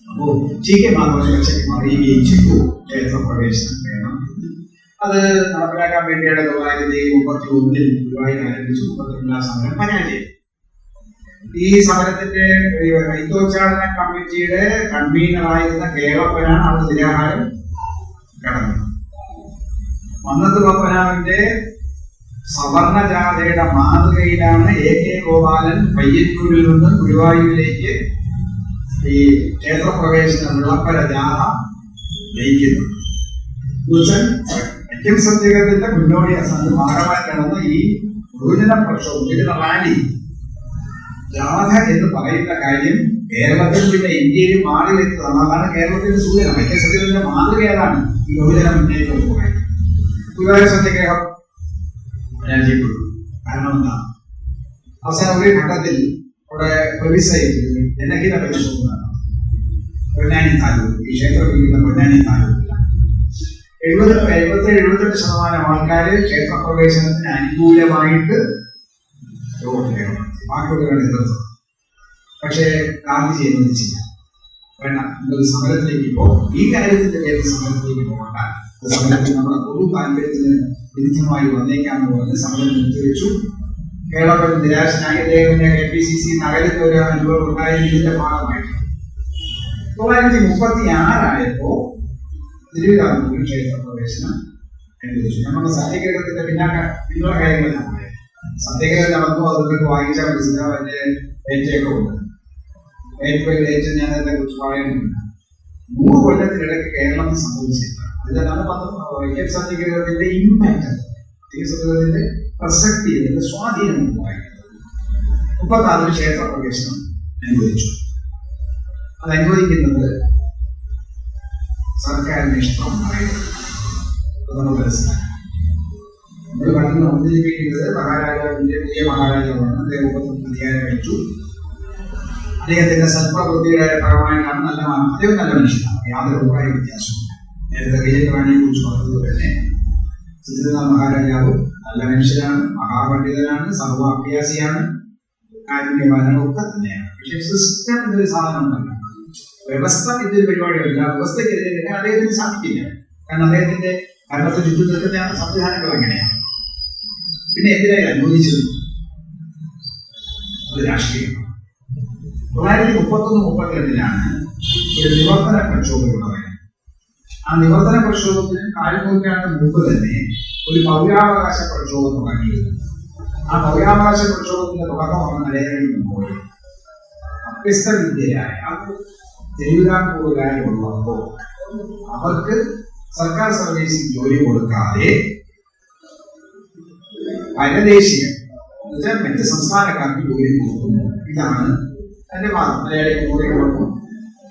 അപ്പോൾ ടി.കെ. മാധവൻ പച്ചയ്ക്ക് അറിയുകയും ചെയ്തു ക്ഷേത്ര പ്രവേശനം വേണം. അത് നടപ്പിലാക്കാൻ വേണ്ടിയാണ് 1931 ഗുരുവായൂർ ആരംഭിച്ചു. 32 സമരം പരാജയം. ഈ സമരത്തിന്റെ ഐത്തോച്ചാടന കമ്മിറ്റിയുടെ കൺവീനറായിരുന്ന കേളപ്പനാണ് അവിടെ നിരാഹാരം കടന്നത്. മന്നത്ത് പത്മനാഭന്റെ സവർണ ജാഥയുടെ മാതൃകയിലാണ് A.K. ഗോപാലൻ പയ്യന്നൂരിൽ നിന്ന് ഗുരുവായൂരിലേക്ക് ഈ ക്ഷേത്രപ്രവേശന വിളംബര ജാഥ നയിക്കുന്നത്. ഐക്യം സത്യഗ്രഹത്തിന്റെ മുന്നോടി ഭാഗമായി നടന്ന ഈ ബഹുജന പ്രക്ഷോഭം, ബഹുജന റാലി ജാഥ എന്ന് പറയുന്ന കാര്യം കേരളത്തിൽ പിന്നെ ഇന്ത്യയിൽ മാറിയെത്തുന്നതാണ്. അതാണ് കേരളത്തിന്റെ സൂചന. ഐക്യ സത്യഗ്രഹത്തിന്റെ മാതൃക ഏതാണ്? ഈ ബഹുജന മുന്നേറ്റം പറയുന്നത്. ഗുരുവായൂർ സത്യഗ്രഹം പരാജയപ്പെട്ടു. കാരണം എന്താ? അവസാനം ഒരു ഘട്ടത്തിൽ അവിടെ വെബ്സൈറ്റ് ജനഹിത പരിശോധന പൊന്നാനി താലൂക്ക്, ഈ ക്ഷേത്രം ഇരിക്കുന്ന പൊന്നാനി താലൂക്കിലാണ് 77-78% ആൾക്കാര് ക്ഷേത്രപ്രവേശനത്തിന് അനുകൂലമായിട്ട് ബാക്കിയുള്ളവരുടെ എതിർത്തത്. പക്ഷേ ഗാന്ധിജി അനുവദിച്ചില്ല. വേണ്ട, നമ്മളൊരു സമരത്തിലേക്ക് ഈ കാര്യത്തിന്റെ പേരിൽ സമരത്തിലേക്ക് പോകണ്ട, സമരത്തിൽ നമ്മുടെ പൊതു താല്പര്യത്തിന് വിരുദ്ധമായി വന്നേക്കാന്ന് പറഞ്ഞ് സമരം നിർത്തിവെച്ചു. കേരളത്തിൽ നിരാശനായ അദ്ദേഹത്തിന്റെ KPCC നഗരത്തിൽ ഒരു അനുഭവം ഉണ്ടായതിന്റെ ഭാഗമായിട്ട് 1936 തിരുവിതാംകൂർ ക്ഷേത്ര പ്രവേശനം അനുവദിച്ചു. നമ്മുടെ സത്യഗ്രഹത്തിന്റെ പിന്നുള്ള കാര്യങ്ങൾ ഞാൻ പറയാം. സത്യഗ്രഹം നടന്നു, അതൊക്കെ വായിച്ചാൽ മനസ്സിലാവും. അതിന്റെ ഡേറ്റയൊക്കെ ഉണ്ട്. ഡേറ്റ് ഞാൻ അതിനെ കുറിച്ച് പറയുന്നില്ല. 100 കൊല്ലത്തിനിടയ്ക്ക് കേരളത്തിൽ സംഭവിച്ചില്ല. അതിലാണ് സത്യഗ്രഹത്തിന്റെ ഇമ്പാക്ട്, സത്യഗ്രഹത്തിന്റെ പ്രസക്തി, അതിന്റെ സ്വാധീനം ഉണ്ടായിരുന്നത്. 34 ക്ഷേത്ര പ്രവേശനം അനുവദിച്ചു. അത് അനുവദിക്കുന്നത് സർക്കാരിന് ഇഷ്ടമുണ്ടായിരുന്നു. നമ്മൾ മനസ്സിലാക്കി. നമ്മൾ കണ്ടു അവതരിപ്പിക്കുന്നത് മഹാരാജാവിന്റെ പുതിയ മഹാരാജാവാണ്. അദ്ദേഹം അധികാരം വെച്ചു. അദ്ദേഹത്തിന്റെ സൽപ്രവൃത്തിയുടെ ഫലമായിട്ടാണ് അദ്ദേഹം നല്ല മനുഷ്യനാണ്, യാതൊരു അഭിപ്രായ വ്യത്യാസമില്ല. നേരത്തെ റീജറാണിയെ കുറിച്ച് പറഞ്ഞതുപോലെ തന്നെ സിദ്ധിനാഥ് മഹാരാജാവ് നല്ല മനുഷ്യനാണ്, മഹാപണ്ഡിതനാണ്, സർവാഭ്യാസിയാണ്, കാരുണ്യവാനാണ്, ഒക്കെ തന്നെയാണ്. പക്ഷെ സിസ്റ്റം എന്നൊരു സാധനം ഉണ്ടല്ലോ, വ്യവസ്ഥ ഇതൊരു പരിപാടിയല്ല. വ്യവസ്ഥയ്ക്കെതിരെ അദ്ദേഹത്തിന് സാധിക്കില്ല. കാരണം അദ്ദേഹത്തിന്റെ ഭരണത്തെ ചുറ്റും നിൽക്കുന്ന സംവിധാനങ്ങൾ എങ്ങനെയാണ്. പിന്നെ എന്തിനായി അനുവദിച്ചത്? അത് രാഷ്ട്രീയമാണ്. 1931-32 ഒരു നിവർത്തന പ്രക്ഷോഭം ഉണ്ടായത്. ആ നിവർത്തന പ്രക്ഷോഭത്തിന് 4 നൂറ്റാണ്ട് മുമ്പ് തന്നെ ഒരു പൗരാവകാശ പ്രക്ഷോഭം തുടങ്ങിയിരുന്നു. ആ പൗരാവകാശ പ്രക്ഷോഭത്തിന്റെ തുടക്കമാണ് മലയാളി മെമ്മോറിയൽ. അഭ്യസ്ത വിദ്യരായ തിരുവിതാംകൂറുകാരുള്ളപ്പോൾ അവർക്ക് സർക്കാർ സർവീസിൽ ജോലി കൊടുക്കാതെ പരദേശികൾ എന്നുവെച്ചാൽ മറ്റ് സംസ്ഥാനക്കാർക്ക് ജോലി കൊടുക്കുന്നു. ഇതാണ് അതിന്റെ വാദം. മലയാളി മെമ്മോറിയൽ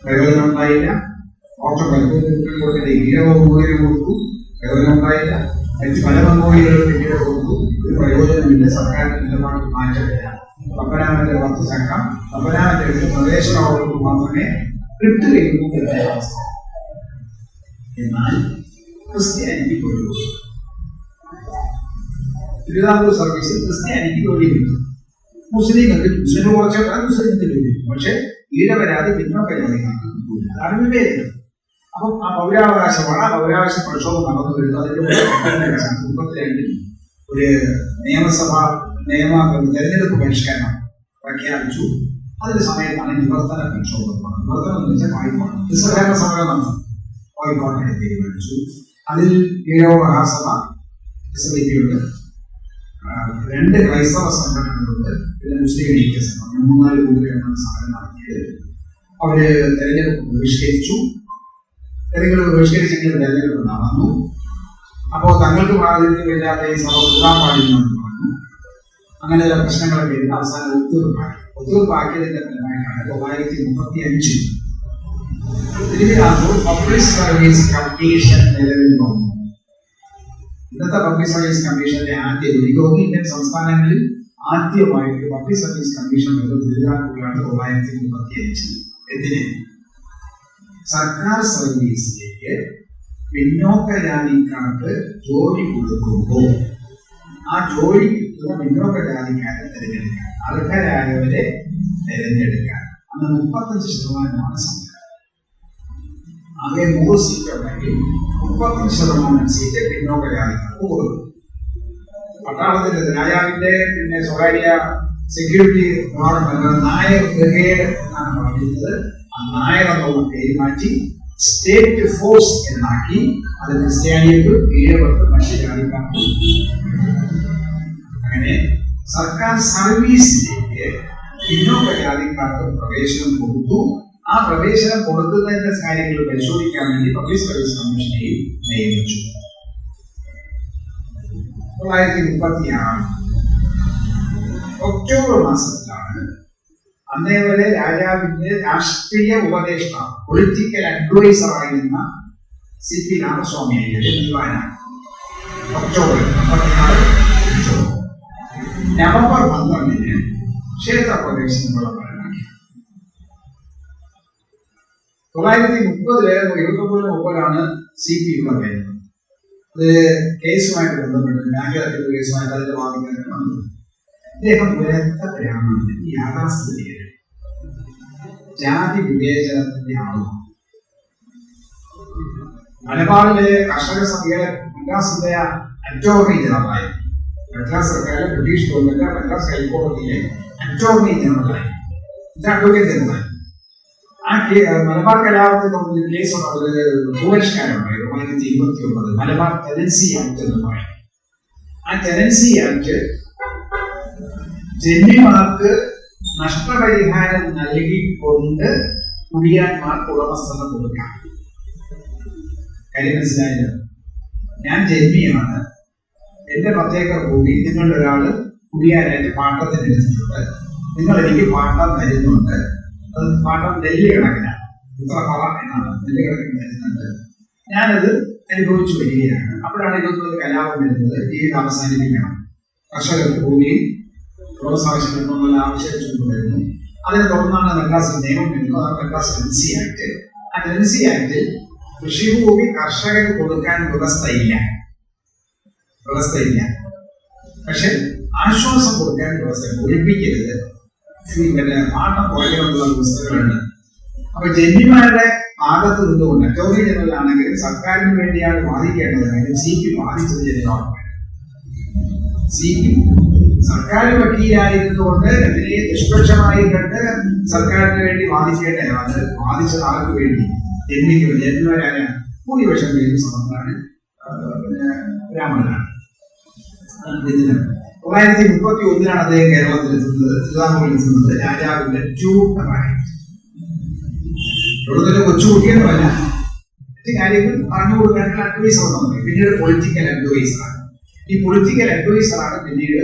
പ്രയോജനം ഉണ്ടായില്ല. ഡോക്ടർ പലപ്പോഴും ഈഴവൂരിൽ കൊടുത്തു, പ്രയോജനം ഉണ്ടായില്ല. മറ്റ് പല മെമ്മോറിയലുകളും ഇന്ത്യയുടെ കൊടുത്തു, ഒരു പ്രയോജനമില്ല. സർക്കാരിന്റെ നിലപാട് മാറ്റമില്ല. പമ്പനാമന്റെ 10 ചക്രം പമ്പനാമന്റെ പ്രവേശനവർക്ക് മാത്രമേ കിട്ടുകയുള്ളൂ എന്ന അവസ്ഥ. എന്നാൽ ക്രിസ്ത്യാനിറ്റി ഒരു തിരുവിതാംകൂർ സർവീസിൽ ക്രിസ്ത്യാനിക്ക് ജോലി കിട്ടും, മുസ്ലിങ്ങൾക്ക് കുറച്ചൊക്കെ മുസ്ലിങ്ങൾക്ക് ജോലി കിട്ടും. പക്ഷെ ഈഴവരാതി പിന്നോക്ക ജാതിക്കാർക്ക് കിട്ടൂല. അതാണ് വിവേചനം. അപ്പം ആ പൗരാവകാശമാണ്. ആ പൗരാവകാശ പ്രക്ഷോഭം നടന്നു വരുന്നത് അതിന്റെ 32 ഒരു തെരഞ്ഞെടുപ്പ് പരിഷ്കരണം പ്രഖ്യാപിച്ചു. അതിന്റെ സമയത്താണ് നിവർത്തന പ്രക്ഷോഭം. നിവർത്തനം എന്ന് വെച്ചാൽ വായ്പാണ്. നിസ്സഹകരണ സമരം നടന്നു വായ്പാട്ടായി തീരുമാനിച്ചു. അതിൽ ഈഴവ മഹാസഭ SDPയുണ്ട്, 2 ക്രൈസ്തവ സംഘടനകളുണ്ട്, പിന്നെ മുസ്ലിം ഐക്യ സംഘം, 3-4 കൂടിയാണ് സമരം നടത്തിയത്. അവര് തെരഞ്ഞെടുപ്പ് ബഹിഷ്കരിച്ചു. തെരഞ്ഞെടുപ്പ് ബഹിഷ്കരിച്ചെങ്കിലും തെരഞ്ഞെടുപ്പ് നടന്നു. അപ്പോൾ തങ്ങൾക്ക് പ്രാതിനിധ്യമില്ലാത്ത ഈ സഭ കൂടാൻ പാടില്ലെന്ന് പറഞ്ഞു. അങ്ങനെ ചില പ്രശ്നങ്ങളൊക്കെ ഇരുന്ന് അവസാനം ഒത്തുതീർപ്പാക്കിയതിന്റെ ഫലമായിട്ടാണ് 935 തിരുവിതാംകൂർ പബ്ലിക് സർവീസ് കമ്മീഷൻ നിലവിൽ വന്നു. ഇന്നത്തെ പബ്ലിക് സർവീസ് കമ്മീഷന്റെ ആദ്യം ഇന്ത്യൻ സംസ്ഥാനങ്ങളിൽ ആദ്യമായിട്ട് പബ്ലിക് സർവീസ് കമ്മീഷൻ വരുന്നത് തിരുവിതാംകൂറിലാണ് 935. എന്തിന്? സർക്കാർ സർവീസിലേക്ക് പിന്നോക്ക ജാതിക്കാർക്ക് ജോലി കൊടുക്കുമ്പോൾ ആ ജോലി കിട്ടുന്ന പിന്നോക്ക ജാതിക്കാരെ തിരഞ്ഞെടുക്കാൻ, അർഹരായവരെ തിരഞ്ഞെടുക്കാൻ. അന്ന് 35% സംഖ്യ. ആകെ 100 സീറ്റ് ഉണ്ടെങ്കിൽ 35% സീറ്റ് പിന്നോക്ക ജാതിക്കാർക്ക് കൊടുക്കും. പട്ടാളത്തിന്റെ രാജാവിന്റെ പിന്നെ സ്വകാര്യ സെക്യൂരിറ്റി നായർ ബ്രിഗേഡ് എന്നാണ് പറയുന്നത്. ആ നായർ എന്നുള്ള പേര് മാറ്റി സ്റ്റേറ്റ് ഫോഴ്സ് എന്നാക്കി. അത് ക്രിസ്ത്യാനികൾക്ക്, ഈഴവർക്ക്, മറ്റു ജാതിക്കാർക്കും. അങ്ങനെ സർക്കാർ സർവീസിലേക്ക് പിന്നോക്ക ജാതിക്കാർക്ക് പ്രവേശനം കൊടുത്തു. ആ പ്രവേശനം കൊടുക്കുന്നതിന്റെ കാര്യങ്ങൾ പരിശോധിക്കാൻ വേണ്ടി പബ്ലിക് സർവീസ് കമ്മീഷനെയും നിയമിച്ചു. 1936 ഒക്ടോബർ മാസത്തിലാണ് അന്നേ വരെ രാജാവിന്റെ രാഷ്ട്രീയ ഉപദേഷ്ടാവ്, പൊളിറ്റിക്കൽ അഡ്വൈസർ ആയിരുന്ന CP രാമസ്വാമി അയ്യരെ ദിവാനാണ്. ഒക്ടോബർ 1936. നവംബർ 12 ക്ഷേത്ര പ്രവേശനമുള്ള ഭരണമാക്കി. 1930 29-30 CP ഇവിടെ വരുന്നത്. അത് കേസുമായിട്ട് ബന്ധപ്പെട്ട് ബാങ്ക് കേസുമായിട്ട് അതിന്റെ വാദിക്കാൻ വന്നത്. അദ്ദേഹം പുരത്ത ബ്രാഹ്മണൻ, യാഥാസ്ഥിതികൻ, ജാതി വിവേചനത്തിന്റെ ആളുമാണ്. മലബാറിലെ കർഷക സഭയിലെ മദ്രാസിന്റെ അറ്റോർണി ജനറലായി, മദ്രാസ് സർക്കാരിലെ ബ്രിട്ടീഷ് ഗവൺമെന്റ് മദ്രാസ് ഹൈക്കോടതിയിലെ അറ്റോർണി ജനറലായി, അഡ്വക്കേറ്റ് ജനറലായി. ആ മലബാർ കലാപത്തിൽ കേസുണ്ട്. ഭൂപരിഷ്കാരമുണ്ടായി 1929 മലബാർ ടെനൻസി ആക്ട് എന്ന് പറയും. ആ ടെനൻസി ആക്ട് ജന്മിമാർക്ക് നഷ്ടപരിഹാരം നൽകിക്കൊണ്ട് കുടിയാന്മാർക്ക് ഉടമസ്ഥത കൊടുക്കാം. കാര്യം മനസ്സിലായില്ല. ഞാൻ ജന്മിയാണ്, എന്റെ 10 ഏക്കർ ഭൂമി നിങ്ങളുടെ ഒരാള് കുടിയാനായിട്ട് പാട്ടത്തിന് എടുത്തിട്ടുണ്ട്. നിങ്ങൾ എനിക്ക് പാട്ടം തരുന്നുണ്ട്. അത് പാട്ടം നെല്ല് കണക്കിനാണ്, ഇത്ര പറ എന്നാണ്, നെല്ല് കണക്കിന് തരുന്നുണ്ട്. ഞാനത് അനുഭവിച്ചു വരികയാണ്. അപ്പോഴാണ് ഇതൊക്കെ കലാപം വരുന്നത്. ജീവിതം അവസാനിപ്പിക്കണം, കർഷകർക്ക് ഭൂമിയിൽ പ്രോത്സാഹിപ്പിക്കണമെന്നുള്ള ആവശ്യം വരുന്നു. അതിനെ തുടർന്നാണ് മദ്രാസിൽ നിയമം വരുന്നത്. അതാണ് മദ്രാസ് ടെനൻസി ആക്ട്. ആ ടെനൻസി ആക്ടിൽ കൃഷിഭൂമി കർഷകർക്ക് കൊടുക്കാൻ വ്യവസ്ഥയില്ല. പക്ഷെ ആശ്വാസം കൊടുക്കാൻ വ്യവസ്ഥ, ഒഴിപ്പിക്കരുത്, പിന്നെ പാട്ടം കുറയാനുള്ള വ്യവസ്ഥകളുണ്ട്. അപ്പൊ ജന്മിമാരുടെ ഭാഗത്ത് നിന്നുകൊണ്ട് അറ്റോർണി ജനറൽ ആണെങ്കിലും സർക്കാരിന് വേണ്ടിയാണ് വാദിക്കേണ്ടത്. കാര്യം CP വാദിച്ചത് ജനങ്ങളാണ്. CP സർക്കാർ വക്കീലായിരുന്നുകൊണ്ട് അതിനെ നിഷ്പക്ഷമായി കണ്ട് സർക്കാരിന് വേണ്ടി വാദിക്കേണ്ടതാണ്. വാദിച്ചത് ആർക്ക് വേണ്ടി? ജന്മിമാരായ ഭൂരിപക്ഷം പേരും സമത്താണ്, ബ്രാഹ്മണനാണ്. 1931 അദ്ദേഹം കേരളത്തിൽ എത്തുന്നത്, തിരുവിതാംകൂറിൽ എത്തുന്നത് രാജാവിന്റെ ട്യൂട്ടറായിട്ട്. ഇവിടെ കൊച്ചുകുട്ടിയെന്ന് പറഞ്ഞാൽ മറ്റു കാര്യങ്ങൾ പറഞ്ഞു കൊടുക്കാനുള്ള അഡ്വൈസർ എന്ന്. പിന്നീട് പൊളിറ്റിക്കൽ അഡ്വൈസറാണ്. ഈ പൊളിറ്റിക്കൽ അഡ്വൈസറാണ് പിന്നീട്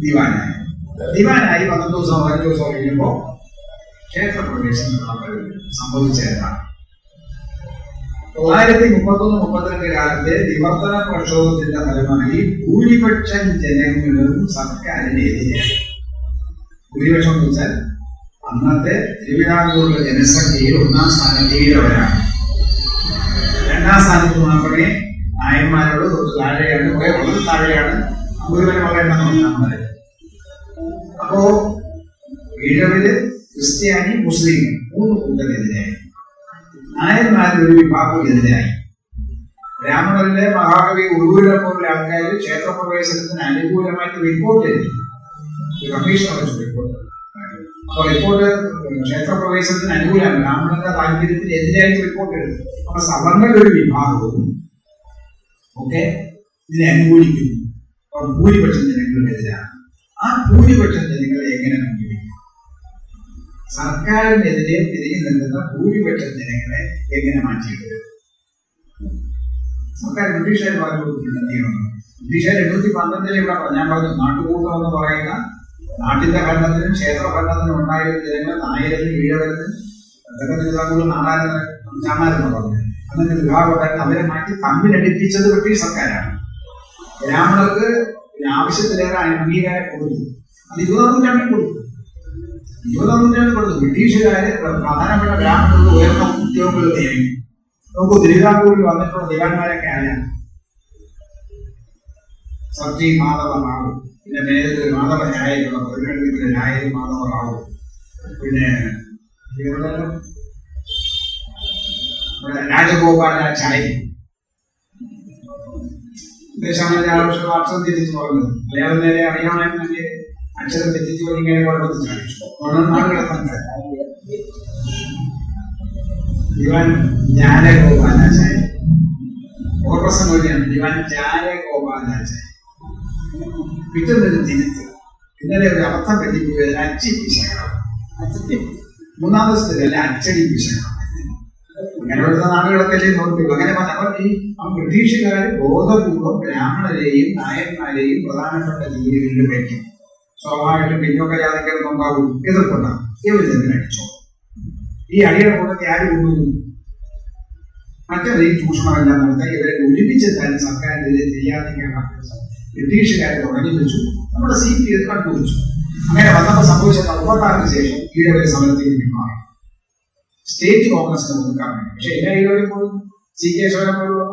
ദിവാനായി. 12 ദിവസം കഴിയുമ്പോൾ ക്ഷേത്രപ്രവേശനം സംഭവിച്ചതാണ്. 1931-32 കാലത്തെ നിവർത്തന പ്രക്ഷോഭത്തിന്റെ ഫലമായി ഭൂരിപക്ഷം ജനങ്ങളും സർക്കാരിനെതിരായി. ഭൂരിപക്ഷം എന്ന് വെച്ചാൽ അന്നത്തെ തിരുവിതാംകൂറിലെ ജനസംഖ്യയിൽ 1-ാം സ്ഥാനത്ത് ഈഴവരാണ്. 2-ാം സ്ഥാനത്ത് മാത്രമേ നായന്മാരോട് തൊട്ട് താഴെയാണ്, വളരെ താഴെയാണ് നമ്പൂതിരിമാരെ പറയണമെന്ന്. അപ്പോ ഈഴവര്, ക്രിസ്ത്യാനി, മുസ്ലിം 3 കൂട്ടരെതിരായി. നായന്മാരിൽ ഒരു വിഭാഗത്തിനെതിരായി. ബ്രാഹ്മണരിലെ മഹാകവി ഉള്ളൂരിനെ പോലുള്ള ആൾക്കാർ ക്ഷേത്രപ്രവേശനത്തിന് അനുകൂലമായിട്ട് റിപ്പോർട്ട് എഴുതി. Commissioner report. അപ്പൊ റിപ്പോർട്ട് ക്ഷേത്രപ്രവേശനത്തിന് അനുകൂലമാണ്, ബ്രാഹ്മണരുടെ താല്പര്യത്തിന് എതിരായിട്ട് റിപ്പോർട്ട് എഴുതി. അപ്പൊ സവർണരുടെ ഒരു വിഭാഗവും ഒക്കെ ഇതിനെ അനുകൂലിക്കുന്നു. അപ്പോൾ ഭൂരിപക്ഷം ജനങ്ങൾക്കെതിരാണ്. ആ ഭൂരിപക്ഷം ജനങ്ങളെ എങ്ങനെ മുൻപിടിക്കും? സർക്കാരിനെതിരെ തിരിഞ്ഞു നിൽക്കുന്ന ഭൂരിപക്ഷം ജനങ്ങളെ എങ്ങനെ മാറ്റിയെടുക്കും? സർക്കാർ ബ്രിട്ടീഷുകാർ പറഞ്ഞു കൊടുത്തില്ല എന്ത് ചെയ്യണമെന്ന്. ബ്രിട്ടീഷുകാർ 812 ഇവിടെ ഞാൻ പറഞ്ഞു, നാട്ടുകൂട്ടം എന്ന് പറയുന്ന നാട്ടിന്റെ ഭരണത്തിനും ക്ഷേത്ര ഭരണത്തിനും ഉണ്ടായിരുന്ന ജനങ്ങൾ നായരിലും ഈഴവരിലും അതൊക്കെ നാടാരെന്ന് ചാമാരെന്ന് പറഞ്ഞു. അങ്ങനെ വിഭാഗം ഉണ്ടായിട്ട് അവരെ മാറ്റി തമ്മിലടിപ്പിച്ചത് ബ്രിട്ടീഷ് സർക്കാരാണ്. ബ്രാഹ്മണർക്ക് ആവശ്യത്തിലേറെ അംഗീകാരം കൊടുത്തു. അത് 20-ാം നൂറ്റാണ്ടിൽ കൊടുത്തു. 20-ാം നൂറ്റാണ്ടിൽ കൊടുത്തു. ബ്രിട്ടീഷുകാര് പ്രധാനപ്പെട്ട ബ്രാഹ്മണർക്ക് ഉയർന്ന ഉദ്യോഗങ്ങൾ നിയമിക്കും. നമുക്ക് തിരുവിതാംകൂറിൽ വന്നിട്ടുള്ള ദിവാന്മാരൊക്കെ ആരാണ്? സബ്ജി മാധവ റാവു, പിന്നെ മേലൂർ മാധവ നായരുള്ള പ്രതിനിധിയുടെ നായർ മാധവ റാവു, പിന്നെ രാജഗോപാലാചാരി. അക്ഷരം തിരിച്ചു പറഞ്ഞത് മലയാളം നേരെ അറിയാമായിരുന്നെങ്കിൽ അക്ഷരം തെറ്റിച്ചു ഇങ്ങനെ കുഴപ്പത്തിൽ കാണിച്ചു. നാട് കിടത്താൻ ദിവാൻ ജാലഗോപാലാചാരി. ഓർമ്മസം വഴിയാണ് ദിവാൻ ജാലഗോപാലാചാരി. പിറ്റേന്നൊരു തിരുത്ത്. ഇന്നലെ ഒരു അർത്ഥം പറ്റിപ്പോയത് അച്ചി പിശകണം. 3-ാം ദിവസത്തിലല്ല അച്ചടി പിശകണം. അങ്ങനെയുള്ള നാടുകളൊക്കെ നോക്കിയുള്ളൂ. അങ്ങനെ പറഞ്ഞപ്പോൾ ഈ ബ്രിട്ടീഷുകാർ ബോധപൂർവ്വം ബ്രാഹ്മണരെയും നായന്മാരെയും പ്രധാനപ്പെട്ട രീതികളിൽ വയ്ക്കും. സ്വാഭാവികമായിട്ടും പിന്നോക്ക ജാതിക്കാരൊന്നും ഉണ്ടാവും, എതിർപ്പുണ്ടാവും. ഇവർ തന്നെ അടിച്ചോ. ഈ അടിയുടെ കൂട്ടത്തിൽ ആര് കൊണ്ടുപോകും? മറ്റൊരു ചൂഷണമല്ല നടത്താൻ ഇവരെ ഒരുമിച്ചെത്താനും സർക്കാരിനെതിരെ ചെയ്യാതിരിക്കാൻ ബ്രിട്ടീഷുകാരെ തുടങ്ങി വെച്ചു. നമ്മുടെ CPI അത് കണ്ടുവച്ചു. അങ്ങനെ വന്നപ്പോൾ സംഭവിച്ചത് 66-ന് ശേഷം ഈഴവരെ സമരത്തിൽ പിന്മാറി സ്റ്റേറ്റ് കോൺഗ്രസിന് ഒതുക്കാൻ വേണ്ടി. പക്ഷെ എല്ലാ ഈഴവരും പോലും CK ശോഭനെ പോലുള്ള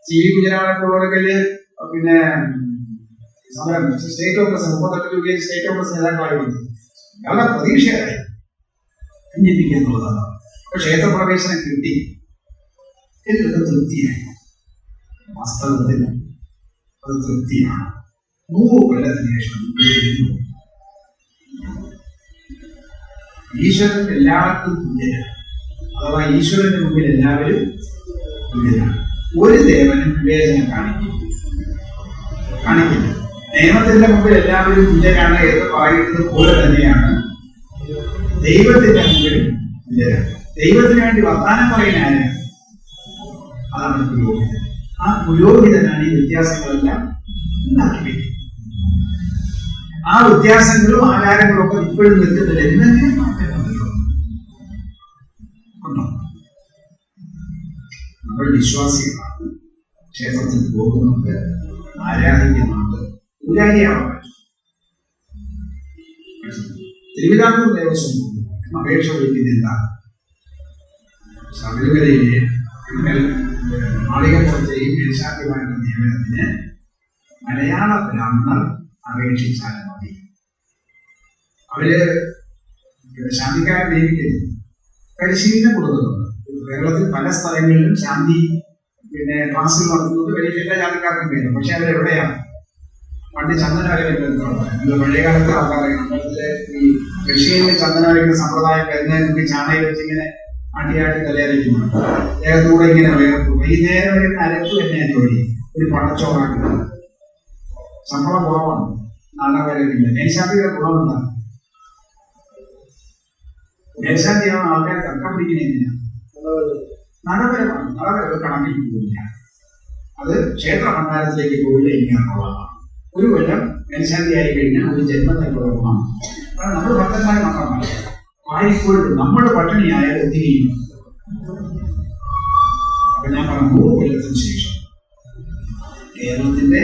CV കുഞ്ഞിരാമനെ പോലുള്ളവർക്കല്ലേ പിന്നെ സമരം സ്റ്റേറ്റ് കോൺഗ്രസ് 38 രൂപയിൽ സ്റ്റേറ്റ് കോൺഗ്രസ് നേതാക്കളായി വന്നു. വളരെ പ്രതീക്ഷയായി ഭിന്നിപ്പിക്കുന്നുള്ളതാണ്. അപ്പൊ ക്ഷേത്രപ്രവേശനം കിട്ടി, എന്നിട്ട് തൃപ്തിയായി. വാസ്തവത്തിൽ അത് തൃപ്തിയാണ്. 100 കൊല്ലത്തിന് ശേഷം ഈശ്വരൻ എല്ലാവർക്കും തുല്യനാണ്. അഥവാ ഈശ്വരന്റെ മുമ്പിൽ എല്ലാവരും തുല്യനാണ്. ഒരു ദേവനും വിവേചനം കാണിക്കില്ല. നിയമത്തിന്റെ മുമ്പിൽ എല്ലാവരും തുല്യനാണ് എന്ന് പറയുന്നത് പോലെ തന്നെയാണ് ദൈവത്തിന്റെ മുമ്പിൽ തുല്യനാണ്. ദൈവത്തിന് വേണ്ടി വർത്താനം പറയുന്ന ആരാണ്? അതാണ് പുരോഹിതൻ. ആ പുരോഹിതനാണ് ഈ വ്യത്യാസങ്ങളെല്ലാം ഉണ്ടാക്കി വയ്ക്കുന്നത്. ആ വ്യത്യാസങ്ങളും ആചാരങ്ങളും ഒക്കെ ഇപ്പോഴും നിൽക്കുന്നില്ല. എന്തെങ്കിലും മാറ്റം വന്നിട്ടുണ്ടോ? നമ്മൾ വിശ്വാസികളാണ്. ക്ഷേത്രത്തിൽ പോകുന്നുണ്ട്, ആരാധിക്കുന്നുണ്ട്, പൂജാരിയാവാൻ പറ്റും. തിരുവിതാംകൂർ ദേവസ്വം അപേക്ഷ വയ്ക്കുന്ന എന്താണ്? ശബരിമലയിലെ മാളികപ്പുറത്തെയും മേൽശാന്തിമാരുടെ നിയമനത്തിന് മലയാള ബ്രാഹ്മണർ അപേക്ഷിച്ചാൽ മതി. അവര് ശാന്തിക്കാരെ നിയമിക്കുന്നു, പരിശീലനം കൊടുക്കുന്നുണ്ട്. കേരളത്തിൽ പല സ്ഥലങ്ങളിലും ശാന്തി ക്ലാസ് നടത്തുന്നത് എല്ലാ ശാന്തിക്കാർക്കും വേണം. പക്ഷെ അവരെവിടെയാണ്? പണ്ട് ചന്ദനവരക്കുള്ള പഴയകാലത്തെ ആൾക്കാരെ അമ്പലത്തിലെ ഈ കൃഷിയിലെ ചന്ദനവരക്കുന്ന സമ്പ്രദായം വരുന്നതിന് മുമ്പ് ചാണകം വെച്ചിങ്ങനെ അടിയാട്ടി തലയരയ്ക്കുന്നുണ്ട്. ദേഹത്തൂടെ ഇങ്ങനെ വേർക്കും. ഈ നേരം വരുന്ന അരപ്പ് തന്നെയാണ് ജോലി. ഒരു പണച്ചോറാക്കുന്നത് ശമ്പളം കുറവാണ്. നാടകവരക്കില്ല. മേൽശാന്തിയുടെ ഗുണമെന്താണ്? മേൽശാന്തിയാണ് ആൾക്കാർ തർക്കം പിടിക്കുന്നതിനാണ്. നടപരമാണ്. നടപരം കണക്കിൽ പോവില്ല. അത് ക്ഷേത്ര ഭണ്ഡാരത്തിലേക്ക് പോവില്ല. ഇങ്ങനെയുള്ളതാണ്. ഒരു കൊല്ലം മേൽശാന്തിയായി കഴിഞ്ഞാൽ ഒരു ജന്മത്തിലുള്ള ഗുണമാണ്. കാരണം നമ്മൾ ഭക്തന്മാരെ മാത്രമല്ല, ആയിക്കോട്ട് നമ്മൾ പട്ടിണിയായാൽ എത്തിയിരിക്കും. അപ്പൊ ഞാൻ പറഞ്ഞു 100 കൊല്ലത്തിന് ശേഷം കേരളത്തിന്റെ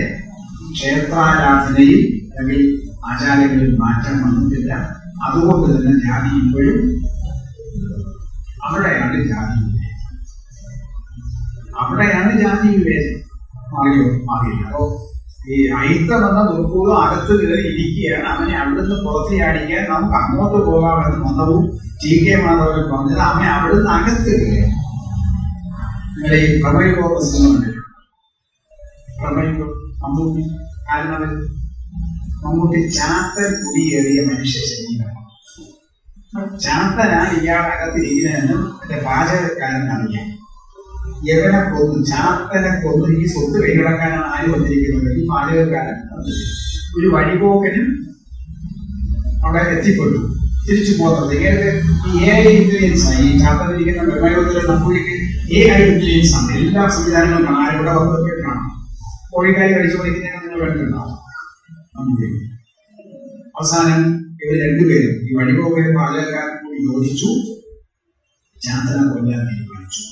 ക്ഷേത്രാരാധനയിൽ അല്ലെങ്കിൽ ആചാരങ്ങളിൽ മാറ്റം വന്നിട്ടില്ല. അതുകൊണ്ട് തന്നെ ജാതി ഇപ്പോഴും അവിടെയാണ് ജാതി വിവേചനം. മാറിയോ? മാറിയില്ല. അപ്പോ ഈ അയിത്തം എന്ന ദുർഭൂതം അകത്ത് കയറി ഇരിക്കുകയാണ്. അവനെ അവിടുന്ന് പുറത്ത് ചാടിക്കാൻ നമുക്ക് അങ്ങോട്ട് പോകാമെന്ന് മതവും TK മാധവൻ പറഞ്ഞത് അവനെ അവിടുന്ന് അകത്ത് കയറി. നിങ്ങളെ ഈ പ്രമേയോ പ്രശ്നമുണ്ട്. പ്രമേയോ മമ്മൂട്ടി കാരണം മമ്മൂട്ടി ചാത്തൻ കുടിയേറിയ മനുഷ്യ ശരീരമാണ്. ചാത്തനാണ് ഇയാളകത്തിരിക്കുന്നതെന്ന് എന്റെ പാചകക്കാരൻ അറിയാം. യവനെ കൊന്നു, ചാത്തനെ കൊന്നു ഈ സ്വത്ത് കൈകടക്കാനാണ് ആര് വന്നിരിക്കുന്നത്? ഈ പാചകക്കാരൻ. ഒരു വഴിപോക്കനും അവിടെ എത്തിപ്പെട്ടു. തിരിച്ചു പോകുന്നത് ഇങ്ങനെ ഈ AI ഇൻഫ്ലുവൻസ് ആണ്. ഈ ചാത്തനിരിക്കുന്ന നിർമ്മയത്തിലെ നമ്പൂരിക്ക് AI ഇൻഫ്ലുവൻസ് ആണ്. എല്ലാ സംവിധാനങ്ങളും കാണാൻ ഇവിടെ വന്നപ്പോഴാണ് കോഴിക്കാരി കഴിച്ചു പഠിക്കുന്നതിന് നിങ്ങൾ കണ്ടിട്ടുണ്ടാവും. അവസാനം ഇവർ രണ്ടുപേരും ഈ വഴിപോക്കനും പാചകക്കാരൻ കൂടി യോജിച്ചു ചാത്തനെ കൊല്ലാൻ തീരുമാനിച്ചു.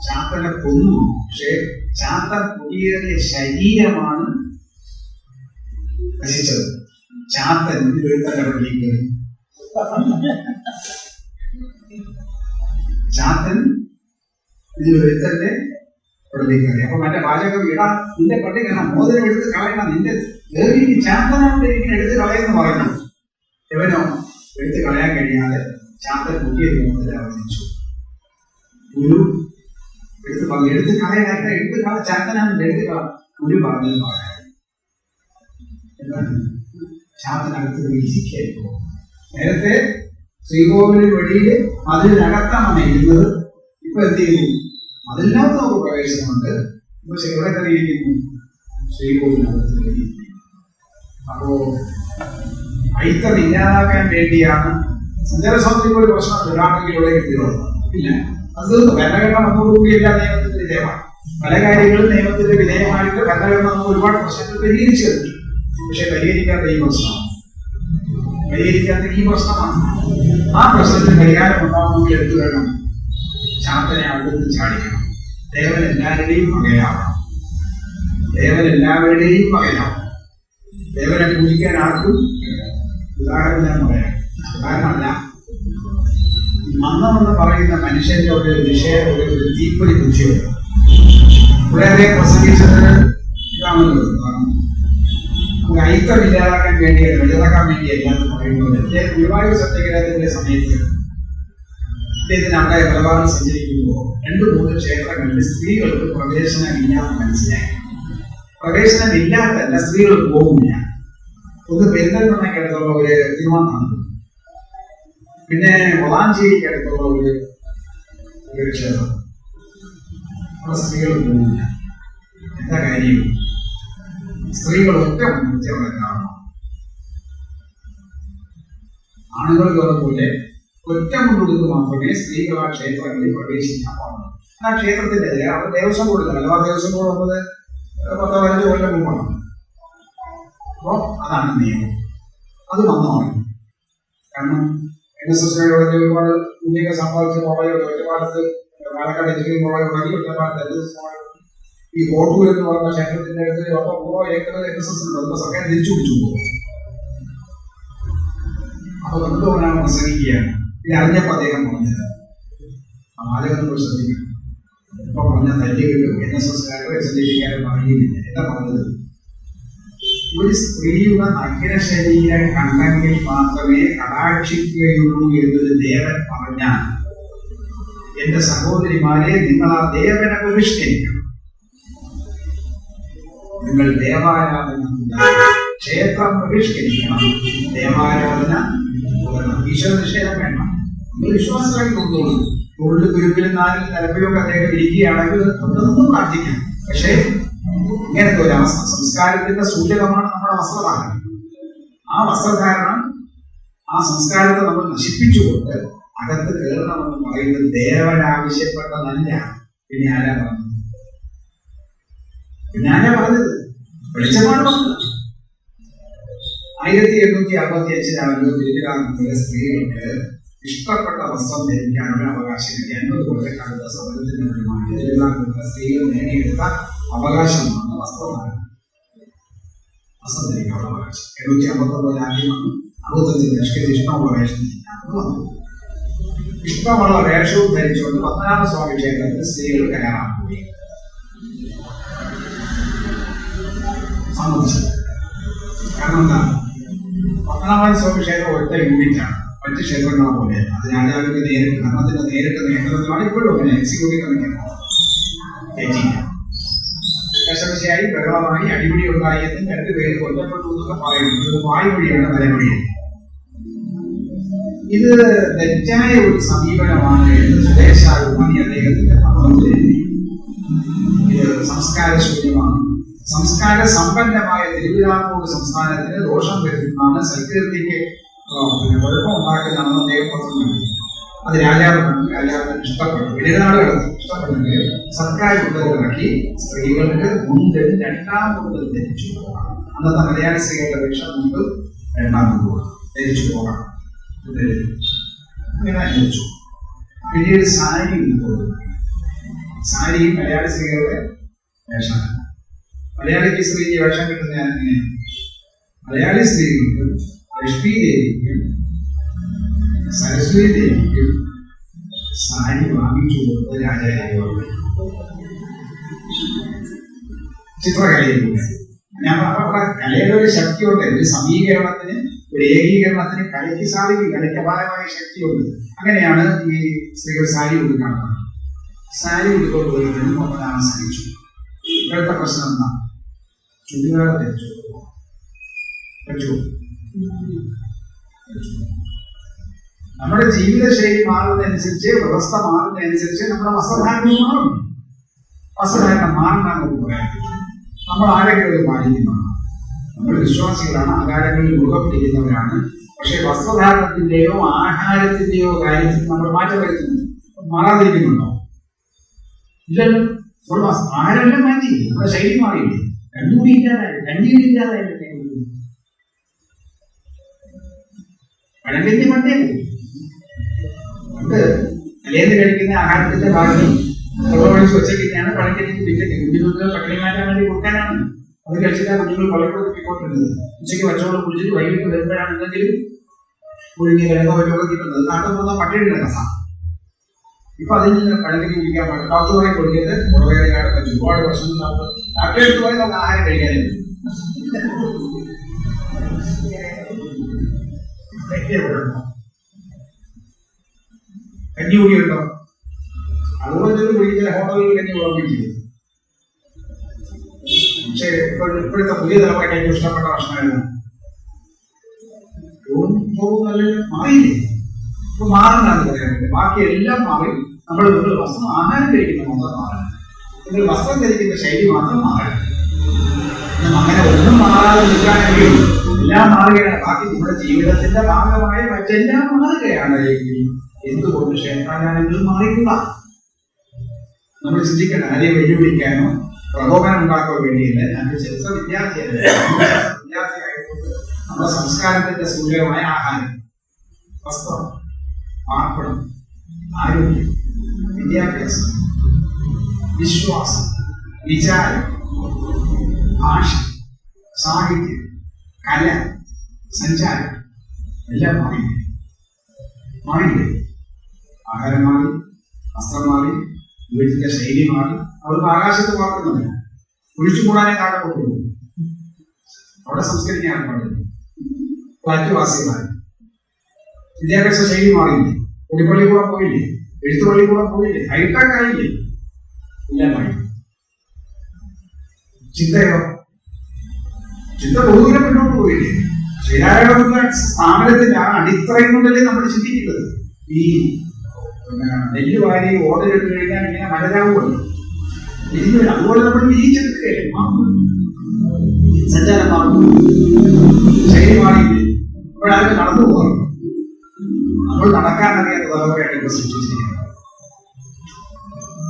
ചാത്തനെ കൊന്നു. പക്ഷെ ചാത്തൻ കുടിയേറിയ ശരീരമാണ് നശിച്ചത്. ചാത്തൻ ഇതിലൊരുത്തന്റെ പള്ളിയിൽ കയറി. ചാത്തൻ ഇതിലൊരുത്തന്റെ പള്ളിയിൽ കയറി. അപ്പൊ മറ്റേ പാചകം ഇടാ നിന്റെ പള്ളി കാരണം മോതിരം എടുത്ത് കളയണം, നിന്റെ ചാത്തനോട് ഇങ്ങനെ എടുത്ത് കളയെന്ന് പറയുന്നു. എവനോ എടുത്ത് കളയാൻ കഴിയാതെ ചാത്തൻ പുതിയ രൂപത്തിൽ അവതരിച്ചു. ഗുരു എടുത്ത് കളയാനായിട്ട് എടുത്ത് ചാത്തനാണ് എടുത്ത് ഗുരു പറഞ്ഞത് പറയാൻ എന്താണ് ചാത്തനകത്ത് ഇരിക്കായിരിക്കും. നേരത്തെ ശ്രീകോവിലിൽ വഴിയിൽ മതിലിനകത്താണ് ഇരുന്നത്. ഇപ്പൊ എന്ത് ചെയ്യുന്നു? മതിലിനകത്ത് നമുക്ക് പ്രവേശനമുണ്ട്. പക്ഷെ എവിടെ കയറിയിരിക്കുന്നു? ശ്രീകോവിലിനകത്ത് കയറിയിരിക്കുന്നു. അപ്പോ അയിത്തം ഇല്ലാതാക്കാൻ വേണ്ടിയാണ് സഞ്ചാരസ്വാതന്ത്ര്യം ഒരു പ്രശ്നം ദുരാണെങ്കിലൂടെ കിട്ടിയത്. ഇല്ല, അത് ഭരണഘടന വന്നതോടുകൂടി എല്ലാ നിയമത്തിന്റെ വിധേയമാണ്. പല കാര്യങ്ങളും നിയമത്തിന്റെ വിധേയമായിട്ട് ഭരണഘടന നമുക്ക് ഒരുപാട് പ്രശ്നങ്ങൾ പരിഹരിച്ചു തരും. പക്ഷെ പരിഹരിക്കാത്ത ഈ പ്രശ്നമാണ്. ആ പ്രശ്നത്തിന് പരിഹാരം ഉണ്ടാവണമെങ്കിൽ എടുത്തു വേണം ചാത്തനെ അവിടുന്ന് ചാടിക്കണം. ദേവൻ എല്ലാവരുടെയും വകയാവണം. ദേവനെ പൂജിക്കാൻ ആർക്കും ഉദാഹരണം ഞാൻ പറയാം. ഉദാഹരണമല്ല, മണ്ണമെന്ന് പറയുന്ന മനുഷ്യന്റെ ഒരു വിഷയം ഒരു തീപ്പൊരി ബുദ്ധിയുണ്ട്. ഇവിടെ പ്രസംഗിച്ചത് ഇതാണല്ലോ. നമുക്ക് അയിത്തം ഇല്ലാതാക്കാൻ വേണ്ടിയല്ല, വെളിവാക്കാൻ വേണ്ടിയല്ല എന്ന് പറയുന്നത്. ഗുരുവായൂർ സത്യഗ്രഹത്തിന്റെ സമയത്ത് അദ്ദേഹത്തിന് അവിടെ മലബാറിൽ സഞ്ചരിക്കുമ്പോൾ 2-3 ക്ഷേത്രങ്ങളിൽ സ്ത്രീകൾക്ക് പ്രവേശനമില്ലാന്ന് മനസ്സിലായി. പ്രവേശനമില്ലാത്തല്ല, സ്ത്രീകൾ പോകില്ല. ഒന്ന് പെരിന്തൽമണ്ണയ്ക്കടുത്തുള്ള ഒരു തിരുവനന്തപുരം, പിന്നെ വളാഞ്ചേരിക്കടുത്തുള്ള ഒരു ക്ഷേത്രം. അവിടെ സ്ത്രീകൾ പോകില്ല. എന്താ കാര്യം? സ്ത്രീകൾ ഒറ്റ മുന്നൂറ്റിയവിടെ കാണണം. ആണുങ്ങൾക്ക് പോലെ ഒറ്റ മുന്നൂറ് മാത്രമേ സ്ത്രീകൾ ആ ക്ഷേത്രങ്ങളിൽ പ്രവേശിക്കാൻ പാടുള്ളൂ. ആ ക്ഷേത്രത്തിന്റെ അവർ ദേവസ്വം ബോർഡില്ല. മലബാർ ദേവസ്വം ബോർഡ് വന്നത് 10-15 കൊല്ലം മുമ്പാണ്. അപ്പോ അതാണ് നിയമം. അത് വന്നതാണ്. കാരണം NSS ഒരുപാട് ഇന്ത്യയൊക്കെ സമ്പാദിച്ച കോളേജുകൾ ഒറ്റപ്പാലത്ത്, പാലക്കാട് എഞ്ചിനീയറിംഗ് കോളേജ്, ഒറ്റപ്പാലത്ത് ഈ കോട്ടൂർ എന്ന് പറയുന്ന ക്ഷേത്രത്തിന്റെ അടുത്ത് 100 ഏക്കർ NSS ഉണ്ട്. അതൊക്കെ സർക്കാർ തിരിച്ചു പിടിച്ചു പോകും. അപ്പൊ കൊണ്ടുപോകാനാണ് പ്രസംഗിക്കുകയാണ്. ഇത് അറിഞ്ഞപ്പോ അദ്ദേഹം പറഞ്ഞത് ആളുകൾ ശ്രദ്ധിക്കണം. ഇപ്പൊ പറഞ്ഞ തല്ലി കിട്ടും. NSSകാരോ SNDക്കാരോ പറയുന്നില്ല. എന്താ പറഞ്ഞത്? ഒരു സ്ത്രീയുടെ നഗ്ന ശരീരം കണ്ടെങ്കിൽ മാത്രമേ കടാക്ഷിക്കുകയുള്ളൂ എന്നൊരു ദേവൻ പറഞ്ഞാൽ, എന്റെ സഹോദരിമാരെ, നിങ്ങൾ ആ ദേവനെ ബഹിഷ്കരിക്കണം. നിങ്ങൾ ദേവാരാധന, ക്ഷേത്രം ബഹിഷ്കരിക്കണം. ദേവാരാധന ഈശ്വര നിഷേധം വേണം. നിങ്ങൾ വിശ്വാസമായി കൊണ്ടുപോകും. ഉള്ളിൽ ഗുരുവിലും 4 തലപ്പിലൊക്കെ അദ്ദേഹം ഇരിക്കുകയാണെങ്കിൽ തൊട്ടൊന്നും പ്രാർത്ഥിക്കണം. പക്ഷേ ഇങ്ങനത്തെ ഒരു അവസ്ഥ സംസ്കാരത്തിന്റെ സൂചകമാണ് നമ്മുടെ വസ്ത്രധാരണം. ആ വസ്ത്രധാരണം, ആ സംസ്കാരത്തെ നമ്മൾ നശിപ്പിച്ചുകൊണ്ട് അകത്ത് കയറണമെന്ന് പറയുന്നത് ദേവൻ ആവശ്യപ്പെട്ടതല്ല. പിന്നെ ആരാ പറഞ്ഞത്? വെളിച്ചമാണ് പറഞ്ഞത്. 1865 തിരുവിതാംകൂറിലെ സ്ത്രീകൾക്ക് ഇഷ്ടപ്പെട്ട വസ്ത്രം ധരിക്കാനുള്ള അവകാശമില്ല. 80 കൊല്ലക്കാലത്തെ സമരത്തിന്റെ ഫലമായി തിരുവിതാംകൂറിലെ സ്ത്രീകൾ നേടിയെടുത്ത അവകാശമാണ് വസ്ത്രം ധരിക്കാനുള്ള അവകാശം. 859 ആദ്യം വന്നു. 65 ലക്ഷത്തിൽ ഇഷ്ടമുള്ള വേഷം ധരിക്കാമെന്ന് വന്നു. ഇഷ്ടമുള്ള വേഷവും ധരിച്ചുകൊണ്ട് പത്മനാഭസ്വാമി ക്ഷേത്രത്തിൽ സ്ത്രീകൾ കയറാൻ പോയി. സമ്മതിച്ചത്. കാരണം എന്താ, പത്മനാഭ സ്വാമി ക്ഷേത്രം ഒറ്റ യൂണിറ്റാണ്, മറ്റ് ക്ഷേത്രങ്ങളെ പോലെ. അത് രാജാവിന്റെ നേരിട്ട് ധർമ്മത്തിന്റെ നേരിട്ട് നിയന്ത്രണത്തിലാണ് ഇപ്പോഴും അങ്ങനെ എക്സിക്യൂട്ടീവ് കർശനശയായി ബഹളമായി അടിപിടി ഉണ്ടായി എന്ന് 2 പേര് കൊല്ലപ്പെട്ടു എന്നൊക്കെ പറയുന്നത് ഇത് വായ്മൊഴിയാണ്, വരമൊഴിയാണ്. ഇത് തെറ്റായ ഒരു സമീപനമാണ് എന്ന് സുരേഷാകുമാനി അദ്ദേഹത്തിന്റെ പത്രത്തിൽ എഴുതി. ഇത് സംസ്കാരശൂന്യമാണ്. സംസ്കാര സമ്പന്നമായ തിരുവിതാംകൂർ സംസ്ഥാനത്തിന് ദോഷം വരുന്നതാണ്, സൽകീർത്തിക്ക് കുഴപ്പമുണ്ടാക്കുന്നതാണെന്ന് അദ്ദേഹം പത്രം കണ്ടു. അത് രാജാവിന് ഇഷ്ടപ്പെട്ടു. വെളിനാടുകൾക്ക് ഇഷ്ടപ്പെട്ടെങ്കിൽ സർക്കാർ ഉത്തരവിറക്കി സ്ത്രീകൾക്ക് മുണ്ട് 2ാം മുണ്ട് ധരിച്ചു പോകാം. അന്നത്തെ മലയാളി സ്ത്രീകളുടെ വേഷം മുണ്ട് 2ാം മുണ്ട് ധരിച്ചു പോകാം. അങ്ങനെ ധരിച്ചു. പിന്നീട് സാരി സാരിയും മലയാളി സ്ത്രീകളുടെ വേഷമാണ്. മലയാളിക്ക് സ്ത്രീക്ക് വേഷം കിട്ടുന്ന എങ്ങനെയാണ്? മലയാളി സ്ത്രീകൾക്ക് ലക്ഷ്മി ദേവിക്കും സരസ്വതി ദേവിക്കും സാരി വാങ്ങിച്ചു കൊടുത്ത രാജാവാണ്. ചിത്രകലയിലൂടെ ഞാൻ അവിടെ കലയുടെ ഒരു ശക്തിയുണ്ട്. ഒരു സമീകരണത്തിന്, ഒരു ഏകീകരണത്തിന് കലയ്ക്ക് സാധിക്കും. കലയ്ക്ക് അപാരമായ ശക്തിയുണ്ട്. അങ്ങനെയാണ് ഈ സ്ത്രീകൾ സാരി ഉടുക്കുന്നത്. സാരി ഉടുക്കൊണ്ട് വരുന്നതിന് പത്മനാഭൻ ശ്രമിച്ചു. ഇപ്പോഴത്തെ പ്രശ്നം എന്താ? ചുരിദാർ ധരിച്ചു പറ്റൂ. നമ്മുടെ ജീവിതശൈലി മാറുന്നതനുസരിച്ച്, വ്യവസ്ഥ മാറുന്നതനുസരിച്ച് നമ്മുടെ വസ്ത്രധാരണം മാറും. വസ്ത്രധാരണം മാറണമെന്ന് നമുക്ക് പറയാൻ പറ്റും. നമ്മൾ ആരെങ്കിലും അത് പാലിക്കുന്നതാണ്. നമ്മൾ വിശ്വാസികളാണ്, ആചാരങ്ങളിൽ മുഖ പിടിക്കുന്നവരാണ്. പക്ഷെ വസ്ത്രധാരണത്തിന്റെയോ ആഹാരത്തിന്റെയോ കാര്യത്തിൽ നമ്മൾ മാറ്റം വരുത്തുന്നു. മാറാതിരിക്കുന്നുണ്ടോ? ഇല്ലല്ലോ. ആഹാരമെല്ലാം മാറ്റി, നമ്മുടെ ശൈലി മാറിയില്ലേ? കഞ്ഞൂടി ഇല്ലാതായി, കഞ്ഞീരില്ലാതായിട്ട് പഴങ്കഞ്ഞി പണ്ടേ പോയി. പണ്ട് തലേന്ന് കഴിക്കുന്ന ആഹാരത്തിന്റെ ബാക്കി വെള്ളമൊഴിച്ച് വെച്ചിട്ടാണ് പഴങ്കഞ്ഞി കുടിക്കുന്നത്. കുഞ്ഞുങ്ങൾക്ക് പട്ടിണി മാറ്റാൻ വേണ്ടി കൊടുക്കാനാണ്. അത് കഴിച്ചിട്ട് കുഞ്ഞുങ്ങൾ പലപ്പോഴും കുട്ടിക്കൊണ്ടിരുന്നത്. ഉച്ചയ്ക്ക് വച്ചോളം കുടിച്ചിട്ട് വൈകിട്ട് വരുമ്പോഴാണ് എന്തെങ്കിലും പുഴുങ്ങിയ കിഴങ്ങോ കിട്ടുന്നത്. നാട്ടിൽ പോകുന്ന പട്ടിണിയുടെ കഥ. ഇപ്പൊ അതിന് പഴങ്കഞ്ഞി കുടിക്കാൻ പാടില്ല. ഡോക്ടർ പറയും കൊടുക്കരുത്, മുളവേദനയാണ് പറ്റും. ഒരുപാട് പ്രശ്നം ഡോക്ടറെ എടുത്ത് പോയി നമുക്ക് ആഹാരം കഴിക്കാനില്ല. കഞ്ഞി കുടിയുണ്ടോ? അതുപോലെ കുടിക്കുന്ന ഹോട്ടലുകളിൽ കഞ്ഞി ഓർമ്മിക്കുന്നത്. പക്ഷേ ഇപ്പോഴത്തെ പുതിയ തലമുറയ്ക്ക് ഏറ്റവും ഇഷ്ടപ്പെട്ട ഭക്ഷണമായിരുന്നു മാറിയില്ലേ? ഇപ്പൊ മാറണമെന്ന് പറയാൻ പറ്റില്ല. ബാക്കി എല്ലാം മാറി. നിങ്ങൾ വസ്ത്രം ആഹാരം കഴിക്കുന്ന മാത്രം മാറണം. നിങ്ങൾ വസ്ത്രം ധരിക്കുന്ന ശൈലി മാത്രം മാറണം. അങ്ങനെ ഒന്നും മാറാതെ നിൽക്കാനെങ്കിൽ എല്ലാം മാറുകയാണ്. ബാക്കി നമ്മുടെ ജീവിതത്തിന്റെ ഭാഗമായ മറ്റെല്ലാം മാറുകയാണ്. എന്തുകൊണ്ട് ക്ഷേത്രാചാരങ്ങൾ മാറിയില്ല? നമ്മൾ ചിന്തിക്കണം. ആരെയും വെല്ലുവിളിക്കാനോ പ്രകോപനം ഉണ്ടാക്കാൻ വേണ്ടിയില്ല. ഞാൻ ചെറുത്ത വിദ്യാർത്ഥിയായിരുന്നു. വിദ്യാർത്ഥിയായതുകൊണ്ട് നമ്മുടെ സംസ്കാരത്തിന്റെ സൂചകമായ ആഹാരം, വസ്ത്രം, പാർപ്പിടം, ആരോഗ്യം, വിദ്യാഭ്യാസം, വിശ്വാസം, വിചാരം, ഭാഷ, സാഹിത്യം, കല, സഞ്ചാരം എല്ലാം മാറിയില്ലേ? ആഹാരം മാറി, വസ്ത്രം മാറി, വീട്ടിന്റെ ശൈലി മാറി. അവർക്ക് ആകാശത്ത് പാർക്കുന്നില്ല. ഒഴിച്ചുകൂടാനേ കാണപ്പെട്ടു. അവിടെ സംസ്കരിക്കാൻ പാടില്ല. ഫ്ലാറ്റുവാസികളായി. വിദ്യാഭ്യാസ ശൈലി മാറിയില്ലേ? കുടിപ്പള്ളി കൂടെ പോയില്ലേ? എഴുത്തുപള്ളി കൂടെ പോയില്ലേ? ഹൈടെക് ആയില്ലേ? ഇല്ലാതായി. ചിന്തയോ? ചിന്ത ബഹുദൂരം മുന്നോട്ട് പോയില്ലേ? ശ്രീനാരായണ സ്ഥാപനത്തിന്റെ ആ അടിത്തറയുകൊണ്ടല്ലേ നമ്മൾ ചിന്തിക്കുന്നത്. ഈ നെല്ല് വാരി ഓടലിട്ട് കഴിഞ്ഞാൽ ഇങ്ങനെ മലരാവുമല്ലോ. അതുപോലെ നമ്മൾ വിരിച്ചെടുക്കുകയല്ലേ? സഞ്ചാരം മാറും, ശൈലി മാറിയില്ലേ? അപ്പോഴതൊക്കെ നടന്നു പോകണം. നമ്മൾ നടക്കാൻ അറിയാത്ത തലമുറയാണ് ഇവിടെ സൃഷ്ടിച്ചിരിക്കുന്നത്.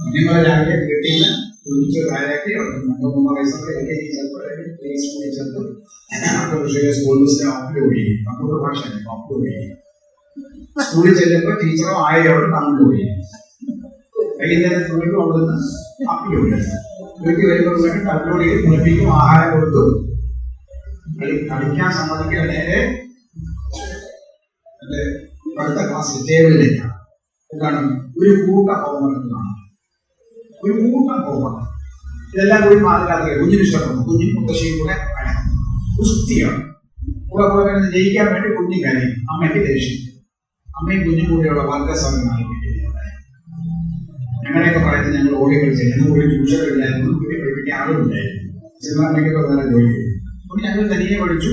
കുഞ്ഞുങ്ങളെ രാവിലെ വീട്ടിൽ കുളിച്ച് താഴേക്ക് 2-3 വയസ്സൊക്കെ LKG സ്കൂളിൽ ചേർത്ത് സ്കൂൾ ബസ്സിന് അപ്ലോഡ് ചെയ്യും. കമ്പ്യൂട്ടർ ഭാഷ അപ്ലോഡ് ചെയ്യും. സ്കൂളിൽ ചെല്ലുമ്പോൾ ടീച്ചറോ ആയിരം ഡൗൺലോഡ് ചെയ്യും. വൈകുന്നേരത്ത് വീണ്ടും അവിടുന്ന് അപ്ലോഡ് ചെയ്യും. വീട്ടിൽ വരുമ്പോൾ വീണ്ടും ഡൗൺലോഡ് ചെയ്ത് കുളിപ്പിക്കും, ആഹാരം കൊടുത്തു, കളിക്കാൻ സമ്മതിക്കുക. നേരെ അടുത്ത ക്ലാസ്സിൽ ടേബിളിലേക്കാണ്. എന്താണ്? ഒരു കൂട്ടം ഹോംവർക്കാണ്. ഒരു കൂട്ടം ഹോംവർക്ക്. ഇതെല്ലാം കൂടി മാതൃകാക്കുക. കുഞ്ഞിന് ഇഷ്ടപ്പെടുന്നു. കുഞ്ഞും മുത്തശ്ശിയും കൂടെ ഗുസ്തിയാണ്. കൂടെ ജയിക്കാൻ വേണ്ടി കുഞ്ഞു കരയും, അമ്മയ്ക്ക് ദേഷ്യം. അമ്മയും കുഞ്ഞും കൂടെയുള്ള വർഗസമയമായി ഞങ്ങളുടെയൊക്കെ പ്രായത്തിൽ ഞങ്ങൾ ഓടി കളിച്ചു. ഞങ്ങൾ ഒരു ട്യൂഷനില്ലായിരുന്നു, കുട്ടി പഠിപ്പിക്കാൻ ആളുമില്ലായിരുന്നു. അമ്മയ്ക്കൊക്കെ വേറെ ജോലി. അപ്പോൾ ഞങ്ങൾ തനിയെ പഠിച്ചു,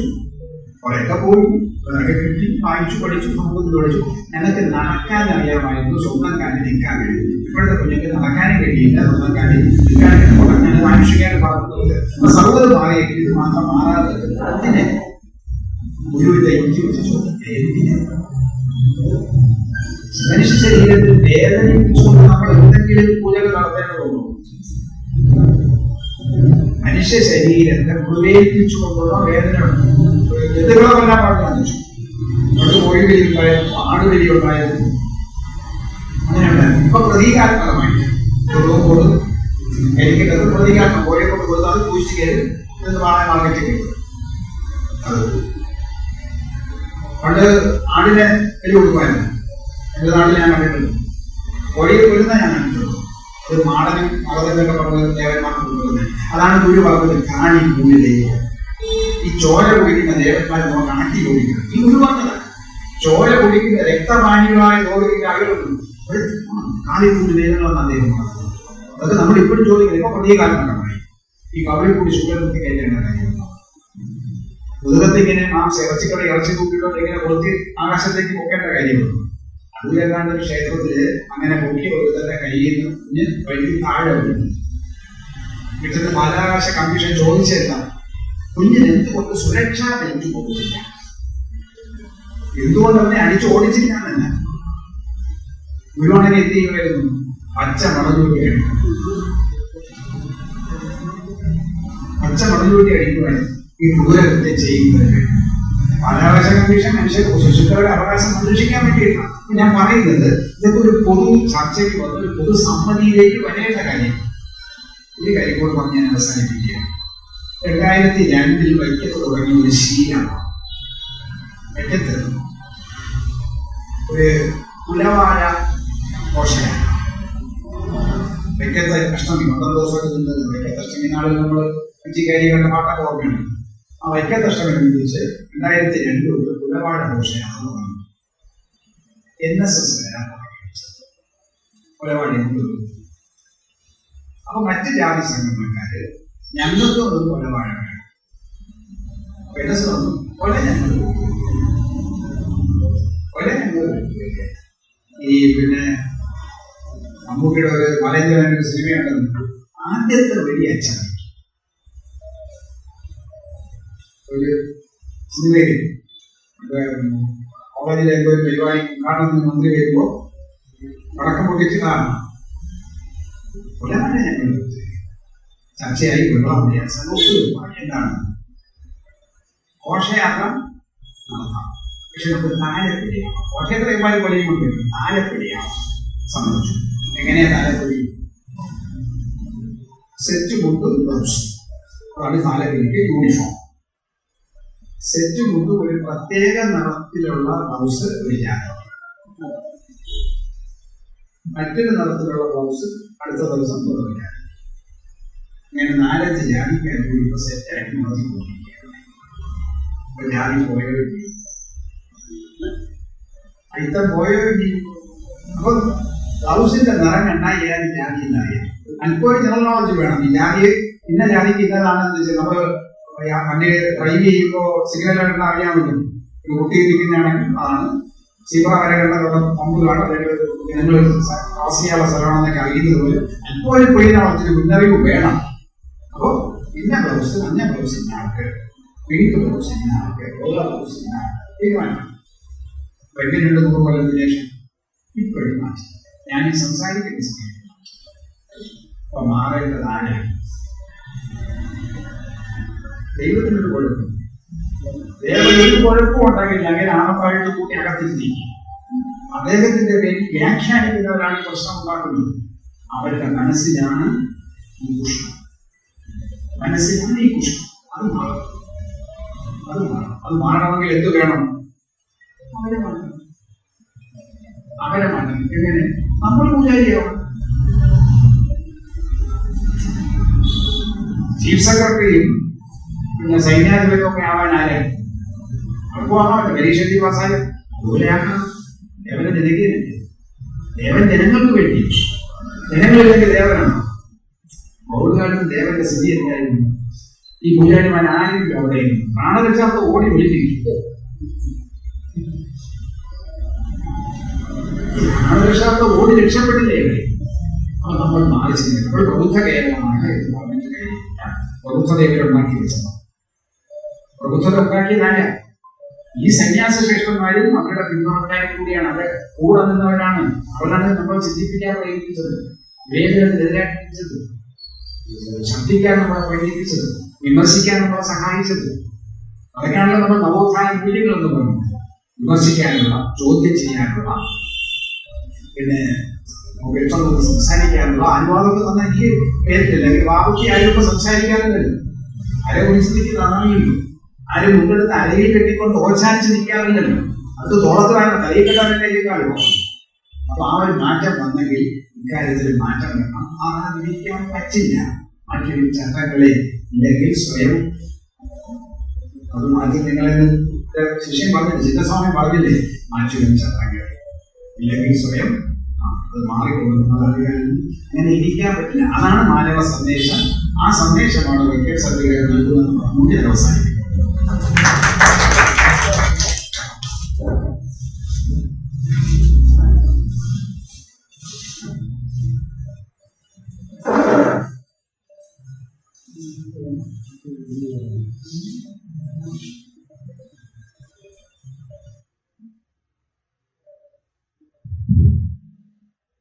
കുറേയൊക്കെ പോയി, കുറേയൊക്കെ കിട്ടി, വായിച്ചു, പഠിച്ചു, നമുക്ക് പഠിച്ചു. ഞങ്ങൾക്ക് നടക്കാൻ അറിയാമായിരുന്നു, സ്വന്തം കാര്യം നിൽക്കാൻ കഴിയും. ഇപ്പോഴത്തെ കുഞ്ഞുങ്ങൾക്ക് നടക്കാനും കഴിയില്ല, സ്വന്തം കാര്യം നിൽക്കാനും കഴിയും. ഞാൻ മാനുഷികയാണ് പറഞ്ഞത്. അപ്പൊ സർവ്വത് മാറിയെങ്കിൽ ഇത് മാത്രം മാറാതെ അതിനെ ഗുരുവിന്റെ എനിക്ക് വെച്ചു. മനുഷ്യ ശരീരത്തിൽ വേദനിപ്പിച്ചുകൊണ്ട് നമ്മൾ എന്തെങ്കിലും പൂജകൾ നടത്തേണ്ടതുള്ളൂ. മനുഷ്യ ശരീരത്തെ മുറിവേൽപ്പിച്ചുകൊണ്ടുള്ള വേദന ജന്തുക്കളെ കൊല്ലാൻ പാടില്ല. പണ്ട് കോഴിവലി ഉണ്ടായിരുന്നു, ആടുവലി ഉണ്ടായിരുന്നു, അങ്ങനെയുണ്ട്. ഇപ്പൊ പ്രതീകാത്മകമായി എനിക്കിട്ടത് പ്രതീകാത്മകം. കോഴിയെ കൊണ്ട് കൊടുത്താൽ പൂശി കയറി മാർക്കറ്റിൽ കയറും. പണ്ട് ആടിനെ ബലി കൊടുക്കുമായിരുന്നു. എന്റെ നാട്ടിൽ ഞാൻ കണ്ടിട്ടുണ്ട്. കോഴിയെ കൊല്ലുന്ന ഞാൻ കണ്ടിട്ടുണ്ട്. ഒരു മാടനും മകളെന്നൊക്കെ പറഞ്ഞത് ദേവന്മാർക്ക് കൊടുക്കുന്നത്. അതാണ് ഗുരു പറഞ്ഞത്, കാണി കൂലി ദൈവം. ഈ ചോര കുടിക്കുന്ന ദേവന്മാരെ നമ്മൾ കണക്കി കുടിക്കണം. ഈ ഗുരു പറഞ്ഞതാണ്, ചോര കുടിക്കുന്ന രക്തപാനികളായ ലോകത്തിന്റെ ആളുകളുണ്ട്. കാളിക്കൂടി ദൈവങ്ങളെന്ന് അദ്ദേഹം പറഞ്ഞത്. അതൊക്കെ നമ്മൾ ഇപ്പോഴും ചോദിക്കുന്നത്. ഇപ്പൊ പ്രതീകാത്മകമായി ഈ കവളിക്കൂടി ശുക്ലത്തിൽ കയറ്റേണ്ട കാര്യമാണ്. മുതുകത്തിങ്ങനെ ഇറച്ചിക്കട ഇറച്ചി തൂക്കിട്ടോ ഇങ്ങനെ കൊടുത്ത് ആകാശത്തേക്ക് പൊക്കേണ്ട കാര്യമുള്ളൂ. അതിലേക്കാണ്ട് ഒരു ക്ഷേത്രത്തില് അങ്ങനെ പൊക്കിയ ഒരു തന്നെ കയ്യിൽ നിന്ന് വൈദ്യുതി താഴെ വീണു. വീട്ടിൽ ബാലാകാശ കമ്മീഷൻ ചോദിച്ചെന്താ, കുഞ്ഞിന് എന്തുകൊണ്ട് സുരക്ഷാ ബെൽറ്റ് കൊടുത്തില്ല, എന്തുകൊണ്ട് അവനെ അടിച്ചോടിച്ചിരിക്കാന്നല്ല. ഗുരുവാണെങ്കിൽ എന്ത് ചെയ്യുമായിരുന്നു, പച്ച മടലൂട്ടി അടിക്കും, പച്ച മടലൂട്ടി അടിക്കുമായിരുന്നു ഈ ക്രൂരകൃത്യം ചെയ്യുന്നത്. ബാലാവകാശ കമ്മീഷൻ മനുഷ്യ ശിശുക്കളുടെ അവകാശം സംരക്ഷിക്കാൻ വേണ്ടിയിട്ടാണ്. ഞാൻ പറയുന്നത് ഇതൊക്കെ ഒരു പൊതു ചർച്ചയ്ക്ക് വന്ന ഒരു പൊതു സമ്മതിയിലേക്ക് വരേണ്ട കാര്യം. ഒരു കാര്യം കൂടെ പറഞ്ഞ് ഞാൻ അവസാനിപ്പിക്കുകയാണ്. 2002 വൈക്കത്ത് തുടങ്ങിയ ഒരു ശീലമാണ്. വൈക്കത്ത് ഒരു കുലവാഴ ഘോഷയാണ്. വൈക്കത്ത് അഷ്ടമി 12 ദിവസമൊക്കെ നിന്നത്. വൈക്കത്ത് അഷ്ടമി നാളിൽ നമ്മൾ അഞ്ചിക്കാരി കണ്ട പാട്ടൊക്കെ ഓർമ്മയുണ്ട്. ആ വൈക്കത്ത് അഷ്ടമി അനുസരിച്ച് 2002 ഒരു കുലവാഴ ഘോഷയാണ് തുടങ്ങി. NSS കൊലവാടി. അപ്പൊ മറ്റ് ജാതി സംഘടനക്കാര് ഞങ്ങൾക്ക് ഒരു കൊലവാഴ വേണം. NSS വന്നു, കൊല ഞങ്ങൾ ഈ പിന്നെ മമ്മൂട്ടിയുടെ ഒരു മലയാള സിനിമയുണ്ടെന്ന് ആദ്യത്തെ വലിയ അച്ഛൻ ഒരു സിനിമയിൽ കോളേജിലേക്ക് ഒരു പരിപാടി കാണുന്ന മന്ത്രി വരുമ്പോ പടക്കം പൊട്ടിച്ച് കാണണം. കൊല്ലമാണ് ഞങ്ങൾ ചർച്ചയായി വെള്ളം എന്താണ് ഘോഷയാത്ര നടത്താം. പക്ഷെ നമുക്ക് താലപ്പൊടിയാവാം. ഘോഷയാത്ര എമ്പാലും കൊലയും കൊണ്ട് താലപ്പൊടിയാവാം. സമ്മതിച്ചു. എങ്ങനെയാ താലപ്പൊടി? സെറ്റ് മുണ്ട് ബ്ലൗസ്, അതാണ് താലപ്പൊടിക്ക് യൂണിഫോം. സെറ്റ് മുണ്ട് ഒരു പ്രത്യേക നിറത്തിലുള്ള ബ്ലൗസ് ഒരു ജാതി, മറ്റൊരു നിറത്തിലുള്ള ബ്ലൗസ് അടുത്ത ദിവസം തുടങ്ങിയാണ്. ഇങ്ങനെ 4-5 ജാതിക്കാർ ഇപ്പൊ സെറ്റായിട്ട് നടത്തിക്കൊണ്ടിരിക്കുകയാണ്. അപ്പൊ ജാതി പോയവരും അയിത്തം പോയവരും ചെയ്യും. അപ്പൊ ബ്ലൗസിന്റെ നിറം കണ്ടാൽ ഏത് ജാതി എന്നറിയാം. അല്പം ജനറൽ നോളജ് വേണം. ഈ ജാതി ഇന്ന ജാതിക്ക് ഇന്നതാണെന്ന് വെച്ചാൽ നമ്മള് വണ്ടി ഡ്രൈവ് ചെയ്യുമ്പോൾ സിഗ്നൽ കണ്ടാൽ അറിയാമല്ലോ. ഒരു കുട്ടി ഇരിക്കുന്നതാണെങ്കിൽ അതാണ്, സീബ്ര വര കണ്ട പമ്പ് കാണും, അല്ലെങ്കിൽ നിങ്ങൾ ക്രോസ് ചെയ്യാനുള്ള സ്ഥലമാണെന്നൊക്കെ അറിയുന്നത് പോലെ അല്പം പൊയ്യാളത്തിന് മുന്നറിയിപ്പ് വേണം. അപ്പോ ഇന്ന ബ്ലൗസ്, മഞ്ഞ ബ്ലൗസ് ഇന്ന ആൾക്ക്, പിങ്ക് ബ്ലൗസ് ഇന്ന ആൾക്ക്, വെള്ള ബ്ലൗസ് ഇന്ന ആൾക്ക് തീരുമാനം. അപ്പൊ എങ്ങനെയുണ്ട് 100 കൊല്ലത്തിന് ശേഷം? ഇപ്പോഴും മാറ്റി. ഞാൻ ഈ സംസാരിക്കുന്ന സമയം അപ്പൊ മാറേണ്ടത് ആരാണ്? ദൈവത്തിനൊരു കുഴപ്പം. ദൈവം കുഴപ്പം ഉണ്ടാകില്ല. അങ്ങനെ ആണപ്പായിട്ട് കൂട്ടി അകത്തിരുത്തി അദ്ദേഹത്തിന്റെ പേരിൽ വ്യാഖ്യാനിക്കുന്നവരാണ് പ്രശ്നം ഉണ്ടാക്കുന്നത്. അവരുടെ മനസ്സിലാണ് ഈ കുഷ്ണം, മനസ്സിലാണ് ഈ കുഷ്ണം. അത് മാറും, അത് മാറും. അത് മാറണമെങ്കിൽ എന്ത് വേണം? അവരെ മാറ്റണം. അവരെ മാറ്റണം. എങ്ങനെ? നമ്മൾ പൂജാരിയാവും. ചീഫ് സെക്രട്ടറിയും പിന്നെ സൈന്യാധിപത്യമൊക്കെ ആവാൻ ആരാണ്? അവർക്കും ആവാമല്ലോ, പരീക്ഷ എഴുതി പാസ്സായ. അതുപോലെയാക്കണം. ദേവനെ ജനകീയല്ലേ? ദേവൻ ജനങ്ങൾക്ക് വേണ്ടി. ജനങ്ങളില്ലെങ്കിൽ ദേവനാണ്. ബൗദ്ധകാലത്ത് ദേവന്റെ സ്ഥിതി എന്തായിരുന്നു? ഈ പൂജാരിമാൻ ആരെങ്കിലും അവിടെ പ്രാണരക്ഷാർത്ഥം ഓടി വിളിച്ചിരിക്കും. പ്രാണരക്ഷാർത്ഥം ഓടി രക്ഷപ്പെട്ടില്ലേ? അപ്പൊ നമ്മൾ മാറി ചിന്തിക്കും. ഇപ്പോൾ പ്രബുദ്ധ കേരളമാണ് എന്ന് പറഞ്ഞിട്ട് കഴിയില്ല. പ്രബുദ്ധത ഇവരുണ്ടാക്കി വെച്ചത്. പ്രബുദ്ധത ഉണ്ടാക്കിയതല്ല. ഈ സന്യാസ ശ്രേഷ്ഠന്മാരും അവരുടെ പിന്തുണക്കാരും കൂടിയാണ്. അവരെ കൂടെ നിന്നവരാണ്. അവരാണ് നമ്മൾ ചിന്തിപ്പിക്കാൻ പ്രേരിപ്പിച്ചത്, വിവേചനത്തിനെതിരാക്കിച്ചത്, ശബ്ദിക്കാൻ നമ്മളെ പ്രേരിപ്പിച്ചത്, വിമർശിക്കാൻ നമ്മളെ സഹായിച്ചത്. അതൊക്കെയാണല്ലോ നമ്മൾ നവോത്ഥാന മൂല്യങ്ങൾ എന്ന് പറയുന്നത്. വിമർശിക്കാനുള്ള, ചോദ്യം ചെയ്യാനുള്ള, പിന്നെ വ്യക്തത സംസാരിക്കാനുള്ള അനുവാദമൊക്കെ തന്ന ഈ പേരില്ല. അല്ലെങ്കിൽ ബാബുക്ക് ആരും സംസാരിക്കാറില്ലല്ലോ. അര കുറിച്ച് നിൽക്കുന്നതാണല്ലോ. ആരും മുണ്ടെടുത്ത് അരയിൽ കെട്ടിക്കൊണ്ട് ഓച്ചാനിച്ച് നിൽക്കാറില്ലല്ലോ. അത് തോളത്തിലാണ്, തലയിൽ കെട്ടാനല്ലേ ചെയ്യുന്നല്ലോ. അപ്പൊ ആ ഒരു മാറ്റം വന്നെങ്കിൽ ഇക്കാര്യത്തിൽ മാറ്റം വേണം. ആകാതിരിക്കാൻ പറ്റില്ല. മാറ്റി ചട്ടങ്ങളെ ഇല്ലെങ്കിൽ സ്വയം അത് മാറ്റി. നിങ്ങളെ ശിഷ്യൻ പറഞ്ഞില്ല, ചിത്തസ്വാമി പറഞ്ഞില്ലേ, മാറ്റി ചട്ടങ്ങൾ ഇല്ലെങ്കിൽ സ്വയം അത് മാറിക്കൊള്ളുന്നത് അറിയാനും അങ്ങനെ ഇരിക്കാൻ പറ്റില്ല. അതാണ് മാനവ സന്ദേശം. ആ സന്ദേശമാണ് വെക്കേറ്റ് സർട്ടിഫിക്കറ്റ് നൽകുന്നത്. മൂല്യം അവസാനിപ്പിക്കുന്നത്.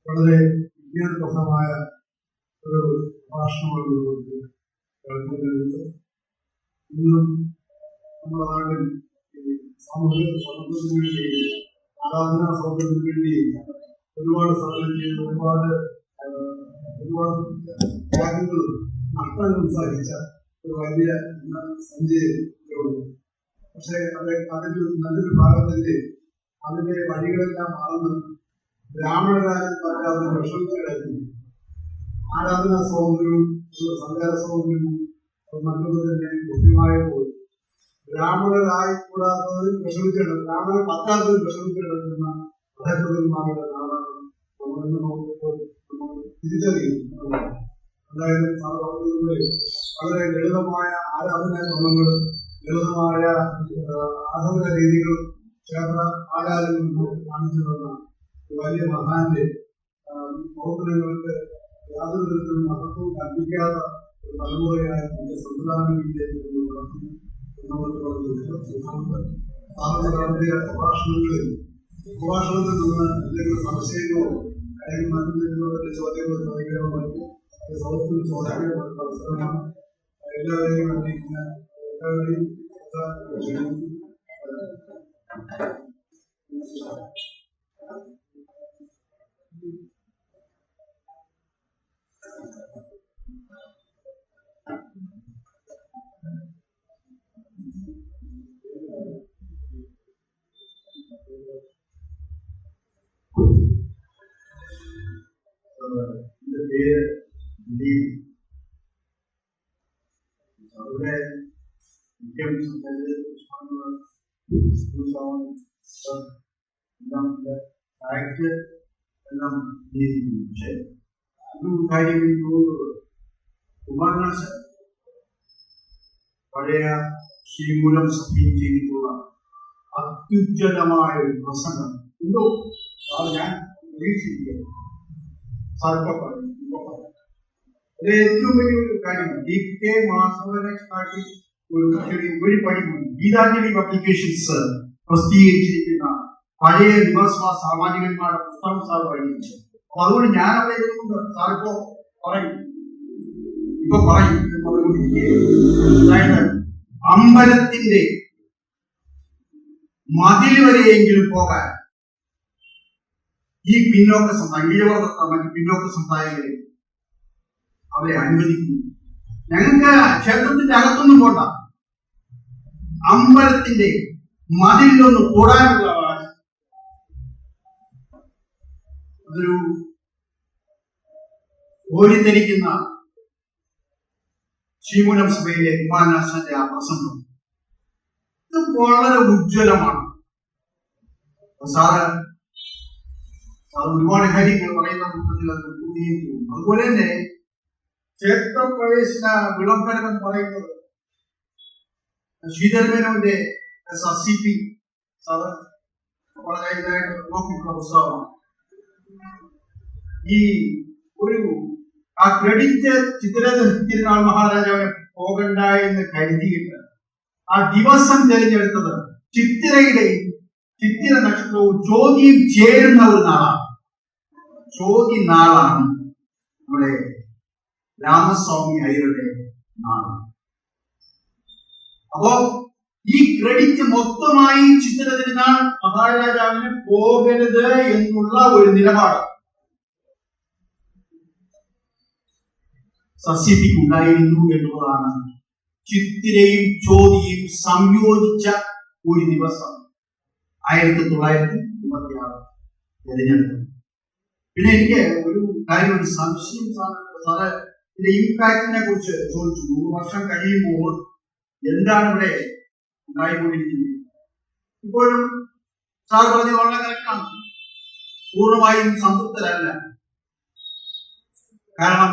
വളരെ വിജ്ഞാനപ്രദമായ ഒരു ഭാഷണമാണ് കേൾക്കുന്നത്. ഇന്നും നമ്മുടെ നാട്ടിൽ സാമൂഹിക സ്വാതന്ത്ര്യത്തിന് വേണ്ടി, ആരാധനാ സ്വാതന്ത്ര്യത്തിന് വേണ്ടി ഒരുപാട് സമരം ചെയ്ത് ഒരുപാട് ത്യാഗങ്ങളും നഷ്ടങ്ങളും സഹിച്ച ഒരു വലിയ സഞ്ചയമുണ്ട്. പക്ഷെ അതിന്റെ നല്ലൊരു ഭാഗത്തിന്റെ അതിന്റെ വഴികളെല്ലാം മാറുന്നു. ബ്രാഹ്മണരാജൻ അതിനെ വിഷമിച്ച് കിടക്കുന്നു. ആരാധനാ സ്വാതന്ത്ര്യവും സഞ്ചാര സ്വാതന്ത്ര്യവും മറ്റൊന്ന് തന്നെ കൃത്യമായപ്പോൾ ബ്രാഹ്മണരായി കൂടാത്തവരും വിഷമിച്ച് കിടക്കും. ബ്രാഹ്മണൻ പറ്റാത്തവരും വിഷമിച്ച് കിടക്കുന്ന മഹത്വന്മാരുടെ നാടാണ് നമ്മളിന്ന് നോക്കുമ്പോൾ നമ്മൾ തിരിച്ചറിയുന്നത്. അതായത് വളരെ ലളിതമായ ആരാധനാ ക്രമങ്ങളും ലളിതമായ ആരാധന രീതികളും ക്ഷേത്ര ആരാധനകളും കാണിച്ചു തന്ന വലിയ മഹാന്റെ പ്രവർത്തനങ്ങൾക്ക് യാതൊരു തരത്തിലും മഹത്വവും കൽപ്പിക്കാത്ത ഒരു തലമുറയായ നമ്മുടെ സംവിധാനങ്ങളിലേക്ക് പ്രഭാഷണത്തിൽ നിന്ന് എന്തെങ്കിലും സംശയങ്ങളോ അല്ലെങ്കിൽ മറ്റെന്തെങ്കിലും ചോദ്യങ്ങളോ ചോദിക്കാനോ സൗഹൃദത്തിൽ ചോദിക്കാനോ അവസരമാണ്. എല്ലാവരെയും എല്ലാവരെയും പേര് അവരുടെ എല്ലാം പക്ഷേ ഒരു കാര്യം കുമാരനാശൻ പഴയ ശ്രീമൂലം സത്യം ചെയ്തിട്ടുള്ള അത്യുജ്വലമായ ഒരു പ്രസംഗം എന്തോ ഞാൻ പ്രതീക്ഷിക്കുന്നു. അത് ഏറ്റവും വലിയൊരു കാര്യമാണ്. DK മാസവനെ കാട്ടി ഒരു പടി ഗീതാഞ്ജലി പബ്ലിക്കേഷൻസ് പ്രസിദ്ധീകരിച്ചിരിക്കുന്ന പഴയ ദിവസ സാമാജികന്മാരുടെ പുസ്തകം സാർ വായിച്ചു. അപ്പൊ അതുകൊണ്ട് ഞാൻ അവിടെ ഇരുന്നുകൊണ്ട് സാറിപ്പോ പറയും അതായത് അമ്പലത്തിന്റെ മതിൽ വരെയെങ്കിലും പോകാൻ ഈ പിന്നോക്ക സമുദായം, ഈഴവർഗ മറ്റ് പിന്നോക്ക സമുദായങ്ങളെ അവരെ അനുവദിക്കുന്നു. ഞങ്ങൾക്ക് ക്ഷേത്രത്തിന്റെ അകത്തൊന്നും പോണ്ട, അമ്പലത്തിന്റെ മതിലൊന്ന് കൂടാനുള്ള അവകാശം. അതൊരു ഓടിത്തിരിക്കുന്ന ശ്രീമൂലം സഭയിലെ കുമാരനാശന്റെ ആ പ്രസംഗം ഇത് വളരെ ഉജ്ജ്വലമാണ്. സാറ് ഒരുപാട് കാര്യങ്ങൾ പറയുന്ന കൂട്ടത്തിൽ അത് തോന്നിയും തോന്നും. അതുപോലെ തന്നെ ക്ഷേത്രപ്രവേശന വിളംബരം എന്ന് പറയുന്നത് ശ്രീധരമേനോന്റെ SRCP സാറ് വളരെ ഇതായിട്ട് നോക്കിയിട്ടുള്ള പുസ്തകമാണ്. ഈ ഒരു ആ ക്രെഡിറ്റ് ചിത്തിര തിരുനാൾ മഹാരാജാവിനെ പോകണ്ട എന്ന് കരുതിയിട്ട് ആ ദിവസം തിരഞ്ഞെടുത്തത് ചിത്തിര നക്ഷത്രവും ജ്യോതിയും ചേരുന്ന ഒരു നാളാണ്. ജ്യോതി നാളാണ് നമ്മുടെ രാമസ്വാമി അയ്യരുടെ നാള്. അപ്പോ ഈ ക്രെഡിറ്റ് മൊത്തമായി ചിത്തിര തിരുനാൾ മഹാരാജാവിന് പോകരുത് എന്നുള്ള ഒരു നിലപാട് SRCPക്ക് ഉണ്ടായിരുന്നു എന്നുള്ളതാണ് ചിത്തിരയും ജ്യോതിയും സംയോജിച്ച ഒരു ദിവസം 1936 തിരഞ്ഞെടുത്തു. പിന്നെ എനിക്ക് ഒരു കാര്യം, ഒരു സംശയം സാറ് ഇതിന്റെ ഇമ്പാക്റ്റിനെ കുറിച്ച് ചോദിച്ചു. 100 വർഷം കഴിയുമ്പോൾ എന്താണ് ഇവിടെ ഉണ്ടായിക്കൊണ്ടിരിക്കുന്നത്? ഇപ്പോഴും സാർ പറഞ്ഞ വളരെ കറക്റ്റാണ്. പൂർണ്ണമായും സംതൃപ്തരല്ല. കാരണം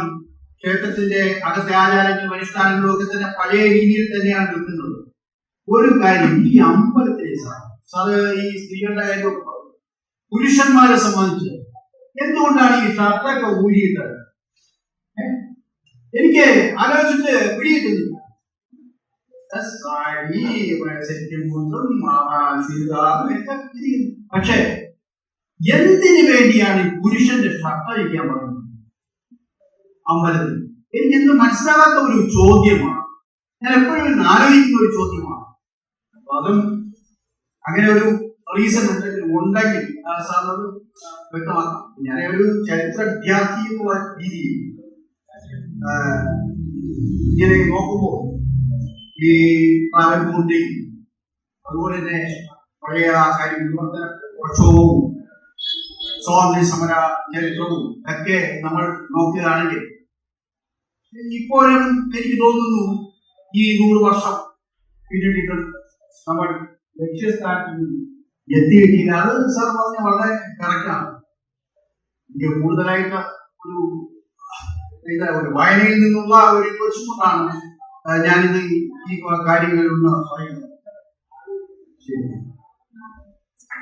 ക്ഷേത്രത്തിന്റെ അകത്തെ ആചാരങ്ങളും അനുഷ്ഠാനങ്ങളും ഒക്കെ തന്നെ പഴയ രീതിയിൽ തന്നെയാണ് നിൽക്കുന്നത്. ഒരു കാര്യം, ഈ അമ്പലത്തിലെ സാറ് ഈ സ്ത്രീകളുടെ കാര്യമൊക്കെ പറഞ്ഞു. പുരുഷന്മാരെ സംബന്ധിച്ച് എന്തുകൊണ്ടാണ് ഈ ഷർട്ടൊക്കെ ഊരിയിട്ടത്? എനിക്ക് ആലോചിച്ചിട്ട് പിടികിട്ടുന്നില്ല. പക്ഷെ എന്തിനു വേണ്ടിയാണ് ഈ പുരുഷന്റെ ഷർട്ട് അഴിക്കാൻ പറയുന്നത് അമ്പലത്തിൽ? എനിക്ക് എന്ത് മനസ്സിലാകാത്ത ഒരു ചോദ്യമാണ്. ഞാൻ എപ്പോഴും ആലോചിക്കുന്ന ഒരു ചോദ്യമാണ്. അപ്പൊ അതും അങ്ങനെ ഒരു റീസൺ ഉണ്ടെങ്കിൽ സാറിനോട് വ്യക്തമാക്കാം. ഞാൻ ഒരു ചരിത്ര വിദ്യാർത്ഥി എന്നുള്ള രീതിയിൽ ഇങ്ങനെ നോക്കുമ്പോൾ ഈ പ്രാരംഭൂട്ടി, അതുപോലെ തന്നെ പഴയ കാര്യം വിവർത്തന പ്രക്ഷോഭവും സ്വാതന്ത്ര്യ സമര ചരിത്രവും ഒക്കെ നമ്മൾ നോക്കുകയാണെങ്കിൽ ഇപ്പോഴും എനിക്ക് തോന്നുന്നു ഈ 100 വർഷം പിന്നിട്ടിട്ട് നമ്മൾ ലക്ഷ്യസ്ഥാനത്ത് എത്തിയിട്ടില്ല. അത് സാർ പറഞ്ഞ വളരെ കറക്റ്റാണ്. എനിക്ക് കൂടുതലായിട്ട് ഒരു വായനയിൽ നിന്നുള്ള ഒരു കൊച്ചുകൊണ്ടാണ് ഞാനിത് ഈ കാര്യങ്ങളിലൊന്ന് പറയുന്നത്. ശരി.